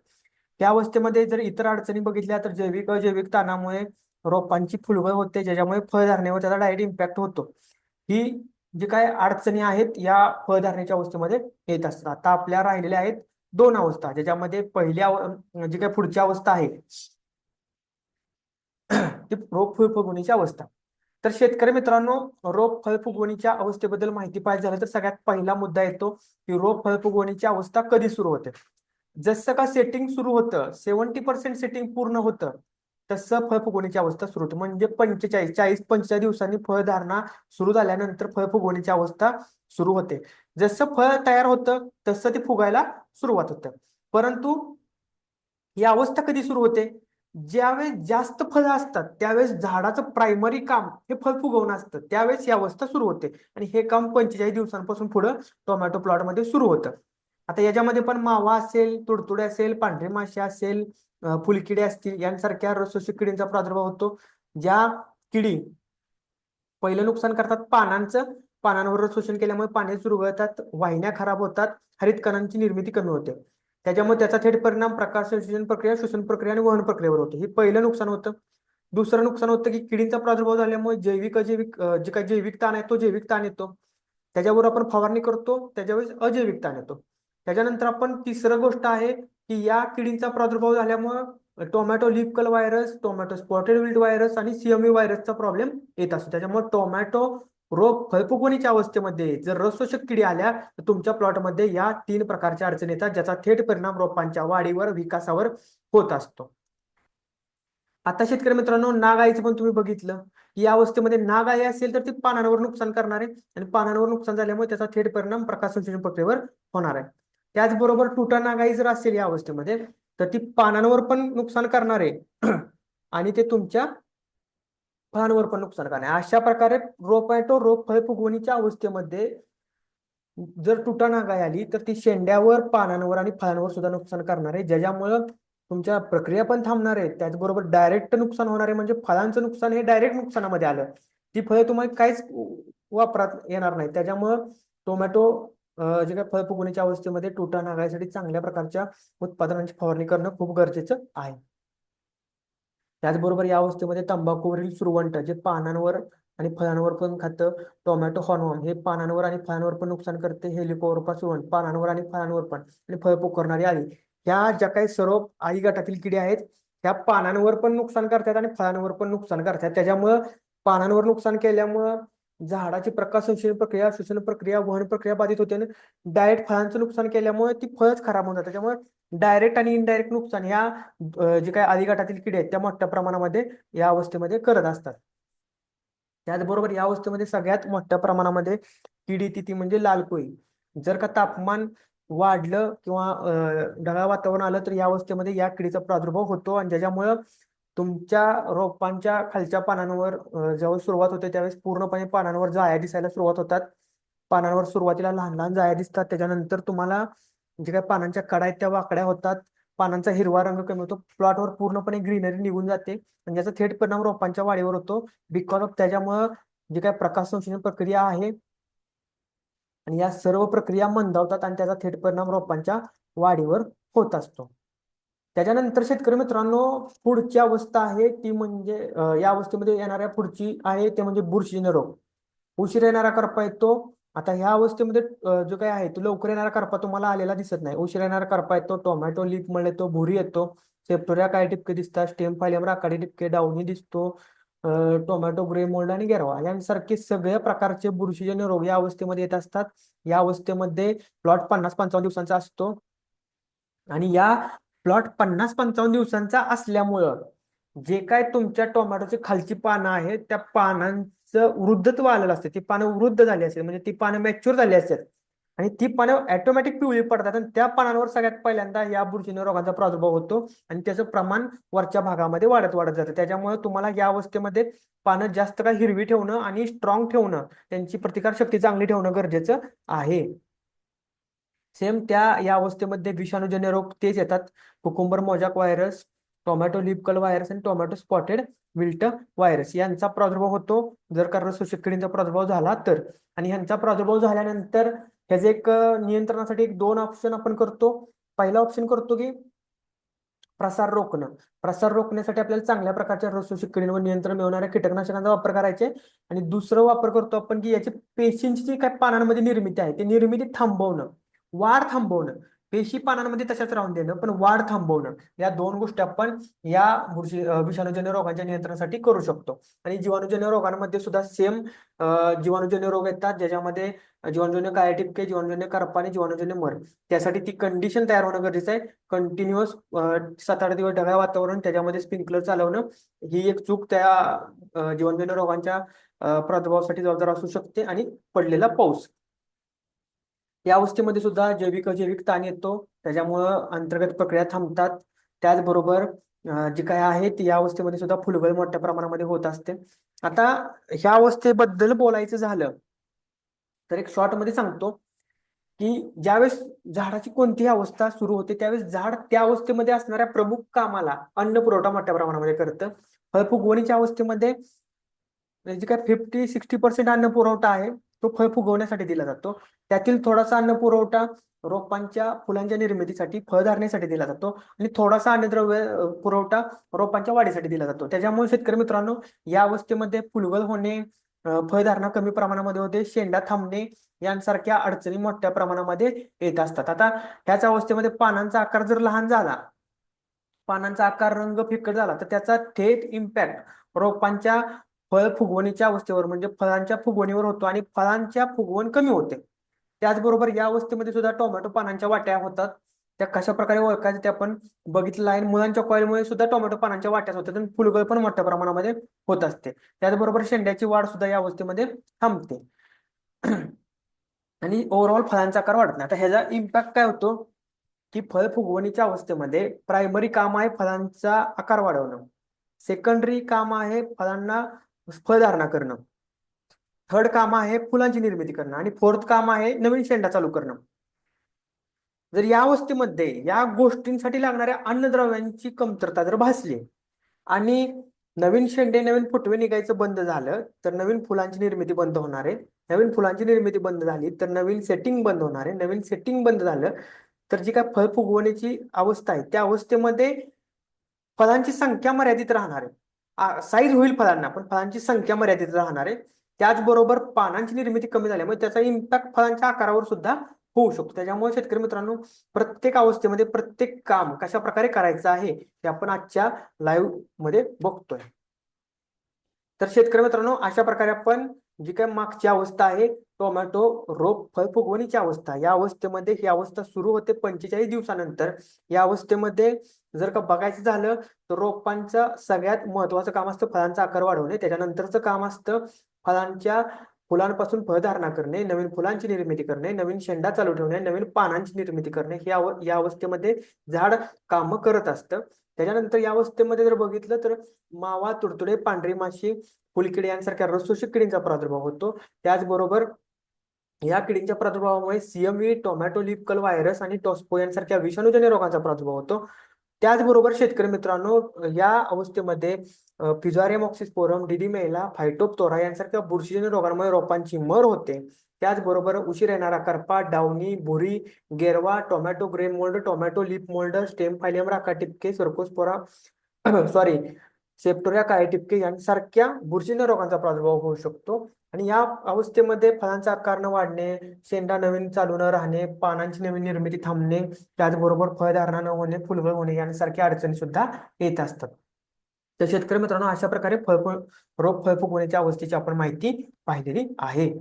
त्या अवस्थेमध्ये जर इतर अडचणी बघितल्या तर जैविक अजैविक ताणामुळे रोपांची फुलगळ होते, ज्याच्यामुळे फळधारणेवर त्याचा डायरेक्ट इम्पॅक्ट होतो. ही जी काय अडचणी आहेत या फळधारणेच्या अवस्थेमध्ये येत असतात. आता आपल्या राहिलेल्या आहेत दोन अवस्था, ज्याच्यामध्ये जी काय पुढची अवस्था आहे ती रोप फळ फुगवणीची अवस्था. तर शेतकरी मित्रांनो, रोप फळ फुगवणीच्या अवस्थेबद्दल माहिती पाहिजे झालं तर सगळ्यात पहिला मुद्दा येतो की रोप फळ फुगवणीची अवस्था कधी सुरू होते. जसं का सेटिंग सुरू होतं, 70% सेटिंग पूर्ण होतं, तसं फळ फुगवणीची अवस्था सुरू होते. म्हणजे 45 दिवसांनी फळधारणा सुरू झाल्यानंतर फळ फुगवणीची अवस्था सुरू होते. जसं फळ तयार होतं तसं ते फुगायला सुरुवात होतं. परंतु ही अवस्था कधी सुरू होते, ज्यावेळेस जास्त फळं असतात त्यावेळेस झाडाचं प्रायमरी काम हे फळ फुगवणं असतं, त्यावेळेस ही अवस्था सुरू होते आणि हे काम 45 दिवसांपासून पुढे टोमॅटो प्लॉटमध्ये सुरू होतं. आता याच्यामध्ये पण मावा असेल, तुडतुडे असेल, पांढरे माशी असेल, फुलकिडे असतील यांसारख्या रसशोषक किडींचा प्रादुर्भाव होतो. ज्या किडी पहिलं नुकसान करतात पानांचं, पानांवर शोषण केल्यामुळे पाने चुरगळतात, वाहिन्या खराब होतात, हरित कणांची निर्मिती कमी होते. त्याच्यामुळे त्याचा थेट परिणाम प्रकाश संश्लेषण प्रक्रिया, श्वसन प्रक्रिया आणि वहन प्रक्रियेवर होतो. हे पहिलं नुकसान होतं. दुसरं नुकसान होतं की किडींचा प्रादुर्भाव झाल्यामुळे जैविक अजैविक जे काही जैविक ताण आहे तो जैविक ताण येतो. त्याच्यावर आपण फवारणी करतो त्याच्यावेळेस अजैविक ताण येतो. त्याच्यानंतर आपण तिसरं गोष्ट आहे की या किडींचा प्रादुर्भाव झाल्यामुळे tomato leaf curl virus, tomato spotted wilt virus आणि CMV व्हायरसचा प्रॉब्लेम येत असतो. त्याच्यामुळे टोमॅटो रोग फळफुगवणीच्या अवस्थेमध्ये जर रसशोषक किडी आल्या तर तुमच्या प्लॉटमध्ये या 3 प्रकारच्या अडचणी येतात, ज्याचा थेट परिणाम रोपांच्या वाढीवर, विकासावर होत असतो. आता शेतकरी मित्रांनो, नाग अळीचं पण तुम्ही बघितलं की या अवस्थेमध्ये नाग अळी असेल तर ती पानांवर नुकसान करणार आहे आणि पानांवर नुकसान झाल्यामुळे त्याचा थेट परिणाम प्रकाश संश्लेषण प्रक्रियेवर होणार आहे. त्याचबरोबर टुटा नाग अळी जर असेल या अवस्थेमध्ये तर ती पानांवर पण नुकसान करणार आहे आणि ते तुमच्या फळांवर पण नुकसान करणार आहे. अशा प्रकारे रोप फळ फुगवणीच्या अवस्थेमध्ये जर तुटा नागाई आली तर ती शेंड्यावर, पानांवर आणि फळांवर सुद्धा नुकसान करणार आहे, ज्याच्यामुळं तुमच्या प्रक्रिया पण थांबणार आहे. त्याचबरोबर डायरेक्ट नुकसान होणार आहे, म्हणजे फळांचं नुकसान हे डायरेक्ट नुकसानामध्ये आलं. ती फळं तुम्हाला काहीच वापरात येणार नाही. त्याच्यामुळं टोमॅटो जे काही फळ फुगवणीच्या अवस्थेमध्ये तुटा नागाईसाठी चांगल्या प्रकारच्या उत्पादनांची फवारणी करणं खूप गरजेचं आहे. त्याचबरोबर या अवस्थेमध्ये तंबाखूवरील सुरवंट जे पानांवर आणि फळांवर पण खातं, टोमॅटो हॉर्नवर्म हे पानांवर आणि फळांवर पण नुकसान करते, हेलिकोवरपा सुरवंट पानांवर आणि फळांवर पण, आणि फळ पोखरणारी अळी, ह्या ज्या काही सर्व अळी गटातील किडे आहेत ह्या पानांवर पण नुकसान करतात आणि फळांवर पण नुकसान करतात. त्याच्यामुळं पानांवर नुकसान केल्यामुळं झाडाची प्रकाश संश्लेषण प्रक्रिया, श्वसन प्रक्रिया, वहन प्रक्रिया बाधित होते आणि डायरेक्ट फळांचं नुकसान केल्यामुळे ती फळच खराब होतात. त्याच्यामुळे डायरेक्ट आणि इनडायरेक्ट नुकसान ह्या जे काही आदी गटातील किडे आहेत त्या मोठ्या प्रमाणामध्ये या अवस्थेमध्ये करत असतात. त्याचबरोबर या अवस्थेमध्ये सगळ्यात मोठ्या प्रमाणामध्ये कीड येते ती म्हणजे लाल कोळी. जर का तापमान वाढलं किंवा ढगाळ वातावरण आलं तर या अवस्थेमध्ये या किडीचा प्रादुर्भाव होतो आणि ज्याच्यामुळं तुमच्या रोपांच्या खालच्या पानांवर जेव्हा सुरुवात होते त्यावेळेस पूर्णपणे पानांवर जाळ्या दिसायला सुरुवात होतात. पानांवर सुरुवातीला लहान लहान जाळ्या दिसतात, त्याच्यानंतर तुम्हाला जे काही पानांच्या कडा आहेत त्या वाकड्या होतात, पानांचा हिरवा रंग कमी होतो, प्लॉटवर पूर्णपणे ग्रीनरी निघून जाते आणि याचा थेट परिणाम रोपांच्या वाढीवर होतो. बिकॉज ऑफ त्याच्यामुळं जे काही प्रकाश संश्लेषण प्रक्रिया आहे आणि या सर्व प्रक्रिया मंदावतात आणि त्याचा थेट परिणाम रोपांच्या वाढीवर होत असतो. त्याच्यानंतर शेतकरी मित्रांनो, पुढची अवस्था आहे ती म्हणजे या अवस्थेमध्ये येणाऱ्या पुढची आहे ते म्हणजे बुरशीजन्य रोग. उशीर येणारा करपा येतो. आता ह्या अवस्थेमध्ये जो काही आहे तो लवकर येणारा करपा तुम्हाला आलेला दिसत नाही. उशीर येणारा करपा येतो, टोमॅटो लीफ मळ येतो, भुरी येतो, सेप्टोरिया काळे टिपके दिसतात, स्टेम फायलेम राखाडी टिपके, डाउनी दिसतो, टोमॅटो ग्रे मोल्ड आणि गॅरवा यांसारखे सगळ्या प्रकारचे बुरशीजन्य रोग या अवस्थेमध्ये येत असतात. या अवस्थेमध्ये प्लॉट 50-55 दिवसांचा असतो आणि या प्लॉट 50-55 दिवसांचा असल्यामुळं जे काय तुमच्या टोमॅटोची खालची पानं आहेत त्या पानांचं वृद्धत्व आलेलं असते, ती पानं वृद्ध झाली असेल म्हणजे ती पानं मॅच्युअर झाली असतात आणि ती पानं ऑटोमॅटिक पिवळी पडतात आणि त्या पानांवर सगळ्यात पहिल्यांदा या बुरशीजन्य रोगांचा प्रादुर्भाव होतो आणि त्याचं प्रमाण वरच्या भागामध्ये वाढत वाढत जातं. त्याच्यामुळे तुम्हाला या अवस्थेमध्ये पानं जास्त काळ हिरवी ठेवणं आणि स्ट्रॉंग ठेवणं, त्यांची प्रतिकारशक्ती चांगली ठेवणं गरजेचं आहे. सेम या अवस्थेमध्ये विषाणूजन्य रोग तेच येतात. Cucumber mosaic virus, tomato leaf curl virus आणि टोमॅटो स्पॉटेड विल्ट व्हायरस यांचा प्रादुर्भाव होतो जर का रसशोषक किडींचा प्रादुर्भाव झाला तर. आणि ह्यांचा प्रादुर्भाव झाल्यानंतर ह्याचे एक नियंत्रणासाठी एक 2 ऑप्शन आपण करतो. पहिला ऑप्शन करतो की प्रसार रोखणं. प्रसार रोखण्यासाठी आपल्याला चांगल्या प्रकारच्या रसशोषक किडींवर नियंत्रण मिळवणाऱ्या कीटकनाशकांचा वापर करायचे आणि दुसरं वापर करतो आपण की याची पेशींची जी काही पानांमध्ये निर्मिती आहे ती निर्मिती थांबवणं, वाढ थांबवणं. पेशी पानांमध्ये तशाच राहून देणं पण वाढ थांबवणं, या 2 गोष्टी आपण या विषाणूजन्य रोगांच्या नियंत्रणासाठी करू शकतो. आणि जीवाणूजन्य रोगांमध्ये सुद्धा सेम जीवाणूजन्य रोग येतात ज्याच्यामध्ये जीवाणूजन्य काळ्या टिपके, जीवाणूजन्य करपा आणि जीवाणूजन्य मर. त्यासाठी ती कंडिशन तयार होणं गरजेचं आहे. कंटिन्युअस 7-8 दिवस ढगाळ वातावरण त्याच्यामध्ये स्प्रिंकलर चालवणं ही एक चूक त्या जीवाणूजन्य रोगांच्या प्रादुर्भावासाठी जबाबदार असू शकते. आणि पडलेला पाऊस या अवस्थेमध्ये सुद्धा जैविक अजैविक ताण येतो, त्याच्यामुळं अंतर्गत प्रक्रिया थांबतात. त्याचबरोबर जी काय आहे ती या अवस्थेमध्ये सुद्धा फुलगळ मोठ्या प्रमाणामध्ये होत असते. आता ह्या अवस्थेबद्दल बोलायचं झालं तर एक शॉर्ट मध्ये सांगतो की ज्यावेळेस झाडाची कोणतीही अवस्था सुरू होते त्यावेळेस झाड त्या अवस्थेमध्ये असणाऱ्या प्रमुख कामाला अन्न पुरवठा मोठ्या प्रमाणामध्ये करतं. फळफुगवणीच्या अवस्थेमध्ये जे काय 50-60% अन्न पुरवठा आहे तो फळ फुगवण्यासाठी दिला जातो. त्यातील थोडासा अन्न पुरवठा रोपांच्या फुलांच्या निर्मितीसाठी, फळधारणेसाठी दिला जातो आणि थोडासा अन्नद्रव्य पुरवठा रोपांच्या वाढीसाठी दिला जातो. त्याच्यामुळे शेतकरी मित्रांनो या अवस्थेमध्ये फुलगळ होणे, फळधारणा कमी प्रमाणामध्ये होते, शेंडा थांबणे यांसारख्या अडचणी मोठ्या प्रमाणामध्ये येत असतात. आता ह्याच अवस्थेमध्ये पानांचा आकार जर लहान झाला, पानांचा आकार रंग फिकट झाला तर त्याचा थेट इम्पॅक्ट रोपांच्या फळ फुगवणीच्या अवस्थेवर म्हणजे फळांच्या फुगवणीवर होतो आणि फळांच्या फुगवण कमी होते. त्याचबरोबर या अवस्थेमध्ये सुद्धा टोमॅटो पानांच्या वाट्या होतात. त्या कशा प्रकारे ओळखायचं ते आपण बघितलं आहे. मुळांच्या कॉईलमुळे सुद्धा टोमॅटो पानांच्या वाट्याच होतात आणि फुलगळ पण मोठ्या प्रमाणामध्ये होत असते. त्याचबरोबर शेंड्याची वाढ सुद्धा या अवस्थेमध्ये थांबते आणि ओव्हरऑल फळांचा आकार वाढत नाही. आता ह्याचा इम्पॅक्ट काय होतो की फळ फुगवणीच्या अवस्थेमध्ये प्रायमरी काम आहे फळांचा आकार वाढवणं, सेकंडरी काम आहे फळांना फळधारणा करणं, थर्ड काम आहे फुलांची निर्मिती करणं आणि फोर्थ काम आहे नवीन शेंडा चालू करणं. जर या अवस्थेमध्ये या गोष्टींसाठी लागणाऱ्या अन्नद्रव्यांची कमतरता जर भासली आणि नवीन शेंडे नवीन फुटवे निघायचं बंद झालं तर नवीन फुलांची निर्मिती बंद होणार आहे. नवीन फुलांची निर्मिती बंद झाली तर नवीन सेटिंग बंद होणार आहे. नवीन सेटिंग बंद झालं तर जी काय फळ फुगवण्याची अवस्था आहे त्या अवस्थेमध्ये फळांची संख्या मर्यादित राहणार आहे. साईज होईल फळांना पण फळांची संख्या मर्यादित राहणार आहे. त्याचबरोबर पानांची निर्मिती कमी झाल्यामुळे त्याचा इम्पॅक्ट फळांच्या आकारावर सुद्धा होऊ शकतो. त्याच्यामुळे शेतकरी मित्रांनो प्रत्येक अवस्थेमध्ये प्रत्येक काम कशा प्रकारे करायचं आहे ते आपण आजच्या लाईव्ह मध्ये बघतोय. तर शेतकरी मित्रांनो अशा प्रकारे आपण जी काही मागची अवस्था आहे टोमॅटो रोप फळ फुगवणीची अवस्था, या अवस्थेमध्ये ही अवस्था सुरू होते 45 दिवसानंतर. या अवस्थेमध्ये जर का बघायचं झालं तर रोपांचं सगळ्यात महत्वाचं काम असतं फळांचा आकार वाढवणे. त्याच्यानंतरचं काम असतं फळांच्या फुलांपासून फळधारणा करणे, नवीन फुलांची निर्मिती करणे, नवीन शेंडा चालू ठेवणे, नवीन पानांची निर्मिती करणे. या अवस्थेमध्ये झाड काम करत असतं. त्याच्यानंतर या अवस्थेमध्ये जर बघितलं तर मावा, तुडतुडे, पांढरी माशी, फुलकिडी यांसारख्या रसशोषक किडींचा प्रादुर्भाव होतो. त्याचबरोबर या किडींच्या प्रादुर्भावामुळे सीएमव्ही, टोमॅटो लीफ कर्ल व्हायरस आणि टॉस्पो यांसारख्या विषाणूजन्य रोगांचा प्रादुर्भाव होतो. त्याचबरोबर शेतकरी मित्रांनो या अवस्थेमध्ये फिजारियम ऑक्सिस्पोरम, डिडिमेला, फायटोप्थोरा यांसारख्या बुरशीजन्य रोगांमुळे रोपांची मर होते. त्याचबरोबर उशीर येणारा करपा, डावणी, भुरी, गेरवा, tomato grey mould, tomato leaf mould, stemphylium राका टिपके, सर्कोस्पोरा सॉरी सेप्टोरिया काळे टिपके यांसारख्या बुरशीजन्य रोगांचा प्रादुर्भाव होऊ शकतो. आणि या अवस्थेमध्ये फळांचा आकार न वाढणे, शेंडा नवीन चालू न राहणे, पानांची नवीन निर्मिती थांबणे, त्याचबरोबर फळधारणा न होणे, फुलगळ होणे यांसारख्या अडचणी सुद्धा येत असतात. तर शेतकरी मित्रांनो, अशा प्रकारे रोग फळ फुगवण्याच्या अवस्थेची आपण माहिती पाहिलेली आहे.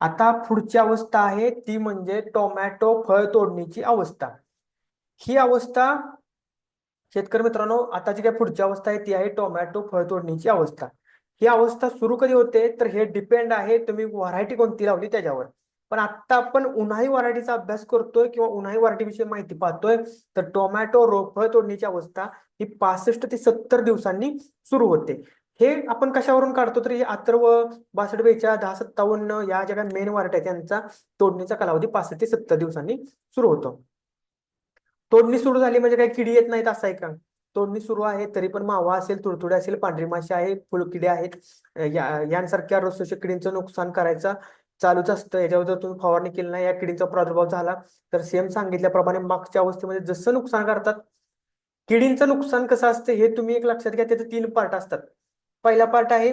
आता पुढची अवस्था आहे ती म्हणजे टोमॅटो फळ तोडणीची अवस्था. ही अवस्था शेतकरी मित्रांनो, आता जी काही पुढची अवस्था आहे ती आहे टोमॅटो फळ तोडणीची अवस्था. ही अवस्था सुरू कधी होते तर हे डिपेंड आहे तुम्ही व्हरायटी कोणती लावली त्याच्यावर. पण आता आपण उन्हाळी व्हरायटीचा अभ्यास करतोय किंवा उन्हाळी व्हरायटी विषयी माहिती पाहतोय. तर टोमॅटो फळ तोडणीची अवस्था ही 65 ते 70 दिवसांनी सुरू होते. हे आपण कशावरून काढतो तर हे अथर्व, 62, 42, 10, 57 या ज्या काही मेन व्हरायटी आहेत त्यांचा तोडणीचा कालावधी 65 ते 70 दिवसांनी सुरू होतो. तोडणी सुरू झाली म्हणजे काही किडी येत नाहीत असं आहे का? तोडणी सुरू आहे तरी पण मावा असेल, तुडतुडे असेल, पांढरी माशी आहे, फुलकिडे आहेत, यांसारख्या रसोषक किडींचं नुकसान करायचं चालूच असतं. याच्यावर जर तुम्ही फवारणी केली नाही, या किडींचा प्रादुर्भाव झाला तर सेम सांगितल्याप्रमाणे मागच्या अवस्थेमध्ये जसं नुकसान करतात, किडींचं नुकसान कसं असतं हे तुम्ही एक लक्षात घ्या. त्याचे 3 पार्ट असतात. पहिला पार्ट आहे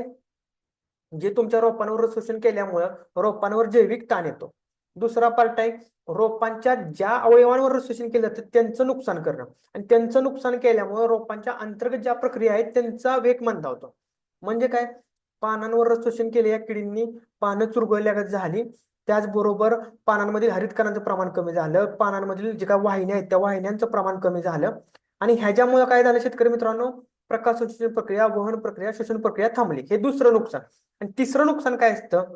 जे तुमच्या रोपांवर शोषण केल्यामुळं रोपांवर जैविक ताण येतो. दुसरा पार्ट आहे रोपांच्या ज्या अवयवांवर शोषण केलं जातं त्यांचं नुकसान करणं, आणि त्यांचं नुकसान केल्यामुळे रोपांच्या अंतर्गत ज्या प्रक्रिया आहेत त्यांचा वेग मंदावतो. म्हणजे काय, पानांवर शोषण केले या किडींनी, पानं चुरगळल्यागत झाली, त्याचबरोबर पानांमधील हरित कणांचं प्रमाण कमी झालं, पानांमधील जे काही वाहिन्या आहेत त्या वाहिन्यांचं प्रमाण कमी झालं, आणि ह्याच्यामुळे काय झालं शेतकरी मित्रांनो, प्रकाश संश्लेषण प्रक्रिया, वहन प्रक्रिया, श्वसन प्रक्रिया थांबली. हे दुसरं नुकसान. आणि तिसरं नुकसान काय असतं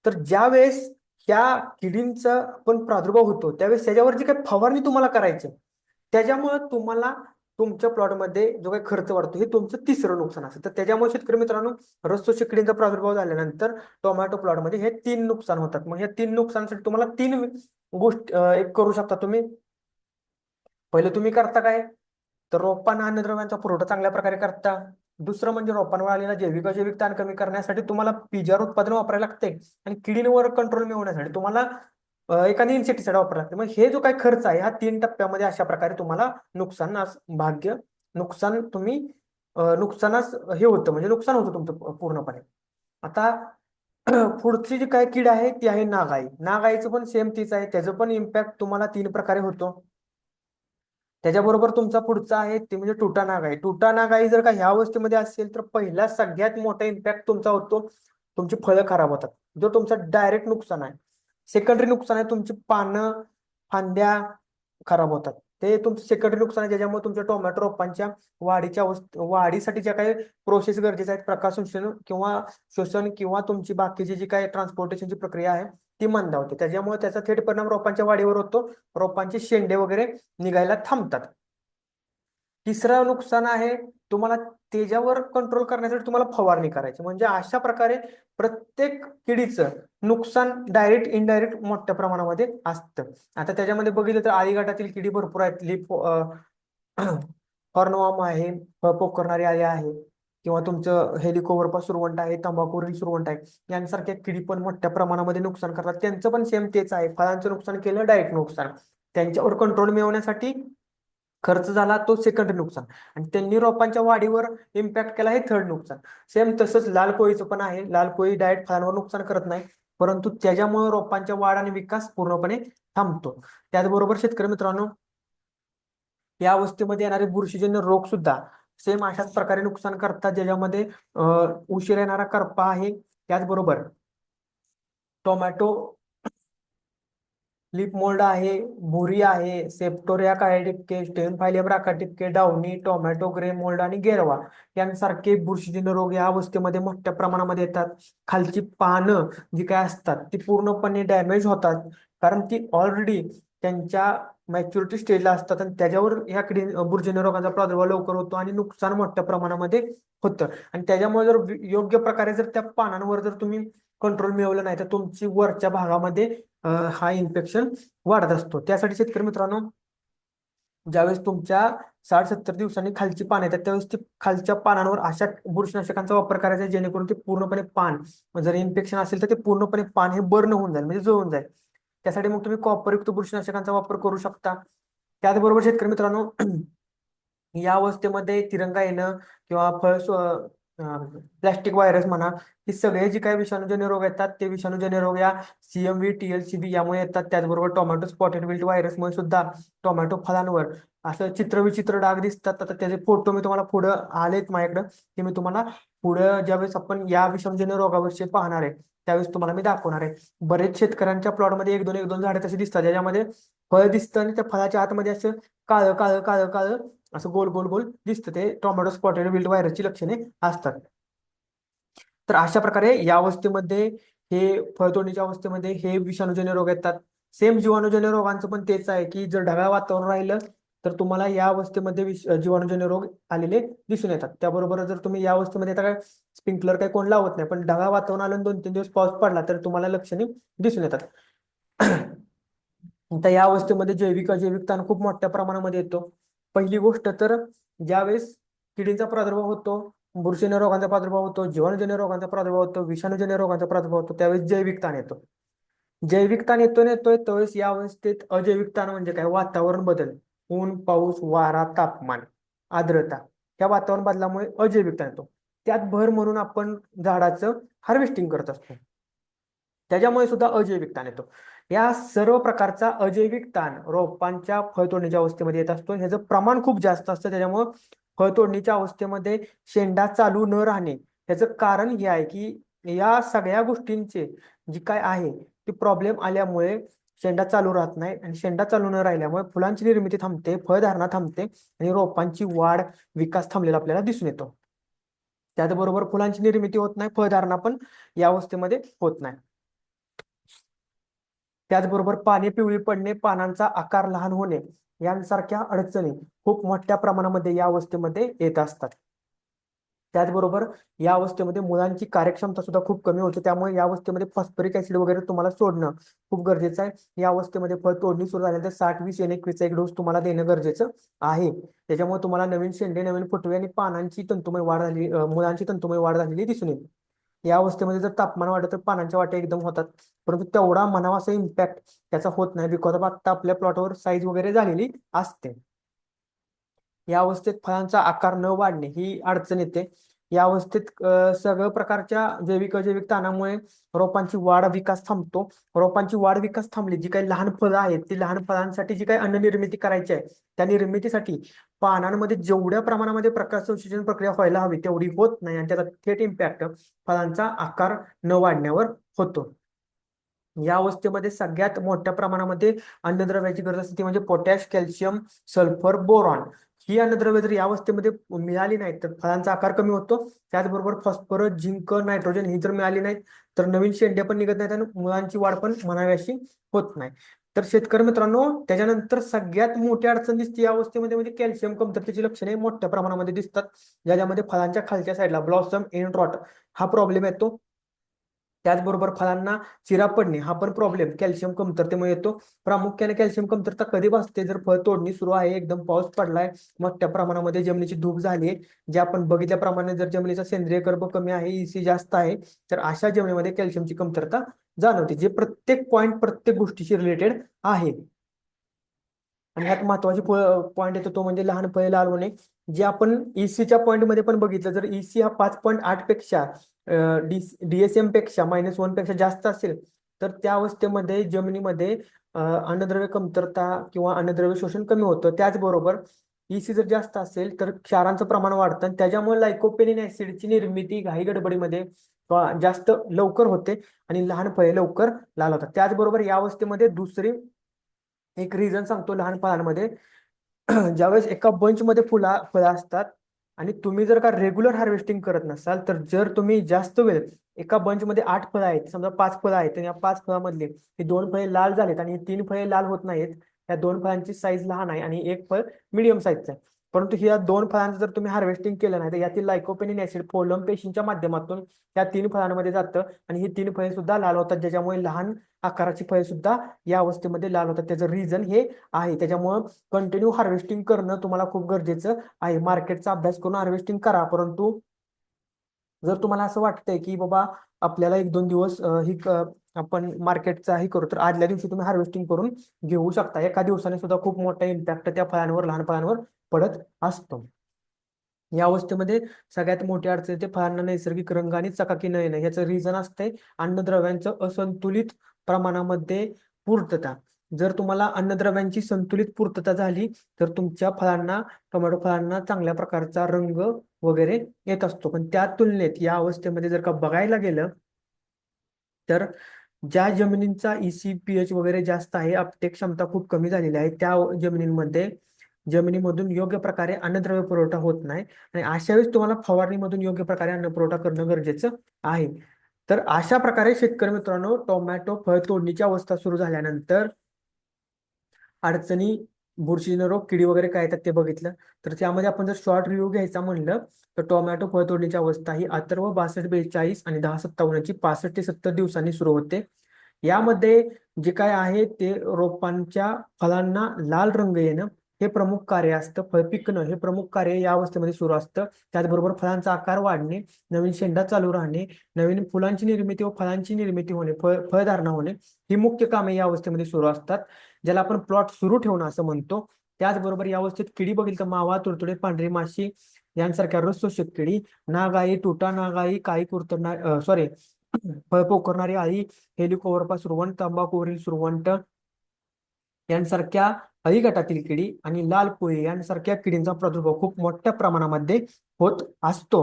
तर ज्या वेळेस ह्या किडींचा पण प्रादुर्भाव होतो त्यावेळेस त्याच्यावर जी काही फवारणी तुम्हाला करायची त्याच्यामुळे तुम्हाला तुमच्या प्लॉटमध्ये जो काही खर्च वाढतो हे तुमचं तिसरं नुकसान असतं. तर त्याच्यामुळे शेतकरी मित्रांनो, रसशोषक किडींचा प्रादुर्भाव झाल्यानंतर टोमॅटो प्लॉटमध्ये हे 3 नुकसान होतात. मग या 3 नुकसानासाठी तुम्हाला 3 गोष्ट एक करू शकता तुम्ही. पहिलं तुम्ही करता काय तर रोपांना अन्नद्रव्यांचा पुरवठा चांगल्या प्रकारे करता. दुसरं म्हणजे रोपांवर आलेला जैविक अजैविक ताण कमी करण्यासाठी तुम्हाला पीजीआर उत्पादन वापरायला लागते, आणि किडींवर कंट्रोल मिळवण्यासाठी तुम्हाला एखादी इन्सेक्टिसाइड वापरायला लागते. मग हे जो काही खर्च आहे ह्या 3 टप्प्यामध्ये अशा प्रकारे तुम्हाला नुकसानास भाग्य नुकसान तुम्ही नुकसानास हे होतं, म्हणजे नुकसान होतं तुमचं पूर्णपणे. आता पुढची जी काय कीड आहे ती आहे नागाई. नागाईचं पण सेम तीच आहे, त्याचं पण इम्पॅक्ट तुम्हाला 3 प्रकारे होतो. त्याच्याबरोबर तुमचा पुढचा आहे ते म्हणजे तुटा नागाई. तुटा नागाई जर का ह्या अवस्थेमध्ये असेल तर पहिला सगळ्यात मोठा इम्पॅक्ट तुमचा होतो, तुमची फळं खराब होतात, जो तुमचा डायरेक्ट नुकसान आहे. सेकंडरी नुकसान आहे तुमची पानं, फांद्या खराब होतात, ते तुमचं सेकंडरी नुकसान आहे. ज्याच्यामुळे तुमच्या टोमॅटो रोपांच्या वाढीसाठी ज्या काही प्रोसेस गरजेच्या आहेत, प्रकाश संश्लेषण किंवा श्वसन किंवा तुमची बाकीची जी काही ट्रान्सपोर्टेशनची प्रक्रिया आहे ती मंदावते. त्याच्यामुळे त्याचा थेट परिणाम रोपांच्या वाढीवर होतो, रोपांचे शेंडे वगैरे निघायला थांबतात. तिसरं नुकसान आहे तुम्हाला त्याच्यावर कंट्रोल करण्यासाठी तुम्हाला फवारणी करायची. म्हणजे अशा प्रकारे प्रत्येक किडीचं नुकसान डायरेक्ट इनडायरेक्ट मोठ्या प्रमाणामध्ये असतं. आता त्याच्यामध्ये बघितलं तर आळी गटातील किडी भरपूर आहेत. लिप हॉर्नवॉर्म आहे, पोक करणारी आळी आहे, किंवा तुमचं हेलिकोवर्पा सुरवंट आहे, तंबाखूवरील सुरवंट आहे, यांसारख्या किडी पण मोठ्या प्रमाणामध्ये नुकसान करतात. त्यांचं पण सेम तेच आहे, फळांचं नुकसान केलं डायरेक्ट नुकसान. त्यांच्यावर कंट्रोल मिळवण्यासाठी खर्च झाला तो सेकंड नुकसान, आणि त्यांनी रोपांच्या वाढीवर इम्पॅक्ट केला हे थर्ड नुकसान. सेम तसंच लाल कोळीचं पण आहे. लाल कोळी डायरेक्ट फळांवर नुकसान करत नाही, परंतु त्याच्यामुळे रोपांच्या वाढ आणि विकास पूर्णपणे थांबतो. त्याचबरोबर शेतकरी मित्रांनो, या अवस्थेमध्ये येणारे बुरशीजन्य रोग सुद्धा सेम अशाच प्रकारे नुकसान करतात, ज्याच्यामध्ये उशीर येणारा करपा आहे, त्याचबरोबर टोमॅटो लिप मोल्ड आहे, भुरी आहे, सेप्टोरिया कायटिके, स्टेनफायलियम राखाटिके, डाउनी, टोमॅटो ग्रे मोल्ड आणि गेरवा यांसारखे बुरशीजन्य रोग या अवस्थेमध्ये मोठ्या प्रमाणामध्ये येतात. खालची पानं जी काय असतात ती पूर्णपणे डॅमेज होतात, कारण ती ऑलरेडी त्यांच्या मॅच्युरिटी स्टेजला असतात, आणि त्याच्यावर ह्या बुरशीजन्य रोगांचा प्रादुर्भाव लवकर होतो आणि नुकसान मोठ्या प्रमाणामध्ये होतं. आणि त्याच्यामुळे जर योग्य प्रकारे जर त्या पानांवर जर तुम्ही कंट्रोल मिळवलं नाही तर तुमची वरच्या भागामध्ये हा इन्फेक्शन वाढत असतो. त्यासाठी शेतकरी मित्रांनो, ज्यावेळेस तुमच्या 60-70 दिवसांनी खालची पान येतात त्यावेळेस ते खालच्या पानांवर अशा बुरशीनाशकांचा वापर करायचा जेणेकरून ते पूर्णपणे पान, जर इन्फेक्शन असेल तर ते पूर्णपणे पान हे बर्न होऊन जाईल, म्हणजे जळून जाईल. त्यासाठी मग तुम्ही कॉपरयुक्त बुरशीनाशकांचा वापर करू शकता. त्याचबरोबर शेतकरी मित्रांनो, या अवस्थेमध्ये तिरंगा येणं किंवा प्लॅस्टिक व्हायरस म्हणा, ही सगळे जे काही विषाणूजन्य रोग येतात ते विषाणूजन्य रोग या CMV TLCB यामुळे येतात. त्याचबरोबर टोमॅटो स्पॉटेड विल्ट व्हायरसमुळे सुद्धा टोमॅटो फळांवर असं चित्रविचित्र डाग दिसतात. आता त्याचे फोटो मी तुम्हाला पुढं आलेत माझ्याकडं, ते मी तुम्हाला पुढं ज्यावेळेस आपण या विषाणूजन्य रोगाविषयी पाहणार आहे त्यावेळेस तुम्हाला मी दाखवणार आहे. बरेच शेतकऱ्यांच्या प्लॉटमध्ये एक दोन झाडे तशी दिसतात ज्याच्यामध्ये फळ दिसतं आणि त्या फळाच्या आतमध्ये असं काळं काळं काळं काळं असं गोल गोल गोल दिसतं. ते टोमॅटो स्पॉटेड विल्ट व्हायरसची लक्षणे असतात. तर अशा प्रकारे या अवस्थेमध्ये हे फळतोडणीच्या अवस्थेमध्ये हे विषाणूजन्य रोग येतात. सेम जीवाणूजन्य रोगांचं पण तेच आहे की जर ढगाळ वातावरण राहिलं तर तुम्हाला या अवस्थेमध्ये जीवाणूजन्य रोग आलेले दिसून येतात. त्याबरोबर जर तुम्ही या अवस्थेमध्ये आता काय स्प्रिंकलर काही कोण लावत नाही, पण ढगाळ वातावरण आलं 2-3 दिवस पाऊस पडला तर तुम्हाला लक्षणे दिसून येतात. तर या अवस्थेमध्ये जैविक अजैविक ताण खूप मोठ्या प्रमाणामध्ये येतो. पहिली गोष्ट तर ज्यावेळेस किडींचा प्रादुर्भाव होतो, बुरशीजन्य रोगांचा प्रादुर्भाव होतो, जीवाणूजन्य रोगांचा प्रादुर्भाव होतो, विषाणूजन्य रोगांचा प्रादुर्भाव होतो, त्यावेळेस जैविक ताण येतो. जैविक ताण येतोय त्यावेळेस या अवस्थेत अजैविक ताण म्हणजे काय, वातावरण बदल, ऊन पाऊस वारा तापमान आर्द्रता, या वातावरण बदलामुळे अजैविक ताण येतो. त्यात भर म्हणून आपण झाडाचं हार्वेस्टिंग करत असतो, त्याच्यामुळे सुद्धा अजैविक ताण येतो. या सर्व प्रकारचा अजैविक ताण रोपांच्या फळतोडणीच्या अवस्थेमध्ये येत असतो. ह्याचं प्रमाण खूप जास्त असतं. त्याच्यामुळं फळतोडणीच्या अवस्थेमध्ये शेंडा चालू न राहणे ह्याचं कारण हे आहे की या सगळ्या गोष्टींचे जी काय आहे ती प्रॉब्लेम आल्यामुळे शेंडा चालू राहत नाही, आणि शेंडा चालू न राहिल्यामुळे फुलांची निर्मिती थांबते, फळधारणा थांबते आणि रोपांची वाढ विकास थांबलेला आपल्याला दिसून येतो. त्याचबरोबर फुलांची निर्मिती होत नाही, फळधारणा पण या अवस्थेमध्ये होत नाही. त्याचबरोबर पाने पिवळी पडणे, पानांचा आकार लहान होणे यांसारख्या अडचणी खूप मोठ्या प्रमाणामध्ये या अवस्थेमध्ये येत असतात. त्याचबरोबर या अवस्थेमध्ये मुळांची कार्यक्षमता सुद्धा खूप कमी होते. त्यामुळे या अवस्थेमध्ये फॉस्फरिक ऍसिड वगैरे तुम्हाला सोडणं खूप गरजेचं आहे. या अवस्थेमध्ये फळ तोडणी सुरू झाल्यानंतर 60-20 एक डोस तुम्हाला देणं गरजेचं आहे. त्याच्यामुळे तुम्हाला नवीन शेंडे, नवीन फुटवे आणि पानांची तंतुमय वाढ झाली, मुळांची तंतुमय वाढ झालेली दिसून येईल. या अवस्थेमध्ये जर तापमान वाढलं तर पानांच्या वाट्या एकदम होतात, परंतु तेवढा म्हणावा असं इम्पॅक्ट त्याचा होत नाही, बिकॉज ऑफ आता आपल्या प्लॉटवर साईज वगैरे झालेली असते. या अवस्थेत फळांचा आकार न वाढणे ही अडचण येते. या अवस्थेत सगळ्या प्रकारच्या जैविक अजैविक ताणामुळे रोपांची वाढ विकास थांबतो. रोपांची वाढ विकास थांबली, जी काही लहान फळं आहेत ती लहान फळांसाठी जी काही अन्न निर्मिती करायची आहे त्या निर्मितीसाठी पानांमध्ये जेवढ्या प्रमाणामध्ये प्रकाश संश्लेषण प्रक्रिया व्हायला हवी तेवढी होत नाही, आणि त्याचा थेट इम्पॅक्ट फळांचा आकार न वाढण्यावर होतो. या अवस्थेमध्ये सगळ्यात मोठ्या प्रमाणामध्ये अन्नद्रव्याची गरज असते ती म्हणजे पोटॅश, कॅल्शियम, सल्फर, बोरॉन. ही अन्नद्रव्य जर या अवस्थेमध्ये मिळाली नाही तर फळांचा आकार कमी होतो. त्याचबरोबर फॉस्फरस, झिंक, नायट्रोजन ही जर मिळाली नाहीत तर नवीन शेंडे पण निघत नाहीत आणि मुळांची वाढ पण म्हणावी अशी होत नाही. तर शेतकरी मित्रांनो, त्याच्यानंतर सगळ्यात मोठी अडचण दिसते या अवस्थेमध्ये म्हणजे कॅल्शियम कमतरतेची लक्षणे मोठ्या प्रमाणामध्ये दिसतात, ज्याच्यामध्ये फळांच्या खालच्या साईडला ब्लॉसम एंड रॉट हा प्रॉब्लेम येतो. त्याचबरोबर फळांना चिरा पडणे हा पण प्रॉब्लेम कॅल्शियम कमतरतेमुळे येतो. प्रामुख्याने कॅल्शियम कमतरता कधी भासते, जर फळ तोडणी सुरू आहे, एकदम पाऊस पडलाय, मोठ्या प्रमाणामध्ये जमिनीची धूप झाली आहे, जे आपण बघितल्याप्रमाणे जर जमिनीचा सेंद्रिय कर्ब कमी आहे, EC जास्त आहे, तर अशा जमिनीमध्ये कॅल्शियमची कमतरता जाणवते, जे प्रत्येक पॉईंट प्रत्येक गोष्टीशी रिलेटेड आहे. आणि ह्यात महत्वाची पॉईंट येतो तो म्हणजे लहान फळे लाल होणे, जे आपण ECच्या पॉईंटमध्ये पण बघितलं. जर EC हा 5.8 पेक्षा DSM पेक्षा -1 पेक्षा जास्त असेल तर त्या अवस्थेमध्ये जमिनीमध्ये अन्नद्रव्य कमतरता किंवा अन्नद्रव्य शोषण कमी होतं. त्याचबरोबर EC जर जास्त असेल तर क्षारांचं प्रमाण वाढतं आणि त्याच्यामुळे लायकोपेनिन ऍसिडची निर्मिती घाई गडबडीमध्ये जास्त लवकर होते आणि लहान फळे लवकर लाल होतात. त्याचबरोबर या अवस्थेमध्ये दुसरी एक रिझन सांगतो लहान फळांमध्ये. ज्यावेळेस एका बंचमध्ये फळं असतात आणि तुम्ही जर का रेग्युलर हार्वेस्टिंग करत नसाल तर जर तुम्ही जास्त वेळ एका बंचमध्ये 8 फळं आहेत, समजा 5 फळं आहेत, तर या 5 फळामधली ही 2 फळे लाल झालीत आणि 3 फळे लाल होत नाहीत, या 2 फळांची साईज लहान आहे आणि एक फळ मिडियम साईजचं आहे, परंतु ह्या 2 फळांचं जर तुम्ही हार्वेस्टिंग केलं नाही तर यातील लायकोपेनिन ऍसिड फोलम पेशींच्या माध्यमातून या 3 फळांमध्ये जातं आणि ही 3 फळे सुद्धा लाल होतात, ज्याच्यामुळे लहान आकाराची फळे सुद्धा या अवस्थेमध्ये लाल होतात. त्याचं रिझन हे आहे. त्याच्यामुळं कंटिन्यू हार्वेस्टिंग करणं तुम्हाला खूप गरजेचं आहे. मार्केटचा अभ्यास करून हार्वेस्टिंग करा, परंतु जर तुम्हाला असं वाटतंय की बाबा आपल्याला 1-2 दिवस आपण मार्केटचा ही करू, तर आदल्या दिवशी तुम्ही हार्वेस्टिंग करून घेऊ शकता. एका दिवसाने सुद्धा खूप मोठा इम्पॅक्ट त्या फळांवर, लहान फळांवर पडत असतो. या अवस्थेमध्ये सगळ्यात मोठी अडचण येते फळांना नैसर्गिक रंग आणि चकाकी न येणं. याचं रिझन असते अन्नद्रव्यांचं असंतुलित प्रमाणामध्ये पूर्तता. जर तुम्हाला अन्नद्रव्यांची संतुलित पूर्तता झाली तर तुमच्या फळांना, टोमॅटो फळांना चांगल्या प्रकारचा रंग वगैरे येत असतो. पण त्या तुलनेत या अवस्थेमध्ये जर का बघायला गेलं तर ज्या जमिनींचा EC, pH वगैरे जास्त आहे, अपटेक क्षमता खूप कमी झालेली आहे, त्या जमिनींमध्ये जमिनीमधून योग्य प्रकारे अन्नद्रव्य पुरवठा होत नाही आणि अशा वेळेस तुम्हाला फवारणीमधून योग्य प्रकारे अन्न पुरवठा करणं गरजेचं आहे. तर अशा प्रकारे शेतकरी मित्रांनो, टोमॅटो फळ तोडणीची अवस्था सुरू झाल्यानंतर अडचणी, बुरशीजन्य रोग, किडी वगैरे काय येतात ते बघितलं. तर त्यामध्ये आपण जर शॉर्ट रिव्ह्यू घ्यायचा म्हणलं तर टोमॅटो फळ तोडणीची अवस्था ही अथर्व 62-42 आणि 10-57ची 65 ते 70 दिवसांनी सुरू होते. यामध्ये जे काय आहे ते रोपांच्या फळांना लाल रंग येणं हे प्रमुख कार्य असतं. फळ पिकणं हे प्रमुख कार्य या अवस्थेमध्ये सुरू असतं. त्याचबरोबर फळांचा आकार वाढणे, नवीन शेंडा चालू राहणे, नवीन फुलांची निर्मिती व फळांची निर्मिती होणे, फळधारणा होणे ही मुख्य कामे या अवस्थेमध्ये सुरू असतात, ज्याला आपण प्लॉट सुरू ठेवणं असं म्हणतो. त्याचबरोबर या अवस्थेत किडी बघितलं तर मावा, तुडतुडे, पांढरी माशी यांसारख्या रस शोषक किडी, नागाई, तुटा नागाई, काळी कुरतडणारी फळ पोखरणारी अळी, हेलिकोवरपा सुरवंट, तंबाखूवरील सुरवंट यांसारख्या अळी गटातील किडी आणि लाल कोळी यांसारख्या किडींचा प्रादुर्भाव खूप मोठ्या प्रमाणामध्ये होत असतो.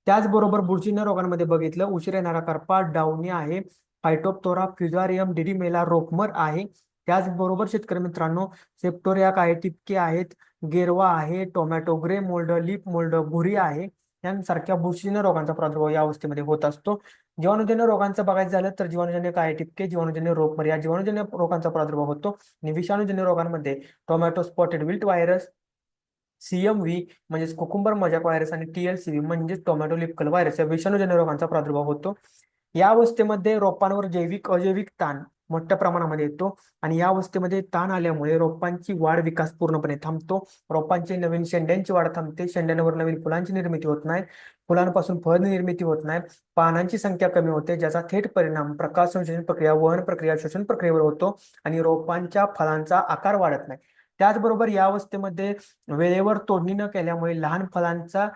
त्याचबरोबर बुरशीजन्य रोगांमध्ये बघितलं, उशीर येणारा करपा, डावणी आहे, फायटोप्थोरा, फ्युजारियम, डिडिमेला, रोकमर आहे. त्याचबरोबर शेतकरी मित्रांनो, सेप्टोरिया आहे, टिपके आहेत, गेरवा आहे, tomato grey mould, leaf mould, भुरी आहे यांसारख्या बुरशीजन्य रोगांचा प्रादुर्भाव या अवस्थेमध्ये होत असतो. जीवाणूजन्य रोगांचं बघायचं झालं तर जीवाणूजन्य काय टिपके, जीवाणूजन्य रोगमर या जीवाणूजन्य रोगांचा प्रादुर्भाव होतो. आणि विषाणूजन्य रोगांमध्ये tomato spotted wilt virus, CMV म्हणजेच कुकुंबर मजाक व्हायरस आणि TLCV म्हणजेच टोमॅटो लिपकल व्हायरस या विषाणूजन्य रोगांचा प्रादुर्भाव होतो. या अवस्थेमध्ये रोपांवर जैविक अजैविक ताण मोठ्या प्रमाणामध्ये येतो आणि या अवस्थेमध्ये ताण आल्यामुळे रोपांची वाढ विकास पूर्णपणे थांबतो. रोपांची नवीन शेंड्यांची वाढ थांबते, शेंड्यांवर नवीन फुलांची निर्मिती होत नाही, फुलांपासून फळ निर्मिती होत नाही, पानांची संख्या कमी होते, ज्याचा थेट परिणाम प्रकाश संश्लेषण प्रक्रिया, वहन प्रक्रिया, श्वसन प्रक्रियेवर होतो आणि रोपांच्या फळांचा आकार वाढत नाही. त्याचबरोबर या अवस्थेमध्ये वेळेवर तोडणी न केल्यामुळे लहान फळांचा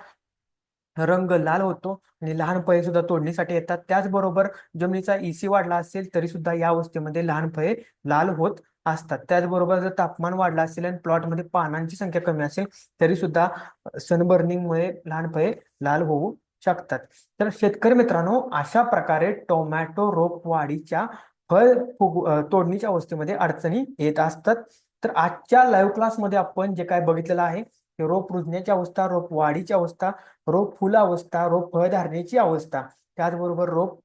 रंग लाल होतो आणि लहान फळे सुद्धा तोडणीसाठी येतात. त्याचबरोबर जमिनीचा EC वाढला असेल तरी सुद्धा या अवस्थेमध्ये लहान फळे लाल होत असतात. त्याचबरोबर जर तापमान वाढलं असेल आणि प्लॉटमध्ये पानांची संख्या कमी असेल तरी सुद्धा सनबर्निंगमुळे लहान फळे लाल होऊ शकतात. तर शेतकरी मित्रांनो, अशा प्रकारे टोमॅटो रोप वाढीच्या तोडणीच्या अवस्थेमध्ये अडचणी येत असतात. तर आजच्या लाईव्ह क्लासमध्ये आपण जे काय बघितलेलं आहे ते रोप रुजण्याची अवस्था, रोप वाढीची अवस्था, रोप फुलावस्था, रोप फळधारणेची अवस्था, त्याचबरोबर रोप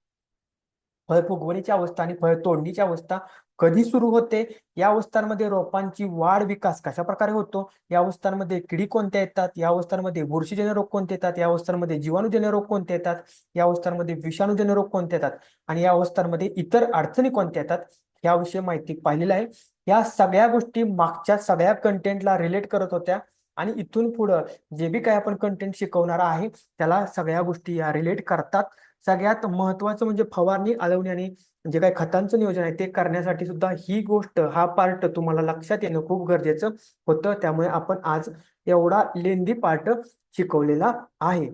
फळ फुगवणीची अवस्था आणि फळ तोडणीची अवस्था कधी सुरू होते, या अवस्थांमध्ये रोपांची वाढ विकास कशा प्रकारे होतो, या अवस्थांमध्ये किडी कोणत्या येतात, या अवस्थांमध्ये बुरशीजन्य रोग कोणते येतात, या अवस्थांमध्ये जीवाणूजन्य रोग कोणते येतात, या अवस्थांमध्ये विषाणूजन्य रोग कोणते येतात आणि या अवस्थांमध्ये इतर अडचणी कोणत्या येतात याविषयी माहिती पाहिलेली आहे. या सगळ्या गोष्टी मागच्या सगळ्या कंटेंटला रिलेट करत होत्या आणि इथून पुढं जे बी काही आपण कंटेंट शिकवणार आहे त्याला सगळ्या गोष्टी या रिलेट करतात. सगळ्यात महत्वाचं म्हणजे फवारणी, आळवणी आणि जे काही खतांचं नियोजन आहे ते करण्यासाठी सुद्धा ही गोष्ट, हा पार्ट तुम्हाला लक्षात येणं खूप गरजेचं होतं. त्यामुळे आपण आज एवढा लेंदी पार्ट शिकवलेला आहे.